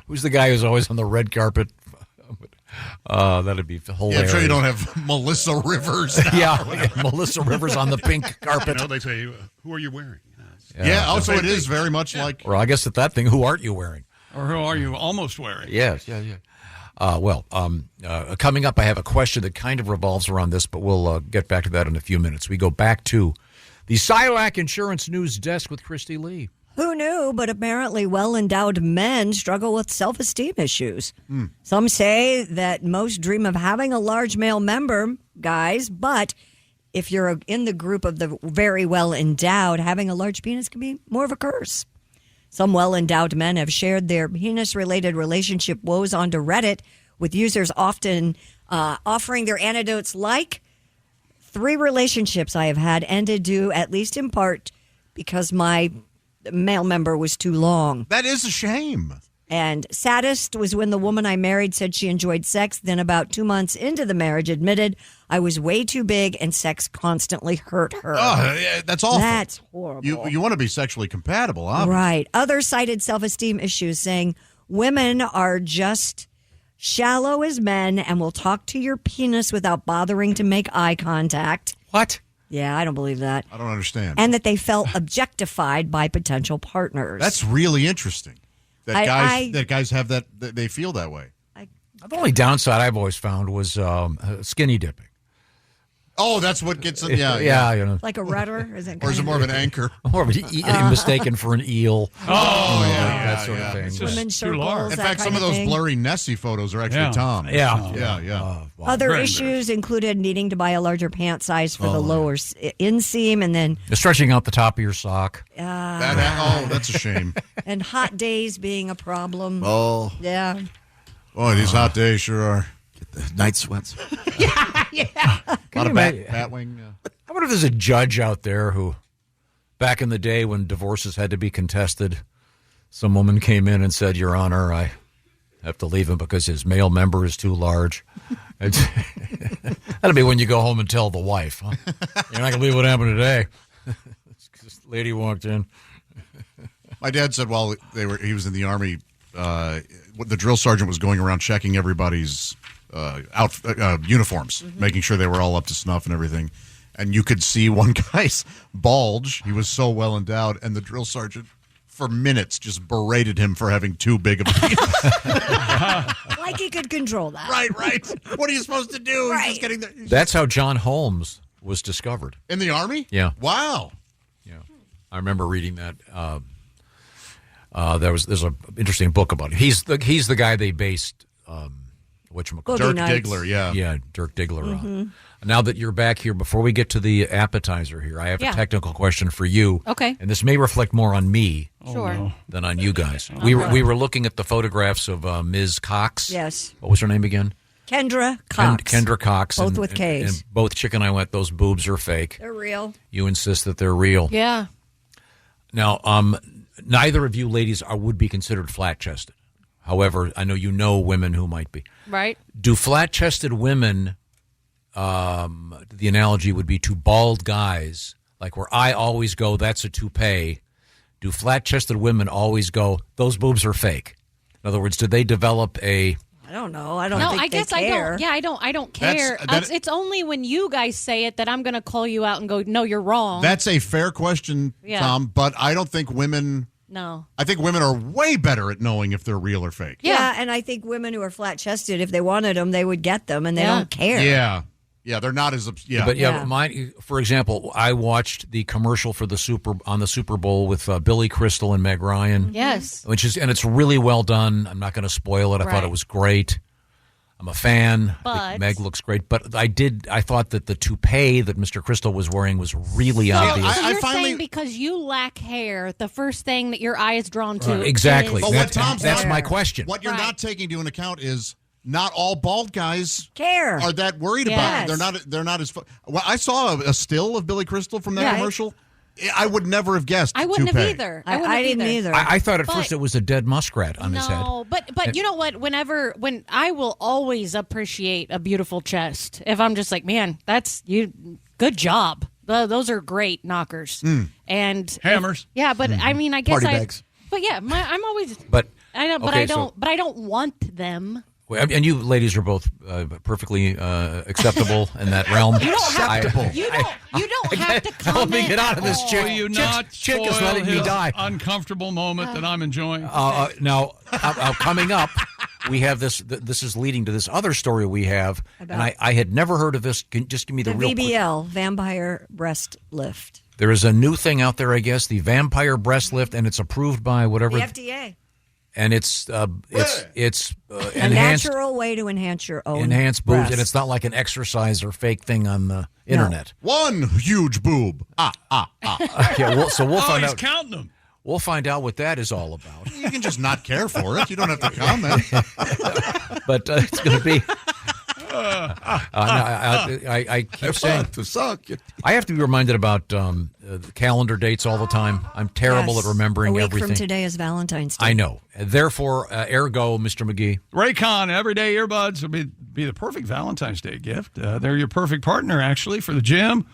who's the guy who's always on the red carpet? That'd be hilarious. Yeah, I'm sure you don't have Melissa Rivers. Now. yeah, Melissa Rivers on the pink carpet. They say, "Who are you wearing?" Yeah. Also, it is very much like. Or I guess at that thing, who aren't you wearing? Or who are you almost wearing? Yes, yeah. Coming up, I have a question that kind of revolves around this, but we'll get back to that in a few minutes. We go back to the Silac Insurance News Desk with Christy Lee. Who knew, but apparently well-endowed men struggle with self-esteem issues. Some say that most dream of having a large male member, guys, but if you're in the group of the very well-endowed, having a large penis can be more of a curse. Some well-endowed men have shared their penis-related relationship woes onto Reddit, with users often offering their anecdotes like, 3 relationships I have had ended due, at least in part, because my male member was too long. That is a shame. And saddest was when the woman I married said she enjoyed sex, then about 2 months into the marriage admitted I was way too big and sex constantly hurt her. Oh, yeah, that's awful. That's horrible. You want to be sexually compatible, obviously. Right. Others cited self-esteem issues, saying women are just shallow as men and will talk to your penis without bothering to make eye contact. What? Yeah, I don't believe that. I don't understand. And that they felt objectified by potential partners. That's really interesting. That guys have that they feel that way. The only downside I've always found was skinny dipping. Oh, that's what gets them. Yeah, yeah. You know. Like a rudder? Is it Or is it more of an anchor? More of mistaken for an eel. That sort of thing. Women's circles, In that fact, some kind of those thing. blurry Nessie photos are actually Yeah. Tom. Yeah. Other issues included needing to buy a larger pant size for the lower inseam, and then Stretching out the top of your sock. That's a shame. and hot days being a problem. Oh. Yeah. Boy, these hot days sure are. Get the night sweats. A lot of bat wing. I wonder if there's a judge out there who, back in the day when divorces had to be contested, some woman came in and said, Your Honor, I have to leave him because his male member is too large. That'll be when you go home and tell the wife. Huh? You're not going to believe what happened today. This lady walked in. My dad said while he was in the Army, the drill sergeant was going around checking everybody's uniforms, making sure they were all up to snuff and everything. And you could see one guy's bulge. He was so well endowed, and the drill sergeant, for minutes, just berated him for having too big of a penis. Like he could control that. Right. What are you supposed to do? Right. He's just getting there. That's how John Holmes was discovered. In the Army? Yeah. Wow. Yeah. I remember reading that. There's an interesting book about it. He's the guy they based whatchamacallit? Dirk Diggler, yeah. Yeah, Dirk Diggler on. Now that you're back here, before we get to the appetizer here, I have a technical question for you. Okay. And this may reflect more on me Sure. than on you guys. We were looking at the photographs of Ms. Cox. Yes. What was her name again? Kendra Cox. Kendra Cox. Both with Ks. And both Chick and I went, those boobs are fake. They're real. You insist that they're real. Yeah. Now, neither of you ladies would be considered flat-chested. However, I know you know women who might be. Right. Do flat-chested women, the analogy would be to bald guys, like where I always go, that's a toupee. Do flat-chested women always go, those boobs are fake? In other words, do they develop a... I don't know. I don't No, think I guess they care. I don't. Yeah, I don't care. It's only when you guys say it that I'm going to call you out and go, no, you're wrong. That's a fair question, Yeah. Tom, but I don't think women... No. I think women are way better at knowing if they're real or fake. Yeah, and I think women who are flat-chested, if they wanted them, they would get them, and they don't care. Yeah, they're not as... Yeah. But mine, for example, I watched the commercial for the Super Bowl with Billy Crystal and Meg Ryan. Yes. And it's really well done. I'm not going to spoil it. I thought it was great. I'm a fan. But Meg looks great. But I thought that the toupee that Mr. Crystal was wearing was really obvious. So you're saying because you lack hair, the first thing that your eye is drawn to exactly. is That's my question. What you're not taking into account is not all bald guys care are that worried about it. They're not as... Well, I saw a still of Billy Crystal from that commercial. I would never have guessed. I wouldn't toupee. have either. I didn't either. I thought at first it was a dead muskrat on his head. No, but you know what? When I will always appreciate a beautiful chest. If I'm just like, man, that's you. Good job. Those are great knockers and hammers. But I mean, I guess Party bags. But yeah, I'm always. But I don't. But okay, I don't want them. And you ladies are both perfectly acceptable in that realm. You don't have, you don't have to comment. Let me get out of this, Chick. Will you not Chick is spoil letting me his die. uncomfortable moment that I'm enjoying? Now, coming up, we have this. This is leading to this other story we have, and I had never heard of this. Just give me the real VBL, vampire breast lift. There is a new thing out there, I guess, the vampire breast lift, and it's approved by whatever The FDA. And it's a enhanced, natural way to enhance your own enhanced boobs, breasts. and it's not like an exercise or fake thing on the internet. One huge boob. Yeah, we'll find he's out. counting them. We'll find out what that is all about. You can just not care for it. You don't have to comment. But it's going to be. I keep saying to suck. I have to be reminded about calendar dates all the time. I'm terrible at remembering a week everything. from today is Valentine's Day. I know. Therefore, ergo, Mr. McGee. Raycon everyday earbuds would be the perfect Valentine's Day gift. They're your perfect partner, actually, for the gym,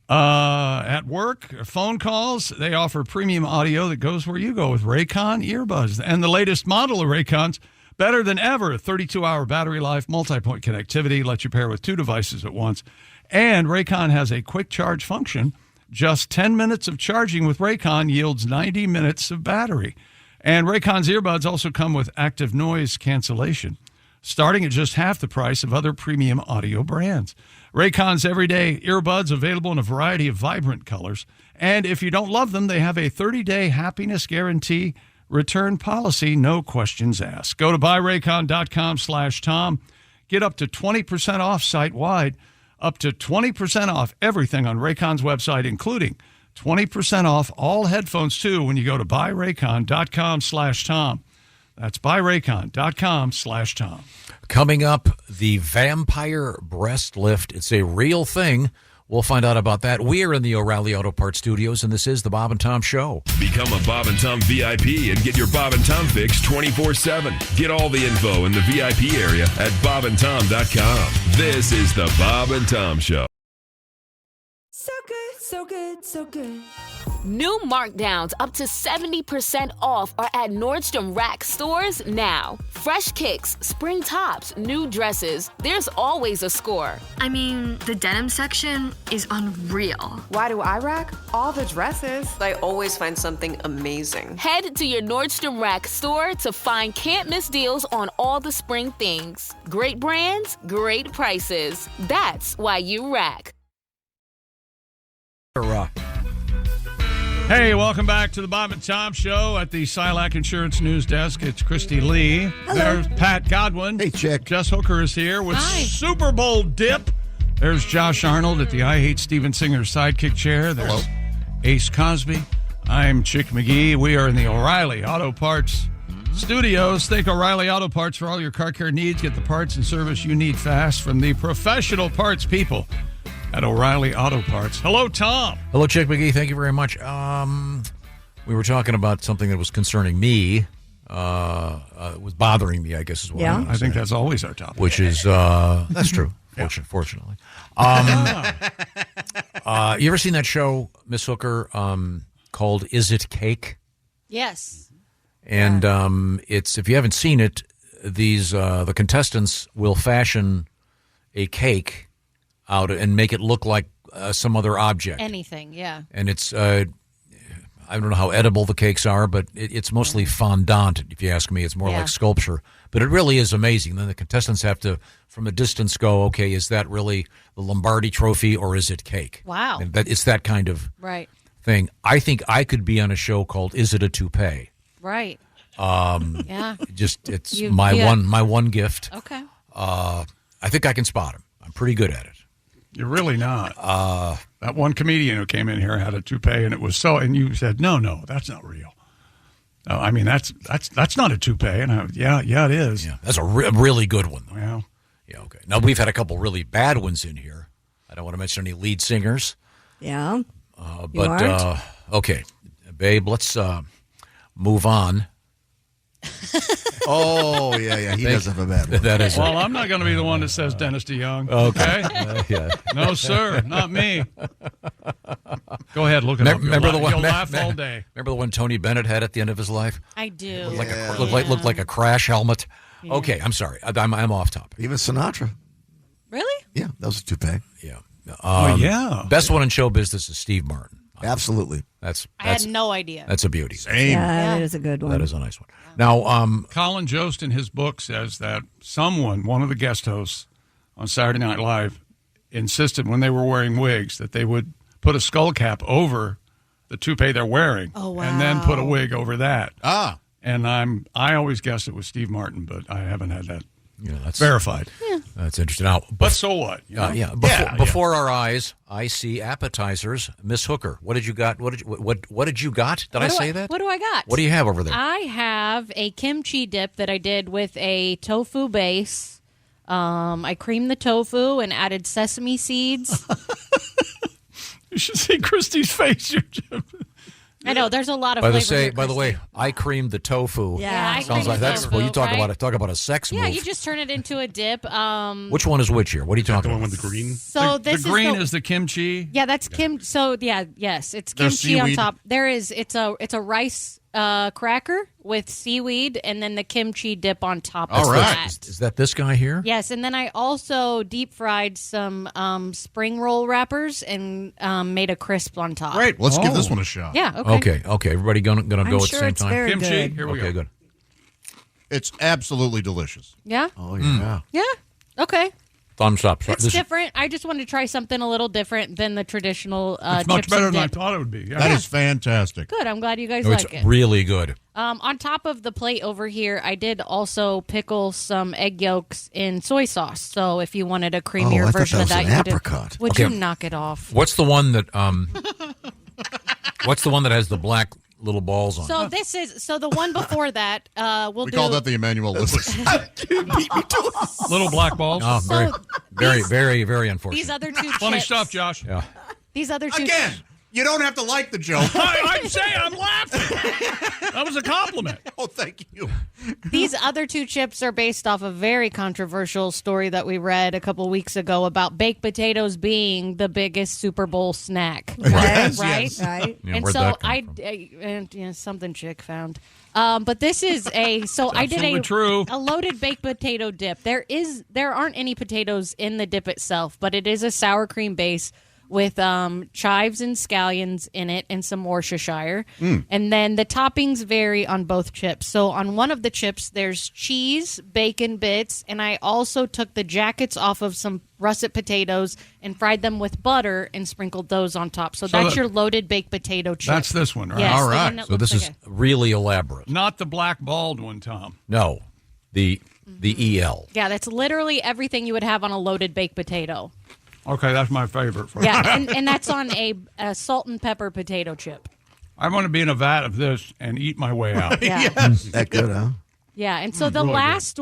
at work, phone calls. They offer premium audio that goes where you go with Raycon earbuds. And the latest model of Raycons, better than ever, 32-hour battery life, multi-point connectivity, lets you pair with two devices at once. And Raycon has a quick charge function. Just 10 minutes of charging with Raycon yields 90 minutes of battery. And Raycon's earbuds also come with active noise cancellation. starting at just half the price of other premium audio brands. Raycon's everyday earbuds available in a variety of vibrant colors. And if you don't love them, they have a 30-day happiness guarantee return policy, no questions asked. Go to buyraycon.com/Tom. Get up to 20% off site-wide, up to 20% off everything on Raycon's website, including 20% off all headphones, too, when you go to buyraycon.com/Tom. That's buyraycon.com/Tom. Coming up, the vampire breast lift. It's a real thing. We'll find out about that. We are in the O'Reilly Auto Parts studios, and this is the Bob and Tom Show. Become a Bob and Tom VIP and get your Bob and Tom fix 24/7. Get all the info in the VIP area at bobandtom.com. This is the Bob and Tom Show. So good, so good, so good. New markdowns up to 70% off are at Nordstrom Rack stores now. Fresh kicks, spring tops, new dresses. There's always a score. I mean, the denim section is unreal. Why do I rack? All the dresses. I always find something amazing. Head to your Nordstrom Rack store to find can't-miss deals on all the spring things. Great brands, great prices. That's why you rack. Hey, welcome back to the Bob and Tom Show at the Silac Insurance News Desk. It's Christy Lee. Hello. There's Pat Godwin. Hey, Chick. Jess Hooker is here with Super Bowl dip. There's Josh Arnold at the I Hate Steven Singer sidekick chair. There's Ace Cosby. I'm Chick McGee. We are in the O'Reilly Auto Parts studios. Think O'Reilly Auto Parts for all your car care needs. Get the parts and service you need fast from the professional parts people at O'Reilly Auto Parts. Hello, Tom. Hello, Chick McGee. Thank you very much. We were talking about something that was concerning me. It was bothering me, I guess is what Yeah. I'm I think that's always our topic. Which is, that's true, fortunately. You ever seen that show, Miss Hooker, called Is It Cake? Yes. And it's, if you haven't seen it, the contestants will fashion a cake out and make it look like some other object. Anything, yeah. And it's, I don't know how edible the cakes are, but it's mostly fondant, if you ask me. It's more like sculpture. But it really is amazing. Then the contestants have to, from a distance, go, okay, is that really the Lombardi trophy or is it cake? Wow. And it's that kind of Right. thing. I think I could be on a show called Is It a Toupee? Right. Yeah. It's my one gift. Okay. I think I can spot him. I'm pretty good at it. You're really not. That one comedian who came in here had a toupee, and it was so. And you said, "No, that's not real." I mean, that's not a toupee. And it is. Yeah, that's a really good one. Well, yeah, okay. Now we've had a couple really bad ones in here. I don't want to mention any lead singers. Yeah. But okay, babe, let's move on. Oh, yeah. He does have a bad one. That is. Well, I'm not going to be the one that says Dennis DeYoung. Okay. Okay. No, sir, not me. Go ahead, look it up. Remember the one? You'll laugh all day. Remember the one Tony Bennett had at the end of his life? I do. Looked like a crash helmet. Yeah. Okay, I'm sorry. I'm off topic. Even Sinatra. Really? Yeah, that was a toupee. Yeah. Yeah. Best one in show business is Steve Martin. Absolutely. I had no idea. That's a beauty. Same. Yeah, that is a good one. That is a nice one. Now, Colin Jost in his book says that one of the guest hosts on Saturday Night Live, insisted when they were wearing wigs that they would put a skull cap over the toupee they're wearing, and then put a wig over that. And I always guessed it was Steve Martin, but I haven't had that that's verified. That's interesting. Now, but so what? Before our eyes, I see appetizers. Miss Hooker, what did you got? What did you got? Did I say that? What do I got? What do you have over there? I have a kimchi dip that I did with a tofu base. I creamed the tofu and added sesame seeds. You should see Christy's face. I know there's a lot of flavors. By the way, I creamed the tofu. Yeah, I sounds like that's well. You talk about a sex move. Yeah, you just turn it into a dip. Which one is which here? What are you talking about? The one with the green. So the green is the kimchi. Yeah, that's kim. So yes, it's kimchi on top. It's a rice cracker with seaweed, and then the kimchi dip on top. All of right, that. Is that this guy here? Yes, and then I also deep fried some spring roll wrappers and made a crisp on top. Great. Let's give this one a shot. Yeah. Okay. Okay. Everybody gonna go at the sure same it's time. very Kimchi. good. Here we Okay, go. good. It's absolutely delicious. Yeah? Oh, yeah. Yeah? Okay. Thumbs up. It's different. I just wanted to try something a little different than the traditional It's much chips better and than I dip. thought it would be. Yeah. That is fantastic. Good. I'm glad you guys It's like it. really good. On top of the plate over here, I did also pickle some egg yolks in soy sauce. So if you wanted a creamier I thought version that of that, was an you could. apricot. Would Okay. you knock it off? What's the one that What's the one that has the black little balls on? So this is the one before that. We'll We do. call that the Emmanuel Lewis. Little black balls. Oh, very, very unfortunate. These other two Funny chips. stuff, Josh. Yeah. These other two. Again, you don't have to like the joke. I'm saying I'm laughing. That was a compliment. Oh, thank you. These other two chips are based off a very controversial story that we read a couple weeks ago about baked potatoes being the biggest Super Bowl snack. Yes, right? yes. Right. Yeah, And where'd so that come from? something chick found. But this is I did absolutely true. a loaded baked potato dip. There aren't any potatoes in the dip itself, but it is a sour cream base with chives and scallions in it and some Worcestershire. And then the toppings vary on both chips. So on one of the chips, there's cheese, bacon bits, and I also took the jackets off of some russet potatoes and fried them with butter and sprinkled those on top. So that's your loaded baked potato chip. That's this one, right? Yes, All the right. one that So looks this like is really elaborate. Not the black bald one, Tom. No, the EL. yeah, that's literally everything you would have on a loaded baked potato. Okay, that's my favorite. Yeah, and that's on a salt and pepper potato chip. I want to be in a vat of this and eat my way out. Yeah. That good, huh? Yeah, and so the really last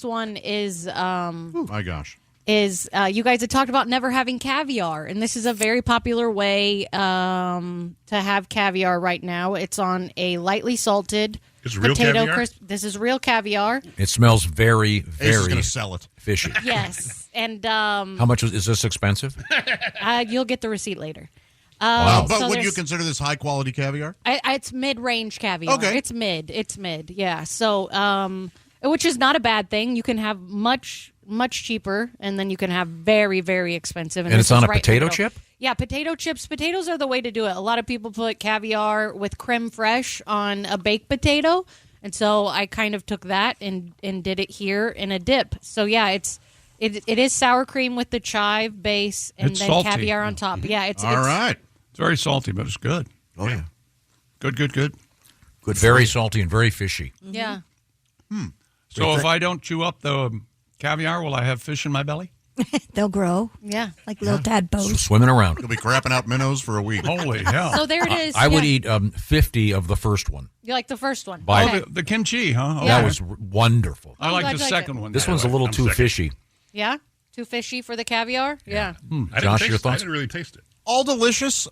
one is My gosh. you guys had talked about never having caviar, and this is a very popular way to have caviar right now. It's on a lightly salted It's real potato caviar? crisp. This is real caviar. It smells very, Ace is very going to sell it. fishy. Yes, and How much is this expensive? you'll get the receipt later. Wow. But so would you there's- consider this high quality caviar? It's mid-range caviar. Okay. It's mid. Yeah. So, which is not a bad thing. You can have much cheaper, and then you can have very, very expensive. And this it's on is a right in the potato middle. chip? Yeah, potato chips. Potatoes are the way to do it. A lot of people put caviar with creme fraiche on a baked potato, and so I kind of took that and did it here in a dip. So yeah, it is sour cream with the chive base and It's then salty. caviar on top. Yeah, it's All right. It's very salty, but it's good. Oh, yeah. Good. Good. Very salty and very fishy. Yeah. So if I don't chew up the caviar, will I have fish in my belly? They'll grow Yeah. like little tadpoles. Swimming around. You'll be crapping out minnows for a week. Holy hell. So there it is. I would Yeah. eat 50 of the first one. You like the first one? By- Okay. The kimchi, huh? Okay. That was wonderful. I I'm like glad the you liked second it. one. This better. one's a little I'm too second. fishy. Yeah? Too fishy for the caviar? Yeah. I Josh, didn't your taste, thoughts? I didn't really taste it. All delicious.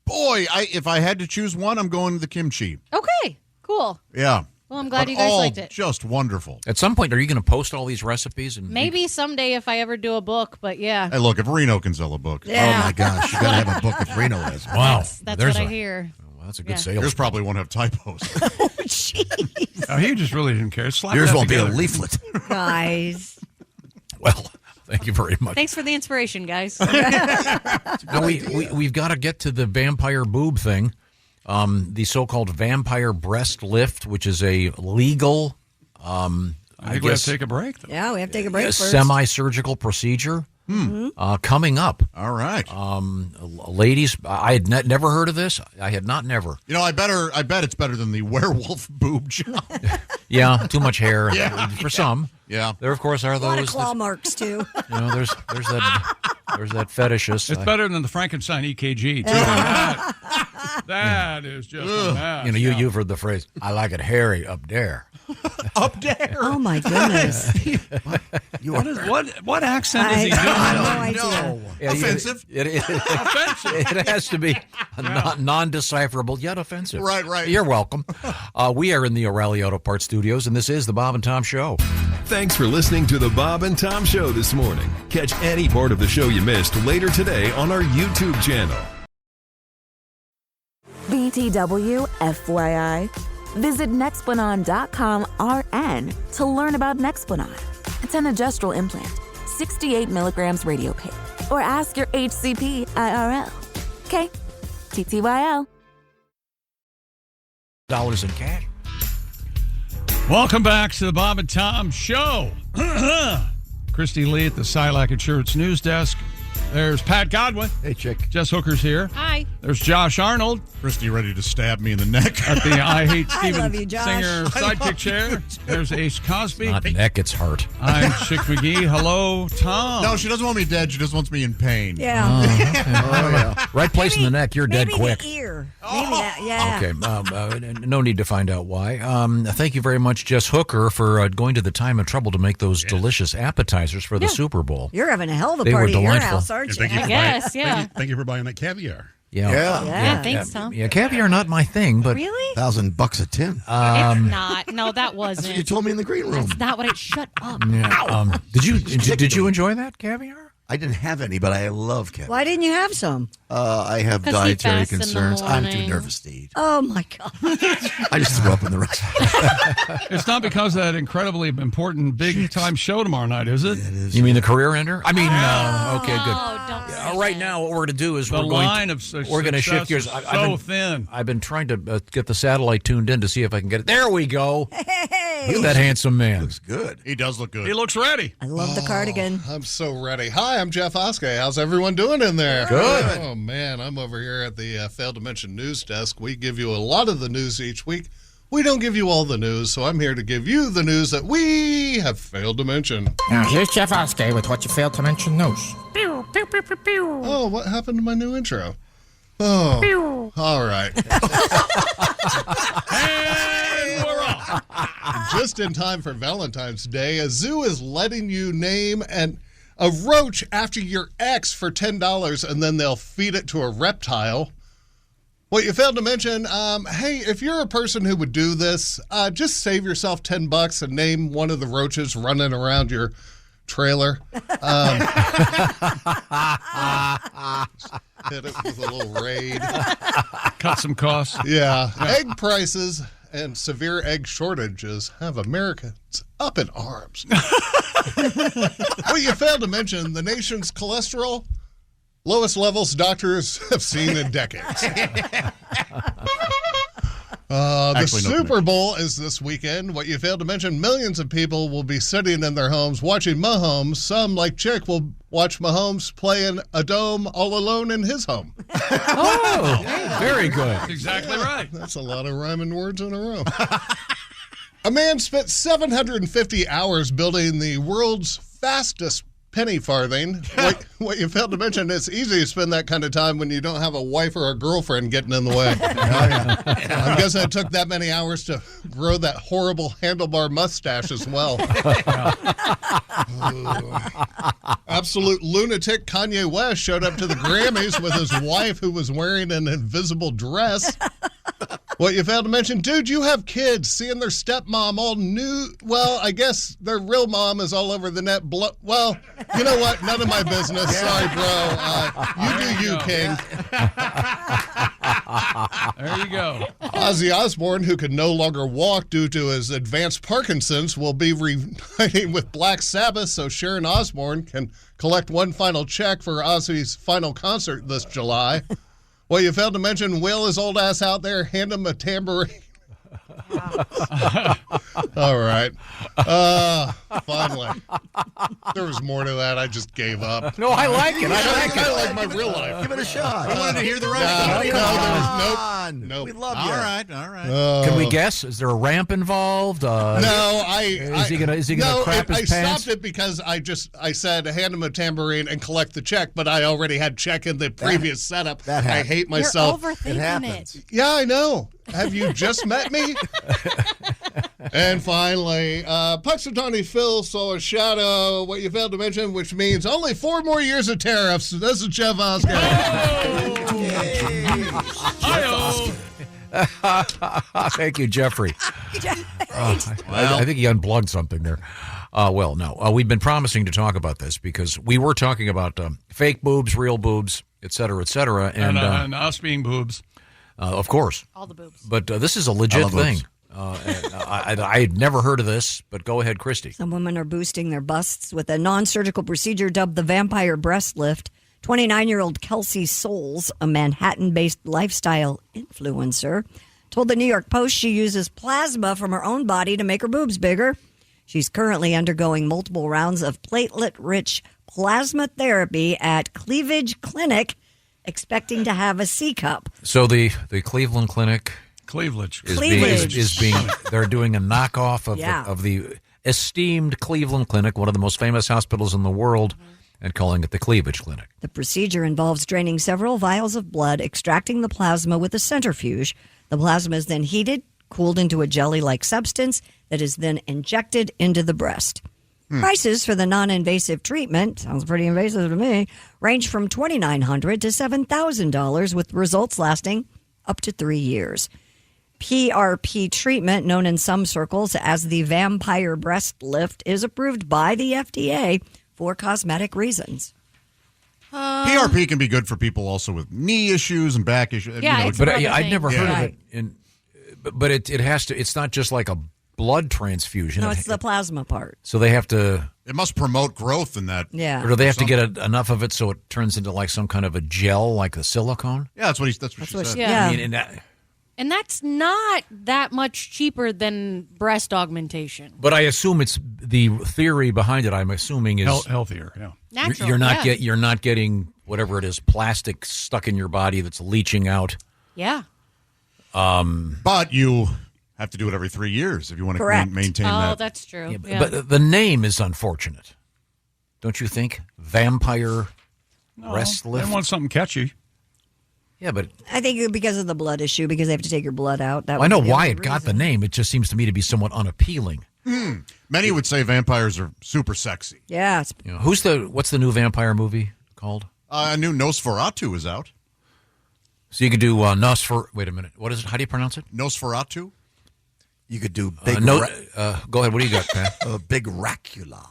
Boy, if I had to choose one, I'm going to the kimchi. Okay. Cool. Yeah. Well, I'm glad But you guys all liked it. just wonderful. At some point, are you going to post all these recipes? And Maybe someday if I ever do a book, but yeah. Hey, look, if Reno can sell a book, Oh, my gosh. You got to have a book if Reno has. Wow. That's There's what I a- hear. Well, that's a good Yeah. sale. yours probably won't have typos. He just really didn't care. Slap Yours that won't be a together. leaflet. Guys. Well, thank you very much. Thanks for the inspiration, guys. Now we've got to get to the vampire boob thing, the so-called vampire breast lift, which is a legal, I think we have to take a break, though. Yeah, we have to take a break first. semi-surgical procedure coming up. All right. Ladies, I had never heard of this. I had never. You know, I bet it's better than the werewolf boob job. Yeah, too much hair Yeah. for some. Yeah. There, of course, are A lot of those. claw marks, too. You know, there's that fetishist. It's better than the Frankenstein EKG, too. That is just a mess. You know, you've heard the phrase, I like it hairy up there. Up there. Oh, my goodness. What accent is he doing? I have no idea. Yeah, Offensive. It has to be non-decipherable yet offensive. Right. You're welcome. We are in the O'Reilly Auto Parts Studios, and this is the Bob and Tom Show. Thanks for listening to the Bob and Tom Show this morning. Catch any part of the show you missed later today on our YouTube channel. BTW, FYI. Visit Nexplanon.com RN to learn about Nexplanon. It's an adjustable implant, 68 milligrams radio pain. Or ask your HCP IRL. Okay, TTYL. Dollars in cash. Welcome back to the Bob and Tom Show. Christy Lee at the Silac Insurance News Desk. There's Pat Godwin. Hey, chick. Jess Hooker's here. Hi. There's Josh Arnold. Christy ready to stab me in the neck. At the I Hate I Steven love you, Josh. Singer sidekick chair. There's Ace Cosby. Not neck, it's heart. I'm Chick McGee. Hello, Tom. No, she doesn't want me dead. She just wants me in pain. Yeah. Oh, yeah. Right place in the neck, you're dead Maybe quick. the ear. Maybe that, yeah. Okay, no need to find out why. Thank you very much, Jess Hooker, for going to the time and trouble to make those delicious appetizers for the Super Bowl. You're having a hell of a They were party at your delightful. house, aren't you? Thank you for Yes, yeah. Thank you for buying that caviar. Yeah. Thanks, Tom. Yeah, caviar not my thing, but Really? $1,000 a tin. It's not. No, that wasn't. That's what you told me in the green room. That's not what it. Shut up. yeah. Did you enjoy that caviar? I didn't have any, but I love caviar. Why didn't you have some? I have 'Cause he dietary fasts in the concerns. I'm too morning. nervous to eat. Oh, my God. I just threw up in the restaurant. It's not because of that incredibly important big-time show tomorrow night, is it? You mean the career ender? I mean, okay, good. Oh, don't say Right that. now, what we're going to do is The we're going line to, of we're going to shift gears. success is so thin. I've been trying to get the satellite tuned in to see if I can get it. There we go. Hey. Look at that handsome man. Looks good. He does look good. He looks ready. I love the cardigan. I'm so ready. Hi, I'm Jeff Oskey. How's everyone doing in there? Good. Oh, man, I'm over here at the Failed to Mention News Desk. We give you a lot of the news each week. We don't give you all the news, so I'm here to give you the news that we have failed to mention. Now, here's Jeff Oskey with what you failed to mention news. Oh, what happened to my new intro? Oh, all right. And we're off. Just in time for Valentine's Day, a zoo is letting you name a roach after your ex for $10, and then they'll feed it to a reptile. What you failed to mention, hey, if you're a person who would do this, just save yourself $10 and name one of the roaches running around your trailer. Hit it with a little raid. Cut some costs. Yeah. Egg prices and severe egg shortages have Americans up in arms. What you failed to mention, the nation's cholesterol, lowest levels doctors have seen in decades. The Super Bowl is this weekend. What you failed to mention, millions of people will be sitting in their homes watching Mahomes. Some, like Chick, will watch Mahomes play in a dome all alone in his home. Oh, very good. That's exactly right. That's a lot of rhyming words in a row. A man spent 750 hours building the world's fastest penny farthing. What you failed to mention, it's easy to spend that kind of time when you don't have a wife or a girlfriend getting in the way. I guess it took that many hours to grow that horrible handlebar mustache as well. Absolute lunatic Kanye West showed up to the Grammys with his wife who was wearing an invisible dress. What you failed to mention, dude, you have kids seeing their stepmom all new. Well, I guess their real mom is all over the net. Well, you know what? None of my business. Sorry, bro. You do you, King. There you go. Ozzy Osbourne, who can no longer walk due to his advanced Parkinson's, will be reuniting with Black Sabbath so Sharon Osbourne can collect one final check for Ozzy's final concert this July. Well, you failed to mention Will, his old ass out there, hand him a tambourine. All right. Finally. There was more to that. I just gave up. No, I like it. I kind of like my real life. Give it a shot. I wanted to hear the rest. Nope. We love All you. right, all right. Can we guess? Is there a ramp involved? Is he gonna crap his pants? I stopped it because I said hand him a tambourine and collect the check, but I already had check in the previous setup. That I happens. hate myself. You're overthinking It happens. it. Yeah, I know. Have you just met me? And finally, Punxsutawney Phil saw a shadow, what you failed to mention, which means only 4 more years of tariffs. This is Jeff Oskey. Thank you, Jeffrey. I think he unplugged something there. We've been promising to talk about this because we were talking about fake boobs, real boobs, et cetera, and us being boobs. Of course. All the boobs. But this is a legit thing. I had never heard of this, but go ahead, Christy. Some women are boosting their busts with a non-surgical procedure dubbed the vampire breast lift. 29-year-old Kelsey Souls, a Manhattan-based lifestyle influencer, told the New York Post she uses plasma from her own body to make her boobs bigger. She's currently undergoing multiple rounds of platelet-rich plasma therapy at Cleavage Clinic, expecting to have a C-cup. So the Cleveland Clinic Cleavage is being they're doing a knockoff of the esteemed Cleveland Clinic, one of the most famous hospitals in the world, and calling it the Cleavage Clinic. The procedure involves draining several vials of blood, extracting the plasma with a centrifuge. The plasma is then heated, cooled into a jelly-like substance that is then injected into the breast. Prices for the non-invasive treatment, sounds pretty invasive to me, range from $2,900 to $7,000, with results lasting up to 3 years. PRP treatment, known in some circles as the vampire breast lift, is approved by the FDA for cosmetic reasons. PRP can be good for people also with knee issues and back issues. Yeah, But I'd never heard of it. But it has to. It's not just like a blood transfusion. No, it's the plasma part. So they have to. It must promote growth in that. Yeah. Or do they have to get enough of it so it turns into like some kind of a gel, like the silicone? Yeah, that's what she said. Yeah. I mean, And that's not that much cheaper than breast augmentation. but I assume it's the theory behind it. I'm assuming is healthier. Yeah. Natural, You're not getting whatever it is, plastic stuck in your body that's leaching out. Yeah. But you have to do it every 3 years if you want to maintain that. Oh, that's true. Yeah, Yeah. But the name is unfortunate, don't you think? Vampire breast lift. They want something catchy. Yeah, but I think because of the blood issue, because they have to take your blood out. That I know would be the why only it got the reason. name. It just seems to me to be somewhat unappealing. Many would say vampires are super sexy. Yeah. It's, You know, what's the new vampire movie called? I knew Nosferatu is out. So you could do Wait a minute. What is it? How do you pronounce it? Nosferatu? You could do big. Go ahead. What do you got, Pat? Big Racula.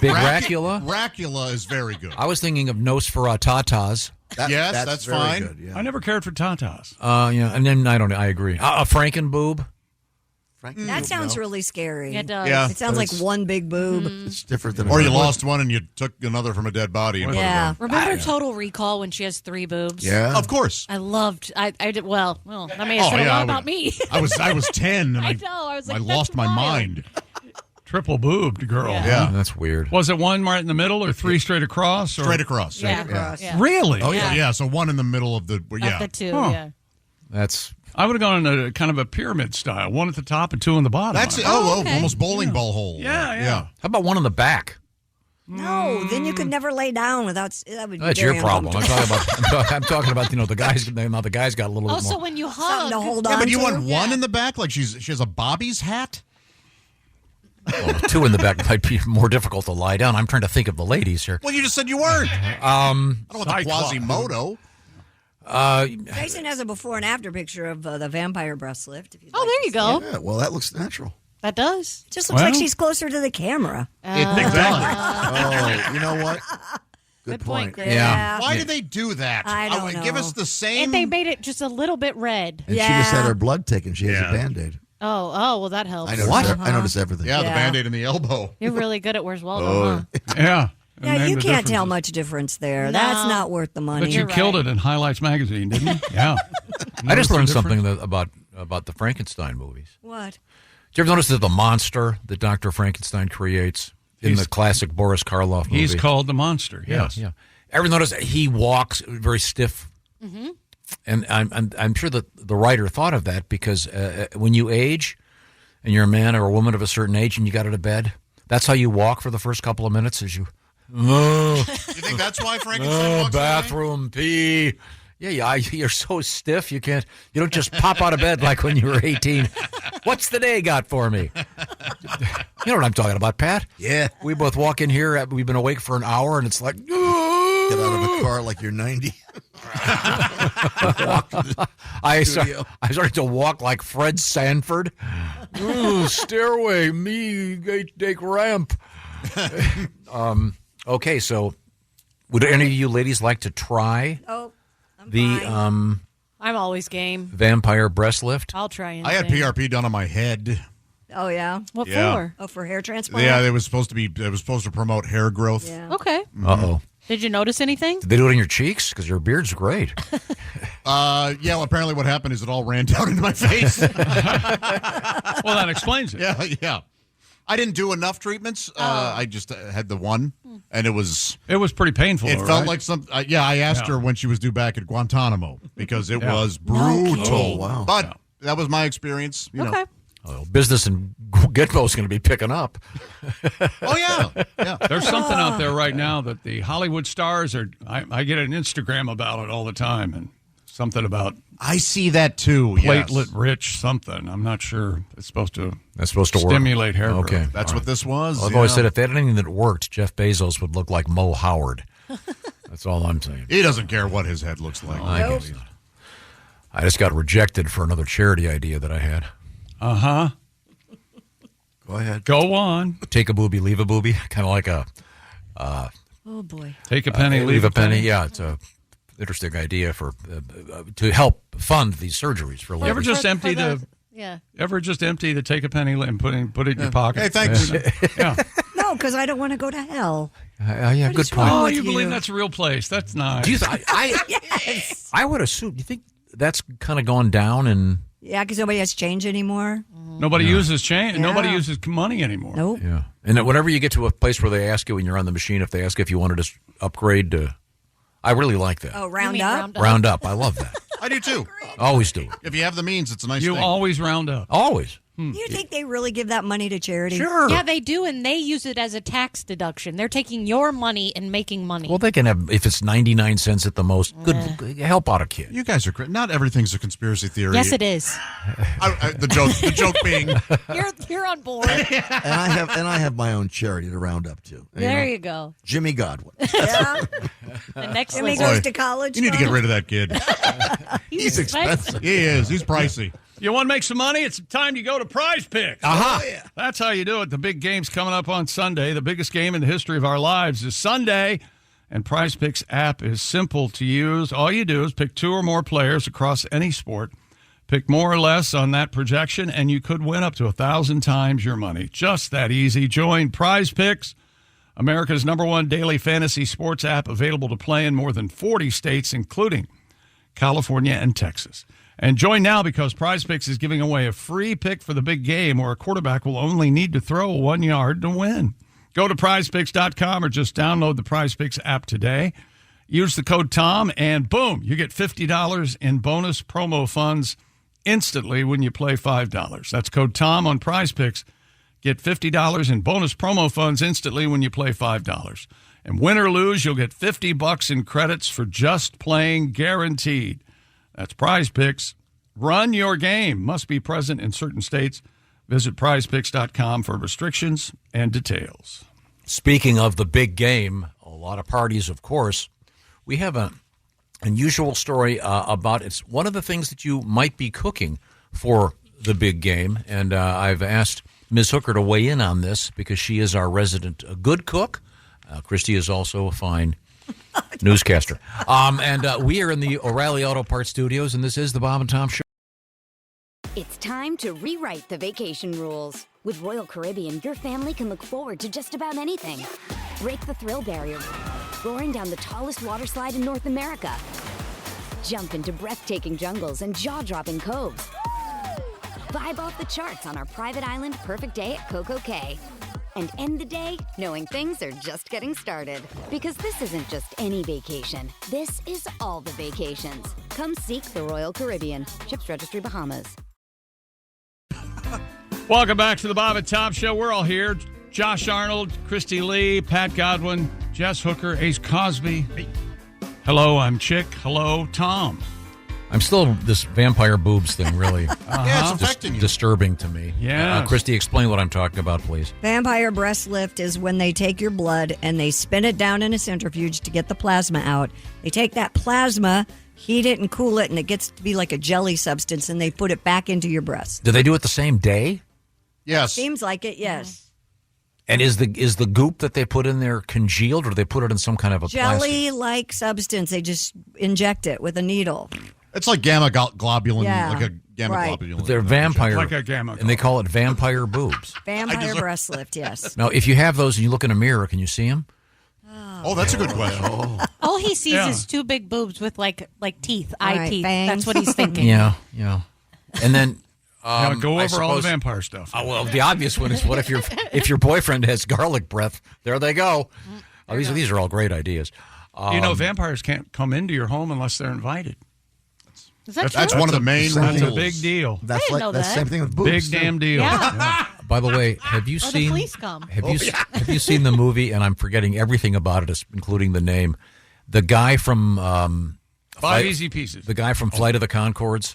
Big Racula? Racula is very good. I was thinking of Nosferatatas. That's very fine. good, yeah. I never cared for tatas. Yeah, and then I agree. Frankenboob. that sounds really scary. It does. Yeah. It sounds like one big boob. It's different than. Or you lost one and you took another from a dead body. And Yeah. put it on. Remember Total Recall when she has 3 boobs? Yeah. Of course. I loved. I did. Well, that may have said a lot about me. I was 10 and I know. I was like, I that's lost my wild. mind. Triple boobed girl. Yeah. That's weird. Was it one right in the middle or 3 straight across? Or? Straight across. Yeah. Really? Oh, yeah. So one in the middle of the. Yeah. Of the 2, Huh. yeah. That's. I would have gone in a kind of a pyramid style. 1 at the top and 2 on the bottom. That's it. okay. Almost bowling ball hole. Yeah. How about one on the back? No, then you could never lay down without. That would be That's very your problem. uncomfortable. I'm talking about the guys. Now the guys got a little bit Also, more. when you Something hug, to hold Yeah, on but you to. want one in the back? Like she has a Bobby's hat? Well, 2 in the back might be more difficult to lie down. I'm trying to think of the ladies here. Well, you just said you weren't. I don't want the Quasimodo. Jason has a before and after picture of the vampire breast lift. If you'd oh, like there to you see go. Yeah, well, that looks natural. That does. it. Just looks like she's closer to the camera. Oh, you know what? Good point, Chris. Yeah. Why do they do that? I don't know. Give us the same. And they made it just a little bit red. And she just had her blood taken. She has a Band-Aid. Oh, well, that helps. I notice, I notice everything. Yeah, the Band-Aid in the elbow. You're really good at Where's Waldo, huh? Yeah. Yeah, you can't tell much difference there. No. That's not worth the money. But you killed it in Highlights Magazine, didn't you? Yeah. I just learned Notice the something difference? about the Frankenstein movies. What? Did you ever notice that the monster that Dr. Frankenstein creates in the classic Boris Karloff movie? He's called the monster. Yes. Yeah. Ever notice that he walks very stiff? Mm-hmm. And I'm sure that the writer thought of that because when you age and you're a man or a woman of a certain age and you got out of bed, that's how you walk for the first couple of minutes as you. You think that's why Frankenstein walks bathroom, pee. Yeah, you're so stiff you don't just pop out of bed like when you were 18. What's the day got for me? You know what I'm talking about, Pat? Yeah. We both walk in here, we've been awake for an hour, and it's like, Get out of the car like you're 90. I started to walk like Fred Sanford. Ooh, stairway, me, take ramp. Okay, so would any of you ladies like to try I'm always game. vampire breast lift? I'll try anything. I had PRP done on my head. Oh, yeah? What Yeah. for? Oh, for hair transplant? Yeah, it was supposed to promote hair growth. Yeah. Okay. Uh-oh. Did you notice anything? Did they do it on your cheeks? Because your beard's great. Yeah, well, apparently what happened is it all ran down into my face. Well, that explains it. Yeah. I didn't do enough treatments. I just had the one, and it was pretty painful. It though, felt right? like some. I asked her when she was due back at Guantanamo because it was brutal. Oh, wow. But that was my experience. You know. Oh, business in Gitmo is going to be picking up. Oh, yeah. There's something out there right now that the Hollywood stars are. I get an Instagram about it all the time, and something about. I see that too. Platelet rich something. I'm not sure. It's supposed to. That's supposed to stimulate hair growth. Okay, that's what this was. I've always said if they had anything that worked, Jeff Bezos would look like Mo Howard. That's all I'm saying. He doesn't care what his head looks like. I guess not. I just got rejected for another charity idea that I had. Uh-huh. Go ahead. Go on. Take a booby, leave a booby. Kind of like a... oh, boy. Take a penny, leave a penny. Yeah, it's a interesting idea for to help fund these surgeries for You living. ever just empty the... Yeah. Ever just empty the take a penny and put it in your pocket? Hey, thanks. Yeah. No, because I don't want to go to hell. Yeah, good point. Oh, you believe that's a real place? That's nice. Do you Yes. I would assume. Do you think that's kind of gone down and... Yeah, because nobody has change anymore. Nobody uses change. Yeah. Nobody uses money anymore. Nope. Yeah. And whenever you get to a place where they ask you when you're on the machine, if they ask if you wanted to upgrade to... I really like that. Oh, round up? Round up. I love that. I do too. Always do. If you have the means, it's a nice You thing. always round up. Always. You think they really give that money to charity? Sure. Yeah, they do, and they use it as a tax deduction. They're taking your money and making money. Well, they can have, if it's 99 cents at the most, good help out a kid. You guys are great. Not everything's a conspiracy theory. Yes, it is. The joke being... You're on board. And I have my own charity to round up to. There you go. Jimmy Godwin. Yeah. The next Jimmy list. goes to college. You need to get rid of that kid. He's expensive. He is. He's pricey. You want to make some money? It's time you go to Prize Picks. Aha. Oh, yeah. That's how you do it. The big game's coming up on Sunday. The biggest game in the history of our lives is Sunday. And Prize Picks app is simple to use. All you do is pick 2 or more players across any sport. Pick more or less on that projection, and you could win up to 1,000 times your money. Just that easy. Join Prize Picks, America's #1 daily fantasy sports app, available to play in more than 40 states, including California and Texas. And join now because Prize Picks is giving away a free pick for the big game where a quarterback will only need to throw 1 yard to win. Go to prizepicks.com or just download the Prize Picks app today. Use the code TOM and boom, you get $50 in bonus promo funds instantly when you play $5. That's code TOM on Prize Picks. Get $50 in bonus promo funds instantly when you play $5. And win or lose, you'll get $50 in credits for just playing, guaranteed. That's Prize Picks. Run your game. Must be present in certain states. Visit prizepicks.com for restrictions and details. Speaking of the big game, a lot of parties, of course. We have an unusual story about it's one of the things that you might be cooking for the big game. And I've asked Ms. Hooker to weigh in on this because she is our resident good cook. Christy is also a fine newscaster. And we are in the O'Reilly Auto Parts Studios, and this is the Bob and Tom Show. It's time to rewrite the vacation rules. With Royal Caribbean, your family can look forward to just about anything. Break the thrill barrier, roaring down the tallest water slide in North America. Jump into breathtaking jungles and jaw-dropping coves. Vibe off the charts on our private island Perfect Day at Coco Cay. And end the day knowing things are just getting started. Because this isn't just any vacation. This is all the vacations. Come seek the Royal Caribbean. Ships Registry, Bahamas. Welcome back to the Bob and Tom Show. We're all here. Josh Arnold, Christy Lee, Pat Godwin, Jess Hooker, Ace Cosby. Hey. Hello, I'm Chick. Hello, Tom. I'm still this vampire boobs thing really Yeah, it's affecting you. disturbing to me. Yes. Christy, explain what I'm talking about, please. Vampire breast lift is when they take your blood and they spin it down in a centrifuge to get the plasma out. They take that plasma, heat it and cool it, and it gets to be like a jelly substance, and they put it back into your breast. Do they do it the same day? Yes. Seems like it, yes. And is the goop that they put in there congealed, or do they put it in some kind of a plastic? Jelly-like substance. They just inject it with a needle. It's like gamma globulin, Yeah, like a gamma right. globulin. But they're vampire, Like a gamma and they call it vampire boobs. Vampire breast lift, yes. Now, if you have those and you look in a mirror, can you see them? Oh, that's a good question. All he sees Yeah. is two big boobs with like teeth, All eye right, teeth. fangs. That's what he's thinking. Yeah. And then Go I over all the suppose- vampire stuff. Well, the obvious one is what if your boyfriend has garlic breath? There they go. These are all great ideas. Vampires can't come into your home unless they're invited. Is that That's true? one of the main That's a rules. big deal. That's didn't like know that's the that. same thing with boobs. Big too. damn deal. Yeah. By the way, have you Or the seen? police come. Have you seen the movie? And I'm forgetting everything about it, including the name. The guy from Five Easy Pieces. The guy from Flight of the Conchords.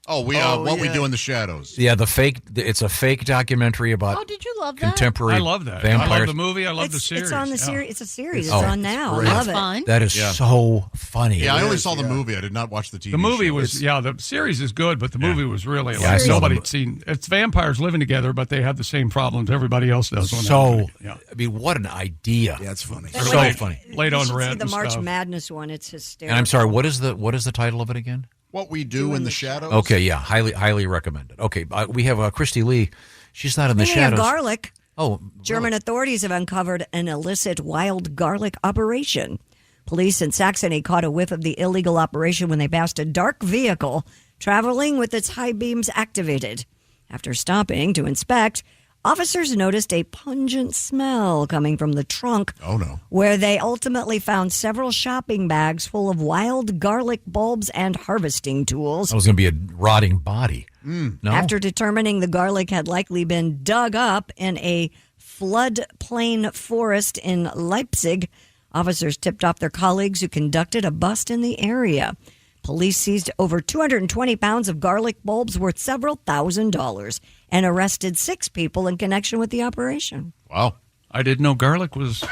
Oh, what we do in the shadows. Yeah, it's a fake documentary about Oh, did you love that? contemporary I love that. vampires. I love the movie. I love the series. It's on the Yeah. series. It's a series. It's Oh, on now. great. I love That's it. fun. That is so funny. Yeah, I only saw the movie. I did not watch the TV The movie show. was, the series is good, but the movie was really Yeah, I saw nobody the- had seen. It's vampires living together, but they have the same problems everybody else does. when So, they're- I mean, what an idea! Yeah, it's funny. So funny. Late You on should see rent the and March stuff. Madness one. It's hysterical. And I'm sorry, what is the title of it again? What we do in the shadows. Okay, yeah, highly recommended. Okay, we have Christy Lee. She's not in the Speaking of shadows. garlic, Oh, German authorities have uncovered an illicit wild garlic operation. Police in Saxony caught a whiff of the illegal operation when they passed a dark vehicle traveling with its high beams activated. After stopping to inspect, officers noticed a pungent smell coming from the trunk. Oh, no. Where they ultimately found several shopping bags full of wild garlic bulbs and harvesting tools. That was going to be a rotting body. No, After determining the garlic had likely been dug up in a floodplain forest in Leipzig, officers tipped off their colleagues who conducted a bust in the area. Police seized over 220 pounds of garlic bulbs worth several $1,000s and arrested 6 people in connection with the operation. Wow. I didn't know garlic was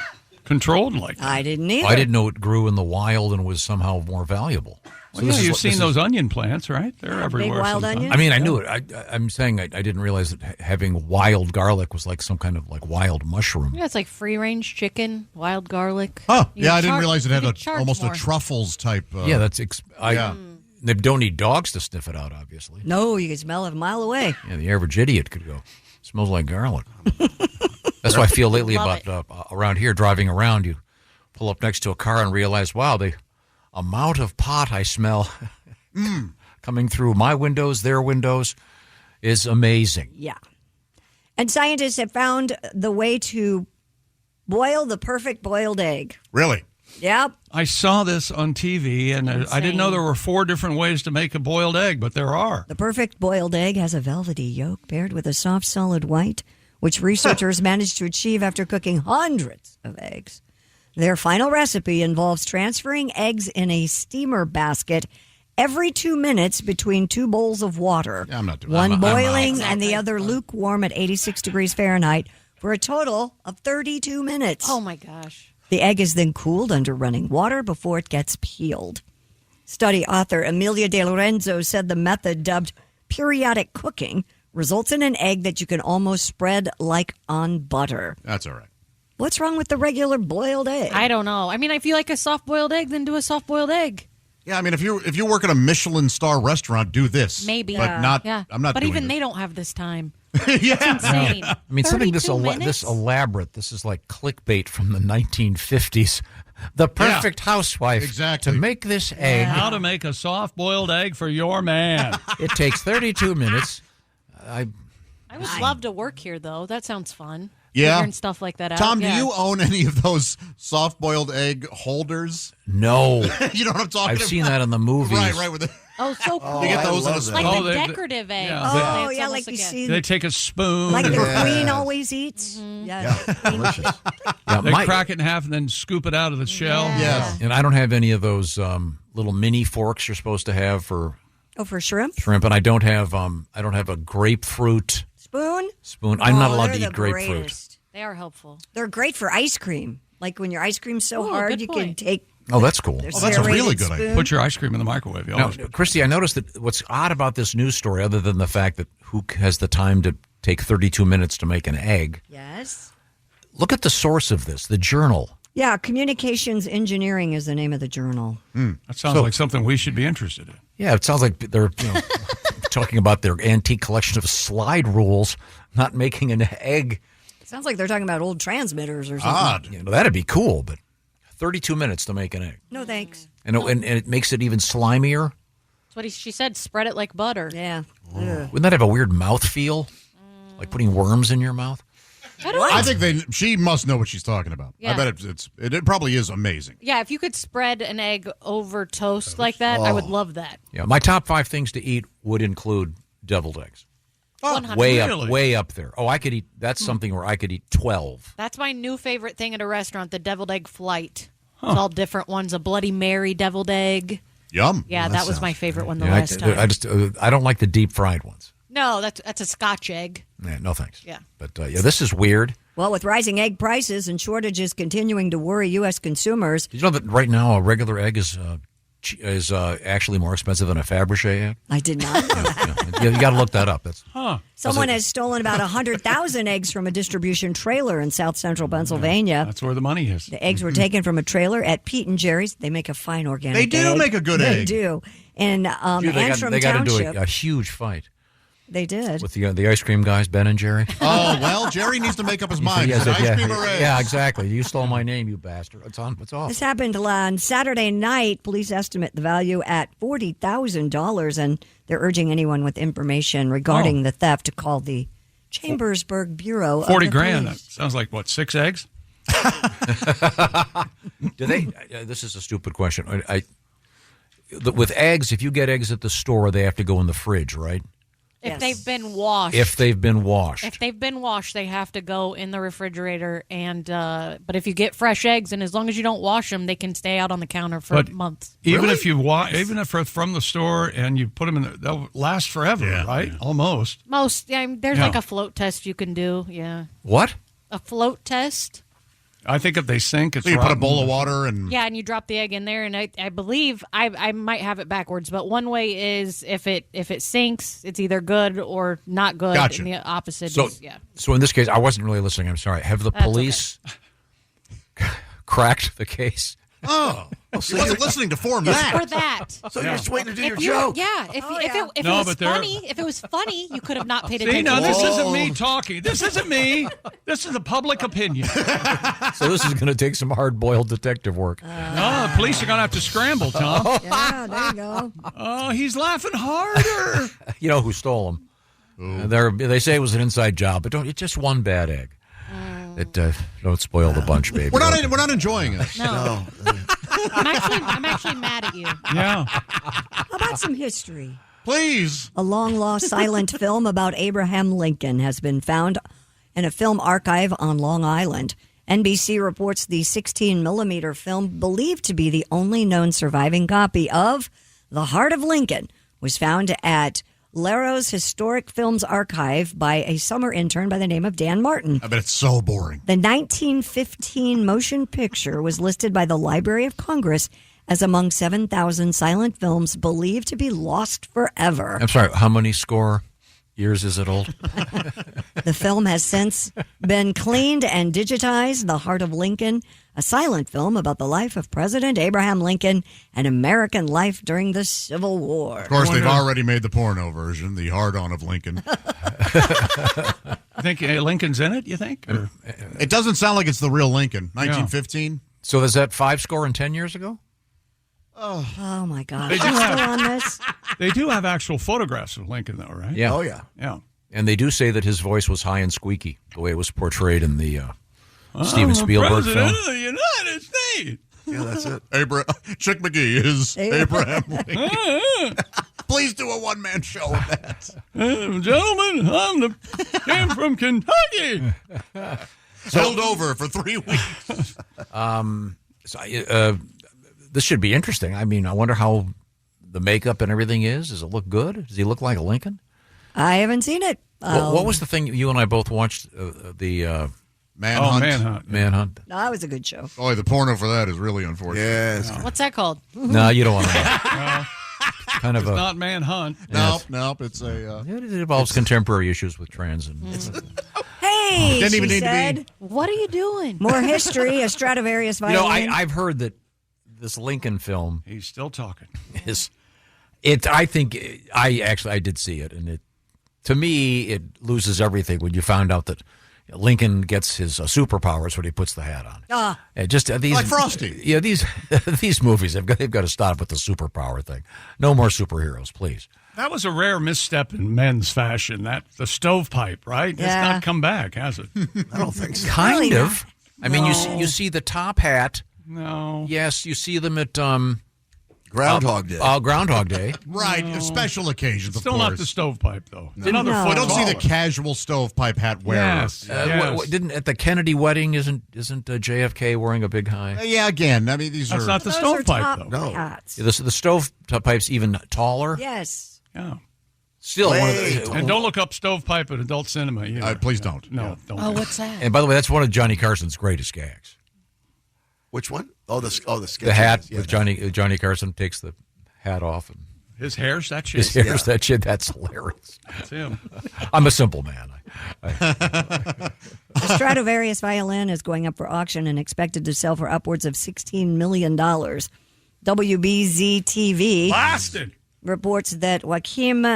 controlled like that. I didn't either. I didn't know it grew in the wild and was somehow more valuable. Well, yeah, you've seen those onion plants, right? They're everywhere. wild sometimes. onions? I mean, I knew it. I'm saying I didn't realize that having wild garlic was like some kind of like wild mushroom. Yeah, it's like free range chicken, wild garlic. Huh. You Yeah, I didn't char- realize it you had can charge almost more. a truffles type. Yeah, that's. Yeah. They don't need dogs to sniff it out, obviously. No, you can smell it a mile away. Yeah, the average idiot could go. Smells like garlic. That's why I feel lately Love about around here, driving around, you pull up next to a car and realize, wow, the amount of pot I smell coming through my windows, their windows, is amazing. Yeah. And scientists have found the way to boil the perfect boiled egg. Really? Yep. I saw this on TV, and I didn't know there were 4 different ways to make a boiled egg, but there are. The perfect boiled egg has a velvety yolk paired with a soft, solid white, which researchers managed to achieve after cooking hundreds of eggs. Their final recipe involves transferring eggs in a steamer basket every 2 minutes between 2 bowls of water. Yeah, I'm not doing One that. boiling and the other lukewarm at 86 degrees Fahrenheit for a total of 32 minutes. Oh my gosh. The egg is then cooled under running water before it gets peeled. Study author Emilia De Lorenzo said the method, dubbed periodic cooking, results in an egg that you can almost spread like on butter. That's all right. What's wrong with the regular boiled egg? I don't know. I mean, if you like a soft boiled egg, then do a soft boiled egg. Yeah, I mean, if you work at a Michelin star restaurant, do this. Maybe. But not. Yeah. I'm not But doing even this. they don't have this time. Yeah. It's insane. I mean, something this 32 minutes? elaborate. This is like clickbait from the 1950s. The perfect housewife Exactly. to make this egg. How to make a soft boiled egg for your man. It takes 32 minutes. I would love to work here, though. That sounds fun. Yeah. Figuring stuff like that out. Tom, Yeah. do you own any of those soft-boiled egg holders? No. You know what I'm talking about? I've seen that in the movies. Right. With the, Oh, so cool. you get those in a Like Oh, the they- decorative eggs. yeah. Oh, It's yeah, almost like you a- see, They take a spoon. like the Yeah. queen always eats. Yeah. Delicious. Yeah, They my- crack it in half and then scoop it out of the shell. Yes. and I don't have any of those little mini forks you're supposed to have for Oh, for shrimp? shrimp, and I don't have a grapefruit Spoon? spoon. I'm not Oh, allowed they're to the eat grapefruit. greatest. They are helpful. They're great for ice cream. Like when your ice cream's so Ooh, hard, good you can point. take. Oh, that's cool. their Oh, that's a really serrated good idea. spoon. Put your ice cream in the microwave. You Now, always put- Christy, I noticed that what's odd about this news story, other than the fact that who has the time to take 32 minutes to make an egg, Yes. look at the source of this, the journal. Yeah, Communications Engineering is the name of the journal. That sounds like something we should be interested in. Yeah, it sounds like they're talking about their antique collection of slide rules, not making an egg. Sounds like they're talking about old transmitters or something. Odd. That'd be cool, but 32 minutes to make an egg. No thanks. And it makes it even slimier. That's what she said. Spread it like butter. Yeah. Wouldn't that have a weird mouth feel? Like putting worms in your mouth? I think she must know what she's talking about. Yeah. I bet it probably is amazing. Yeah, if you could spread an egg over toast like that, I would love that. Yeah, my top 5 things to eat would include deviled eggs. Oh, Way up there. Oh, I could eat. That's something where I could eat 12. That's my new favorite thing at a restaurant, the deviled egg flight. It's all different ones. A Bloody Mary deviled egg. Yum. Yeah, that was my favorite one Yeah, last time. I don't like the deep fried ones. No, that's a Scotch egg. Yeah, no thanks. Yeah. But this is weird. Well, with rising egg prices and shortages continuing to worry U.S. consumers. Did you know that right now a regular egg is actually more expensive than a Fabergé egg? I did not. You got to look that up. Someone has stolen about 100,000 eggs from a distribution trailer in south central Pennsylvania. That's where the money is. The eggs were taken from a trailer at Pete and Jerry's. They make a fine organic They egg. do make a good egg. They do. In Antrim they got into Township. a huge fight They did. with the ice cream guys, Ben and Jerry. Oh, well, Jerry needs to make up his mind. Is it ice cream or eggs? Yeah, exactly. You stole my name, you bastard. It's off. This happened on Saturday night. Police estimate the value at $40,000, and they're urging anyone with information regarding the theft to call the Chambersburg Bureau. 40 of the grand. That Police. sounds like, 6 eggs? Do they? This is a stupid question. With eggs, if you get eggs at the store, they have to go in the fridge, right? If they've been washed. If they've been washed. If they've been washed, they have to go in the refrigerator. And but if you get fresh eggs, and as long as you don't wash them, they can stay out on the counter for months. Even if they're from the store and you put them in, they'll last forever, right? Yeah. Almost. There's like a float test you can do. Yeah. What? A float test. I think if they sink, it's so you put a rotten. bowl of water and Yeah, and you drop the egg in there, and I believe I might have it backwards, but one way is if it sinks, it's either good or not good. Gotcha. And the opposite So, is so in this case, I wasn't really listening. I'm sorry. Have the That's police cracked the case? Oh, so you wasn't listening to form It's that. for that. So you're just waiting to do your If you- joke. Yeah, if it No, was but they're- funny, if it was funny, you could have not paid See, attention. now this isn't me talking. This isn't me. This is the public opinion. So this is going to take some hard-boiled detective work. No, the police are going to have to scramble, Tom. Yeah, there you go. Oh, he's laughing harder. You know who stole them? They say it was an inside job, but it's just one bad egg. Don't spoil the bunch, baby. We're not enjoying it. No. I'm actually mad at you. Yeah. How about some history? Please. A long-lost silent film about Abraham Lincoln has been found in a film archive on Long Island. NBC reports the 16-millimeter film, believed to be the only known surviving copy of The Heart of Lincoln, was found at Laro's Historic Films Archive by a summer intern by the name of Dan Martin. I bet it's so boring. The 1915 motion picture was listed by the Library of Congress as among 7,000 silent films believed to be lost forever. I'm sorry, how many score years is it old? The film has since been cleaned and digitized. The Heart of Lincoln, a silent film about the life of President Abraham Lincoln and American life during the Civil War. Of course, they've already made the porno version, the hard-on of Lincoln. You think Lincoln's in it, you think? Or? It doesn't sound like it's the real Lincoln. 1915. So is that 5 score and 10 years ago? Oh my gosh. They do Are you have- still on this? They do have actual photographs of Lincoln, though, right? Yeah. Oh, yeah. Yeah. And they do say that his voice was high and squeaky, the way it was portrayed in the Steven Spielberg film. President of the United States. Yeah, that's it. Chick McGee is Abraham Lincoln. Please do a one-man show of that. Gentlemen, came from Kentucky. Held over for 3 weeks. This should be interesting. I mean, I wonder how the makeup and everything is. Does it look good? Does he look like a Lincoln? I haven't seen it. What was the thing you and I both watched? The Manhunt. Manhunt. No, that was a good show. Boy, the porno for that is really unfortunate. Yes. What's that called? No, you don't want to know. Kind of It's a. not Manhunt. Nope. It's a. It involves contemporary issues with trans and. Hey, Didn't even she need to said. be. What are you doing? More history, a Stradivarius You violin. know, I've heard that this Lincoln film He's still talking. is. I think I did see it, and to me it loses everything when you found out that Lincoln gets his superpowers when he puts the hat on. Just these like Frosty. Yeah, these movies they've got to stop with the superpower thing. No more superheroes, please. That was a rare misstep in men's fashion. The stovepipe, right? Yeah. It's not come back, has it? I don't think so. Kind of. I mean, No. you see the top hat. No. Yes, you see them at Groundhog Day. Groundhog Day. Right, special occasions, of Still course. not the stovepipe, though. You don't see the casual stovepipe hat wearer. Yes. Didn't at the Kennedy wedding? Isn't JFK wearing a big high? Yeah, again, I mean these That's are not the Those are stovepipe, top though. No. hats. Yeah, the stovepipe's even taller. Yes. Yeah. Still one of the, And don't look up stovepipe at adult cinema either. Please don't. No, don't. Oh, what's that? And by the way, that's one of Johnny Carson's greatest gags. Which one? Oh, the sketch. The hat Yeah, with Johnny Carson takes the hat off and His hair's that shit. his hair's that shit. That's hilarious. That's him. I'm a simple man. The Stradivarius violin is going up for auction and expected to sell for upwards of $16 million. WBZ-TV Blasted. reports that Joachim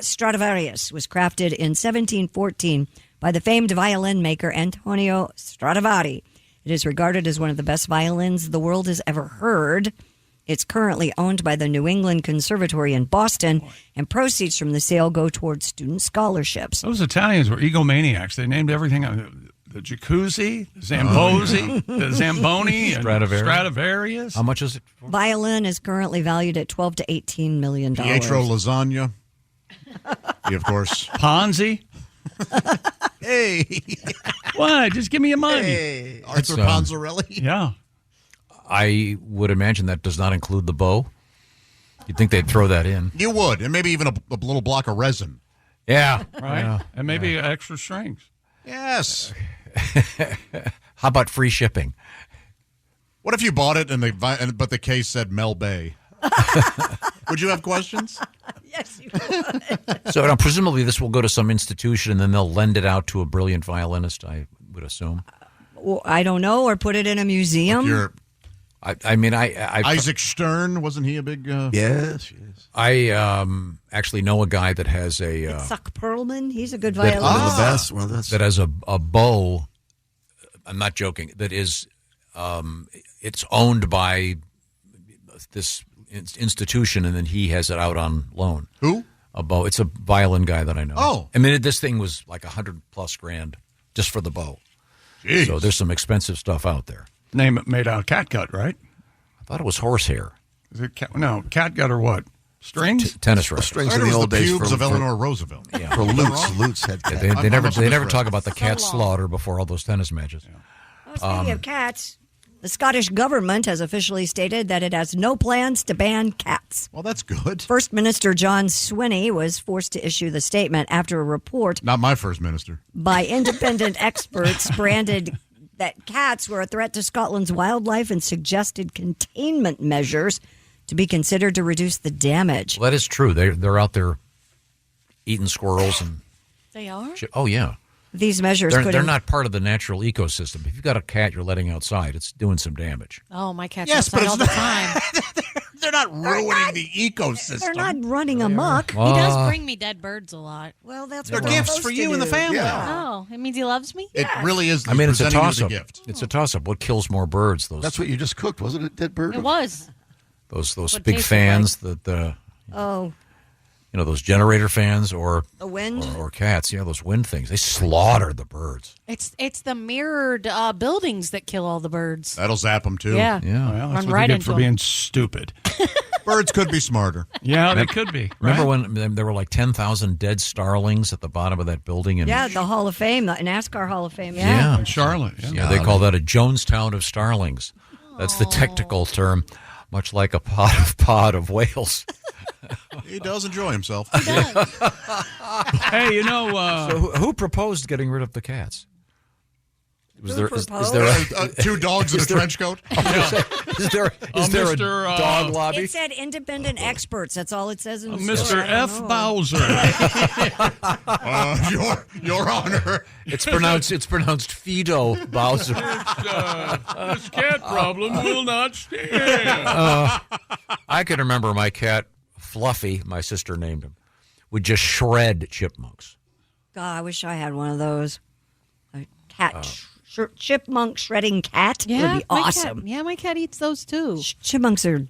Stradivarius was crafted in 1714 by the famed violin maker Antonio Stradivari. It is regarded as one of the best violins the world has ever heard. It's currently owned by the New England Conservatory in Boston, and proceeds from the sale go towards student scholarships. Those Italians were egomaniacs. They named everything the jacuzzi, the Zamboni, the Zamboni, and Stradivarius. How much is it? Violin is currently valued at $12 to $18 million. Pietro Lasagna. He, of course. Ponzi. Hey. What? Just give me your money. Hey. Arthur Ponzarelli. Yeah. I would imagine that does not include the bow. You'd think they'd throw that in. You would, and maybe even a little block of resin. Yeah. Right? Yeah. And maybe extra strings. Yes. How about free shipping? What if you bought it but the case said Mel Bay? Would you have questions? Yes, you would. So now, presumably this will go to some institution and then they'll lend it out to a brilliant violinist, I would assume. Well, I don't know, or put it in a museum. Isaac Stern, wasn't he a big... Yes. I actually know a guy that has a... Suck Perlman, he's a good that- violinist. One of the best. One of the that has a bow. I'm not joking. That is, it's owned by this institution, and then he has it out on loan. Who? A bow. It's a violin guy that I know. Oh. I mean, this thing was like $100,000+ just for the bow. Jeez. So there's some expensive stuff out there. Name it made out of catgut, right? I thought it was horsehair. Is it catgut or what? Strings? Tennis racket. Strings I in heard the it was old the days pubes for, of Eleanor Roosevelt. Yeah. for Lutz had cat. They never misread. talk about the cat slaughter before all those tennis matches. Oh, speaking of cats, the Scottish government has officially stated that it has no plans to ban cats. Well, that's good. First Minister John Swinney was forced to issue the statement after a report Not my first minister. by independent experts branded that cats were a threat to Scotland's wildlife and suggested containment measures to be considered to reduce the damage. Well, that is true. They're out there eating squirrels and They are? shit. Oh yeah. These measures They're, could they're not part of the natural ecosystem. If you've got a cat you're letting outside, it's doing some damage. Oh, my cat's Yes, but outside it's all the not- time. They're not ruining the ecosystem. They're not running amok. He does bring me dead birds a lot. Well, that's They're what gifts supposed for to you and the do. family. Yeah. Oh, it means he loves me? It really is. I mean, it's a presenting you as toss-up. gift. It's a toss-up. What kills more birds? Those That's what you just cooked, wasn't it? Dead bird. It was. those what big tasted fans that Oh, those generator fans or the wind? or cats. Yeah, those wind things. They slaughter the birds. It's the mirrored buildings that kill all the birds. That'll zap them too. Yeah. Yeah. Well, that's Run what right they get into for 'em. being stupid. Birds could be smarter. Yeah, they could be. Remember right? when there were like 10,000 dead starlings at the bottom of that building? And Yeah, the Hall of Fame, the NASCAR Hall of Fame. Yeah. Yeah. In Charlotte. Yeah. Yeah, they call that a Jonestown of starlings. That's the technical term, much like a pod of whales. He does enjoy himself. Hey, you know, So who proposed getting rid of the cats? Was Who there is proposed? there Two dogs in a trench coat. is there a Mr., dog lobby? It said independent experts. That's all it says in the Mr. story. I don't F. know. Bowser. Your Honor. It's pronounced Fido Bowser. This cat problem will not stand. I can remember my cat Fluffy, my sister named him, would just shred chipmunks. God, I wish I had one of those. cat, chipmunk shredding cat would be my awesome. Cat, my cat eats those too. Chipmunks are.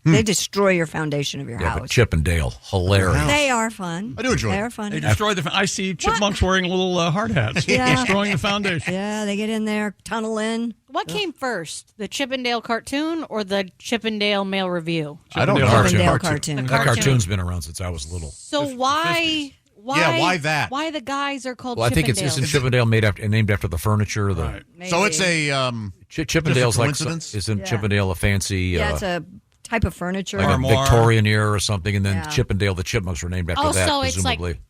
They destroy your foundation of your Yeah, house. but Chip and Dale, hilarious. They are fun. I do enjoy They it. are fun. They destroy the. I see chipmunks wearing little hard hats, Yeah. destroying the foundation. Yeah, they get in there, tunnel in. What came first, the Chip and Dale cartoon or the Chip and Dale mail review? I don't know. Chip and Dale cartoon. The That cartoon's been around since I was little. So why? Yeah, why that? Why the guys are called? Well, I Chip think and isn't Dales? Chip and Dale named after the furniture? The So it's a Chip just and a Dale's like coincidence? isn't Yeah. Chip and Dale a fancy? Yeah, it's a type of furniture. like a Victorian era or something, and then Yeah. Chip and Dale, the Chipmunks, were named after Oh, that, so it's presumably. like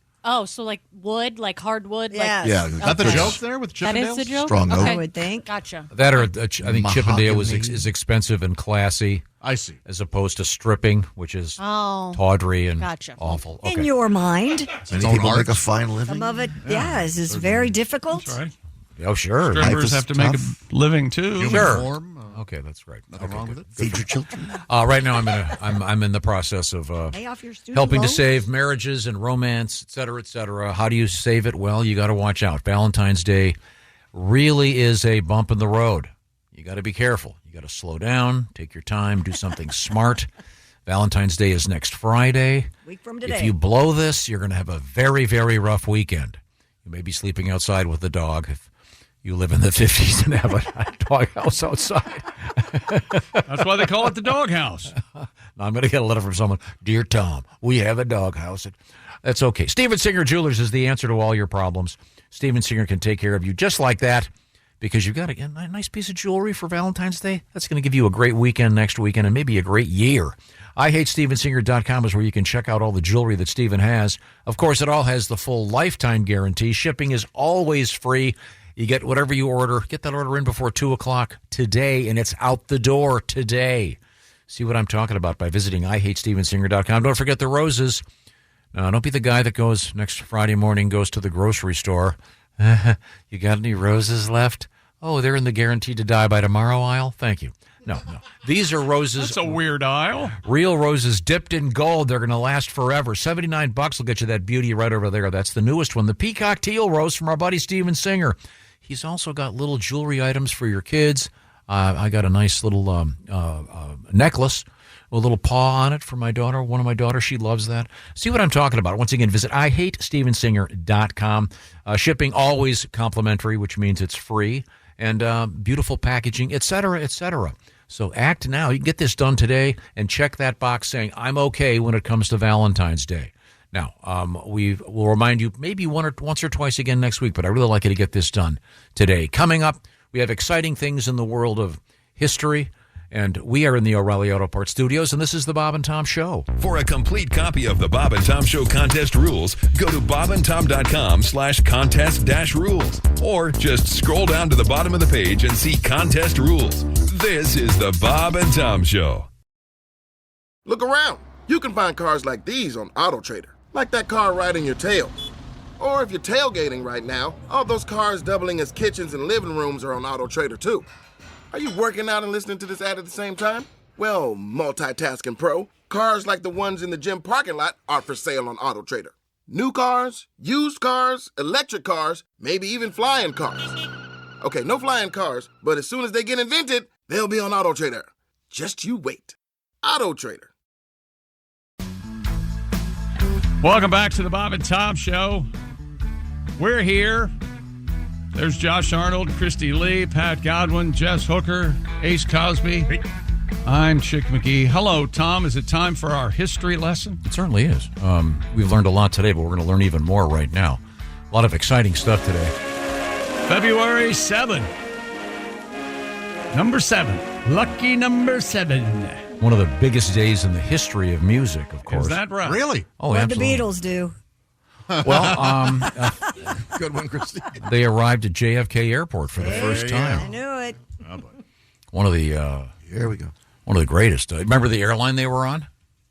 so like wood, like hardwood. Yes. Like, Yeah, is that the Okay. joke there with Chip That and is Dale? the joke. Strong oak. Okay. I would think. Gotcha. That or I think Chip and Dale was Mahogany. is expensive and classy. I see. As opposed to stripping, which is Oh. tawdry and Gotcha. awful. In your mind, Many own people art. make a fine living. some of it, yes, is very difficult. That's right. Oh, sure. Life Strippers is have to make a tough. living too. Human Sure. form, Okay, that's right. nothing wrong with it. Feed your children. Right now, I'm in the process of Pay off your student helping to loans. save marriages and romance, et cetera, et cetera. How do you save it? Well, you got to watch out. Valentine's Day really is a bump in the road. You got to be careful. You got to slow down, take your time, do something smart. Valentine's Day is next Friday. Week from today. If you blow this, you're going to have a very, very rough weekend. You may be sleeping outside with the dog if you live in the 50s and have a doghouse outside. That's why they call it the doghouse. Now, I'm going to get a letter from someone. Dear Tom, we have a doghouse. That's okay. Steven Singer Jewelers is the answer to all your problems. Steven Singer can take care of you just like that because you've got a nice piece of jewelry for Valentine's Day. That's going to give you a great weekend next weekend and maybe a great year. IHateStevenSinger.com is where you can check out all the jewelry that Steven has. Of course, it all has the full lifetime guarantee. Shipping is always free. You get whatever you order. Get that order in before 2 o'clock today, and it's out the door today. See what I'm talking about by visiting IHateStevenSinger.com. Don't forget the roses. Don't be the guy that goes next Friday morning, goes to the grocery store. You got any roses left? Oh, they're in the guaranteed to die by tomorrow aisle? Thank you. No. These are roses. That's a weird aisle. Real roses dipped in gold. They're going to last forever. $79 will get you that beauty right over there. That's the newest one. The Peacock Teal Rose from our buddy Steven Singer. He's also got little jewelry items for your kids. I got a nice little necklace with a little paw on it for my daughter. One of my daughters, she loves that. See what I'm talking about. Once again, visit IHateStevenSinger.com. Shipping always complimentary, which means it's free. And beautiful packaging, et cetera, et cetera. So act now. You can get this done today and check that box saying, I'm okay when it comes to Valentine's Day. Now, we will remind you maybe once or twice again next week, but I really like you to get this done today. Coming up, we have exciting things in the world of history, and we are in the O'Reilly Auto Parts studios, and this is the Bob and Tom Show. For a complete copy of the Bob and Tom Show contest rules, go to bobandtom.com/contest-rules, or just scroll down to the bottom of the page and see contest rules. This is the Bob and Tom Show. Look around. You can find cars like these on AutoTrader, like that car riding your tail. Or if you're tailgating right now, all those cars doubling as kitchens and living rooms are on AutoTrader too. Are you working out and listening to this ad at the same time? Well, multitasking pro, cars like the ones in the gym parking lot are for sale on AutoTrader. New cars, used cars, electric cars, maybe even flying cars. Okay, no flying cars, but as soon as they get invented, they'll be on AutoTrader. Just you wait. AutoTrader. Welcome back to the Bob and Tom Show. We're here. There's Josh Arnold, Christy Lee, Pat Godwin, Jess Hooker, Ace Cosby. Hey. I'm Chick McGee. Hello, Tom. Is it time for our history lesson? It certainly is. We've learned a lot today, but we're going to learn even more right now. A lot of exciting stuff today. February 7. Number 7. Lucky number 7. One of the biggest days in the history of music, of course. Is that right? Really? Oh, What absolutely. the Beatles do. Well, Good one, Christy. they arrived at JFK Airport for the first I time. knew it. One of the Here we go. one of the greatest. Remember the airline they were on?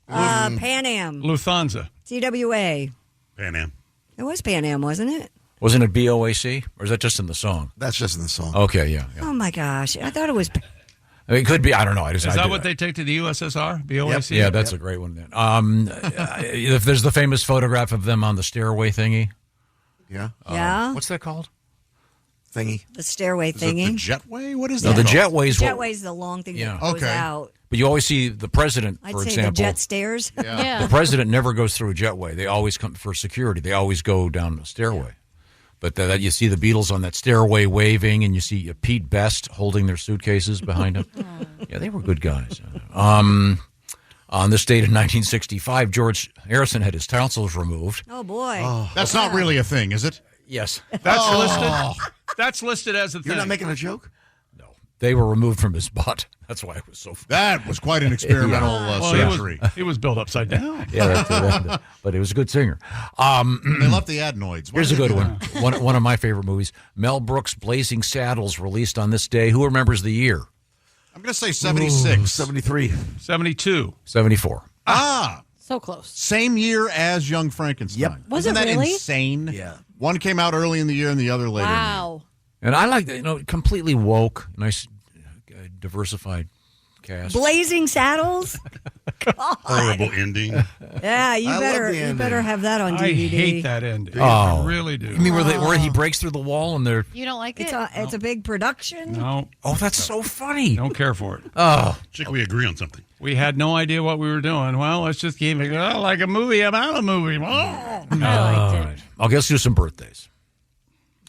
Pan Am. Lufthansa. TWA. Pan Am. It was Pan Am, wasn't it? Wasn't it BOAC? Or is that just in the song? That's just in the song. Okay, yeah. Oh, my gosh. I thought it was. I mean, it could be. I don't know. Is that what they take to the USSR? BOAC? Yeah, that's a great one. Then, if there's the famous photograph of them on the stairway thingy. Yeah. Yeah. What's that called? thingy. The stairway Is it thingy. the jetway? What is No, that? the jetway's what- Jetway's the long thing Yeah. that goes Okay. out. But you always see the president, I'd for say example. the jet stairs. Yeah. The president never goes through a jetway. They always come for security. They always go down a stairway. But that you see the Beatles on that stairway waving, and you see Pete Best holding their suitcases behind him. Yeah, they were good guys. On this date in 1965, George Harrison had his tonsils removed. Oh boy. That's not really a thing, is it? Yes. That's listed. That's listed as a thing. You're not making a joke? They were removed from his butt. That's why it was so funny. That was quite an experimental surgery. He was built upside down. Yeah, but he was a good singer. They left the adenoids. Here's a good one. One of my favorite movies. Mel Brooks' Blazing Saddles, released on this day. Who remembers the year? I'm going to say 76. 73. 72. 74. So close. Same year as Young Frankenstein. Yep. Was Isn't it that really? insane? Yeah. One came out early in the year and the other later. Wow. And I like that, completely woke, nice, diversified cast. Blazing Saddles? God. Horrible ending. Yeah, you I love better the ending. have that on DVD. I hate that ending. Oh. I really do. You mean where he breaks through the wall and they're... You don't like It's it? it's a big production. No, Oh, that's so funny. don't care for it. Oh. Chick, we agree on something. We had no idea what we were doing. Well, let's just keep it like a movie about a movie. Oh. I liked it. Right. Okay, let's do some birthdays.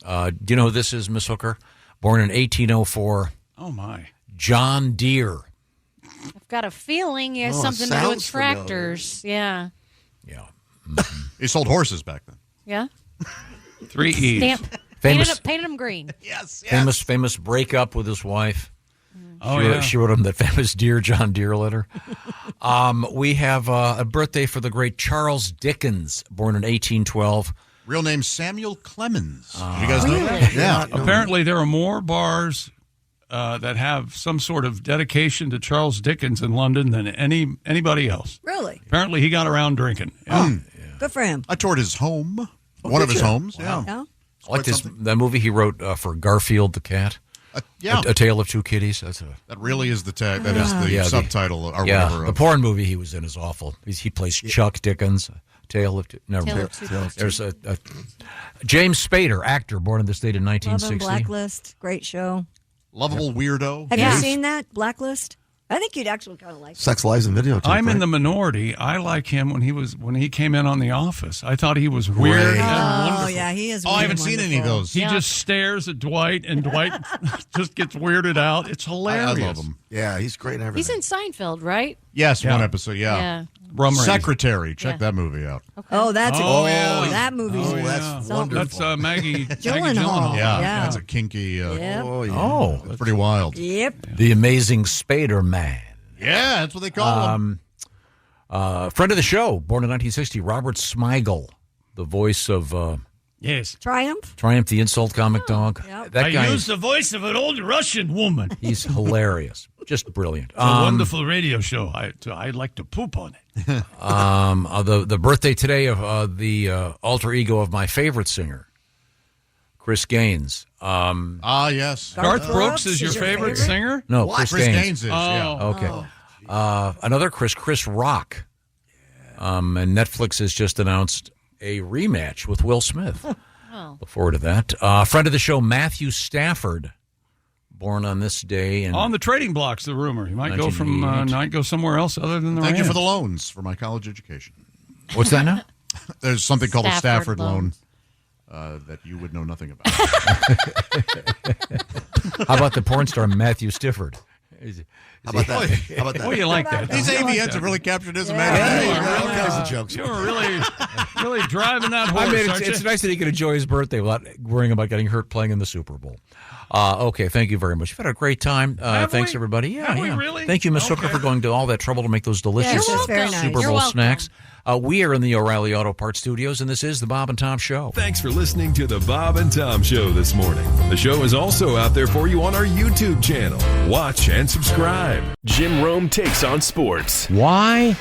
Do you know who this is, Miss Hooker? Born in 1804, Oh, my. John Deere. I've got a feeling he has Oh, something to do with sounds familiar. tractors. Yeah. Yeah. He sold horses back then. Yeah. 3 E's. Stamp. Famous- Painted him green. Yes. Famous breakup with his wife. Oh, she, yeah. she wrote him that famous Dear John Deere letter. We have a birthday for the great Charles Dickens, born in 1812. Real name Samuel Clemens. Did you guys know that? Yeah. Apparently, there are more bars that have some sort of dedication to Charles Dickens in London than anybody else. Really? Apparently, he got around drinking. Yeah. Good for him. I toured his home. One of his homes. Yeah. Yeah. I like that movie he wrote for Garfield the cat. Yeah. A Tale of Two Kitties. That really is the tag. That is the subtitle or whatever. The porn movie he was in is awful. He plays Chuck Dickens. Tale of Two. Never mind. There's a James Spader, actor, born in this date in Love 1960. and Blacklist. Great show. Lovable weirdo. Have you seen that, Blacklist? I think you'd actually kind of like it. Sex, Lies, and Videotape. I'm in right? the minority. I like him when he came in on The Office. I thought he was weird and wonderful. Oh, yeah, he is Oh, I haven't seen any of those. He just stares at Dwight, and Dwight just gets weirded out. It's hilarious. I love him. Yeah, he's great in everything. He's in Seinfeld, right? Yes, Yeah. one episode. Yeah. Yeah. Rum Ranger. Secretary. Check Yeah. that movie out. Oh, that's yeah. that movie's Oh, that's something. wonderful. That's Maggie Gyllenhaal. Yeah, Yeah. that's a kinky. Yep. Oh, yeah. Oh, That's pretty wild. Yep. The Amazing Spader Man. Yeah, that's what they call him. Friend of the show, born in 1960, Robert Smigel, the voice of Yes. Triumph. Triumph the Insult Comic Dog. Yep. That guy, the voice of an old Russian woman. he's hilarious. Just brilliant. It's a wonderful radio show. I'd like to poop on it. The birthday today of the alter ego of my favorite singer, Chris Gaines. Yes. Garth Brooks is your favorite singer? No, What? Chris Gaines. Gaines is, yeah. Okay. Another Chris Rock. And Netflix has just announced a rematch with Will Smith. Look forward to that. Friend of the show, Matthew Stafford, born on this day. And On the trading blocks, the rumor. He might go 1988. might go somewhere else other than the Thank you for Rams. the loans for my college education. What's that now? There's something called a Stafford Stafford loan loans. that you would know nothing about. How about the porn star Matthew Stafford? How about that? How about that? Oh, you like that? These You like AVNs that. have really captured his Yeah, imagination. you got all kinds of jokes. You were really driving that horse, I mean, aren't it's you? nice that he can enjoy his birthday without worrying about getting hurt playing in the Super Bowl. Okay, thank you very much. You've had a great time. Thanks, we? everybody. Yeah, Have we yeah. really? Thank you, Miss Hooker, Okay. for going to all that trouble to make those delicious Yes, it's very nice. Super You're Bowl welcome. snacks. We are in the O'Reilly Auto Parts Studios, and this is the Bob and Tom Show. Thanks for listening to the Bob and Tom Show this morning. The show is also out there for you on our YouTube channel. Watch and subscribe. Jim Rome takes on sports. Why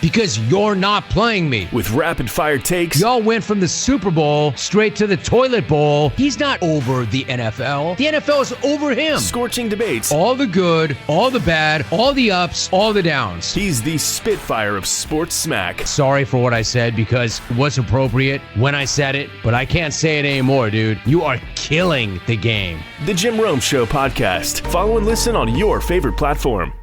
Because you're not playing me. With rapid-fire takes. Y'all went from the Super Bowl straight to the toilet bowl. He's not over the NFL. The NFL is over him. Scorching debates. All the good, all the bad, all the ups, all the downs. He's the Spitfire of sports smack. Sorry for what I said because it was appropriate when I said it, but I can't say it anymore, dude. You are killing the game. The Jim Rome Show podcast. Follow and listen on your favorite platform.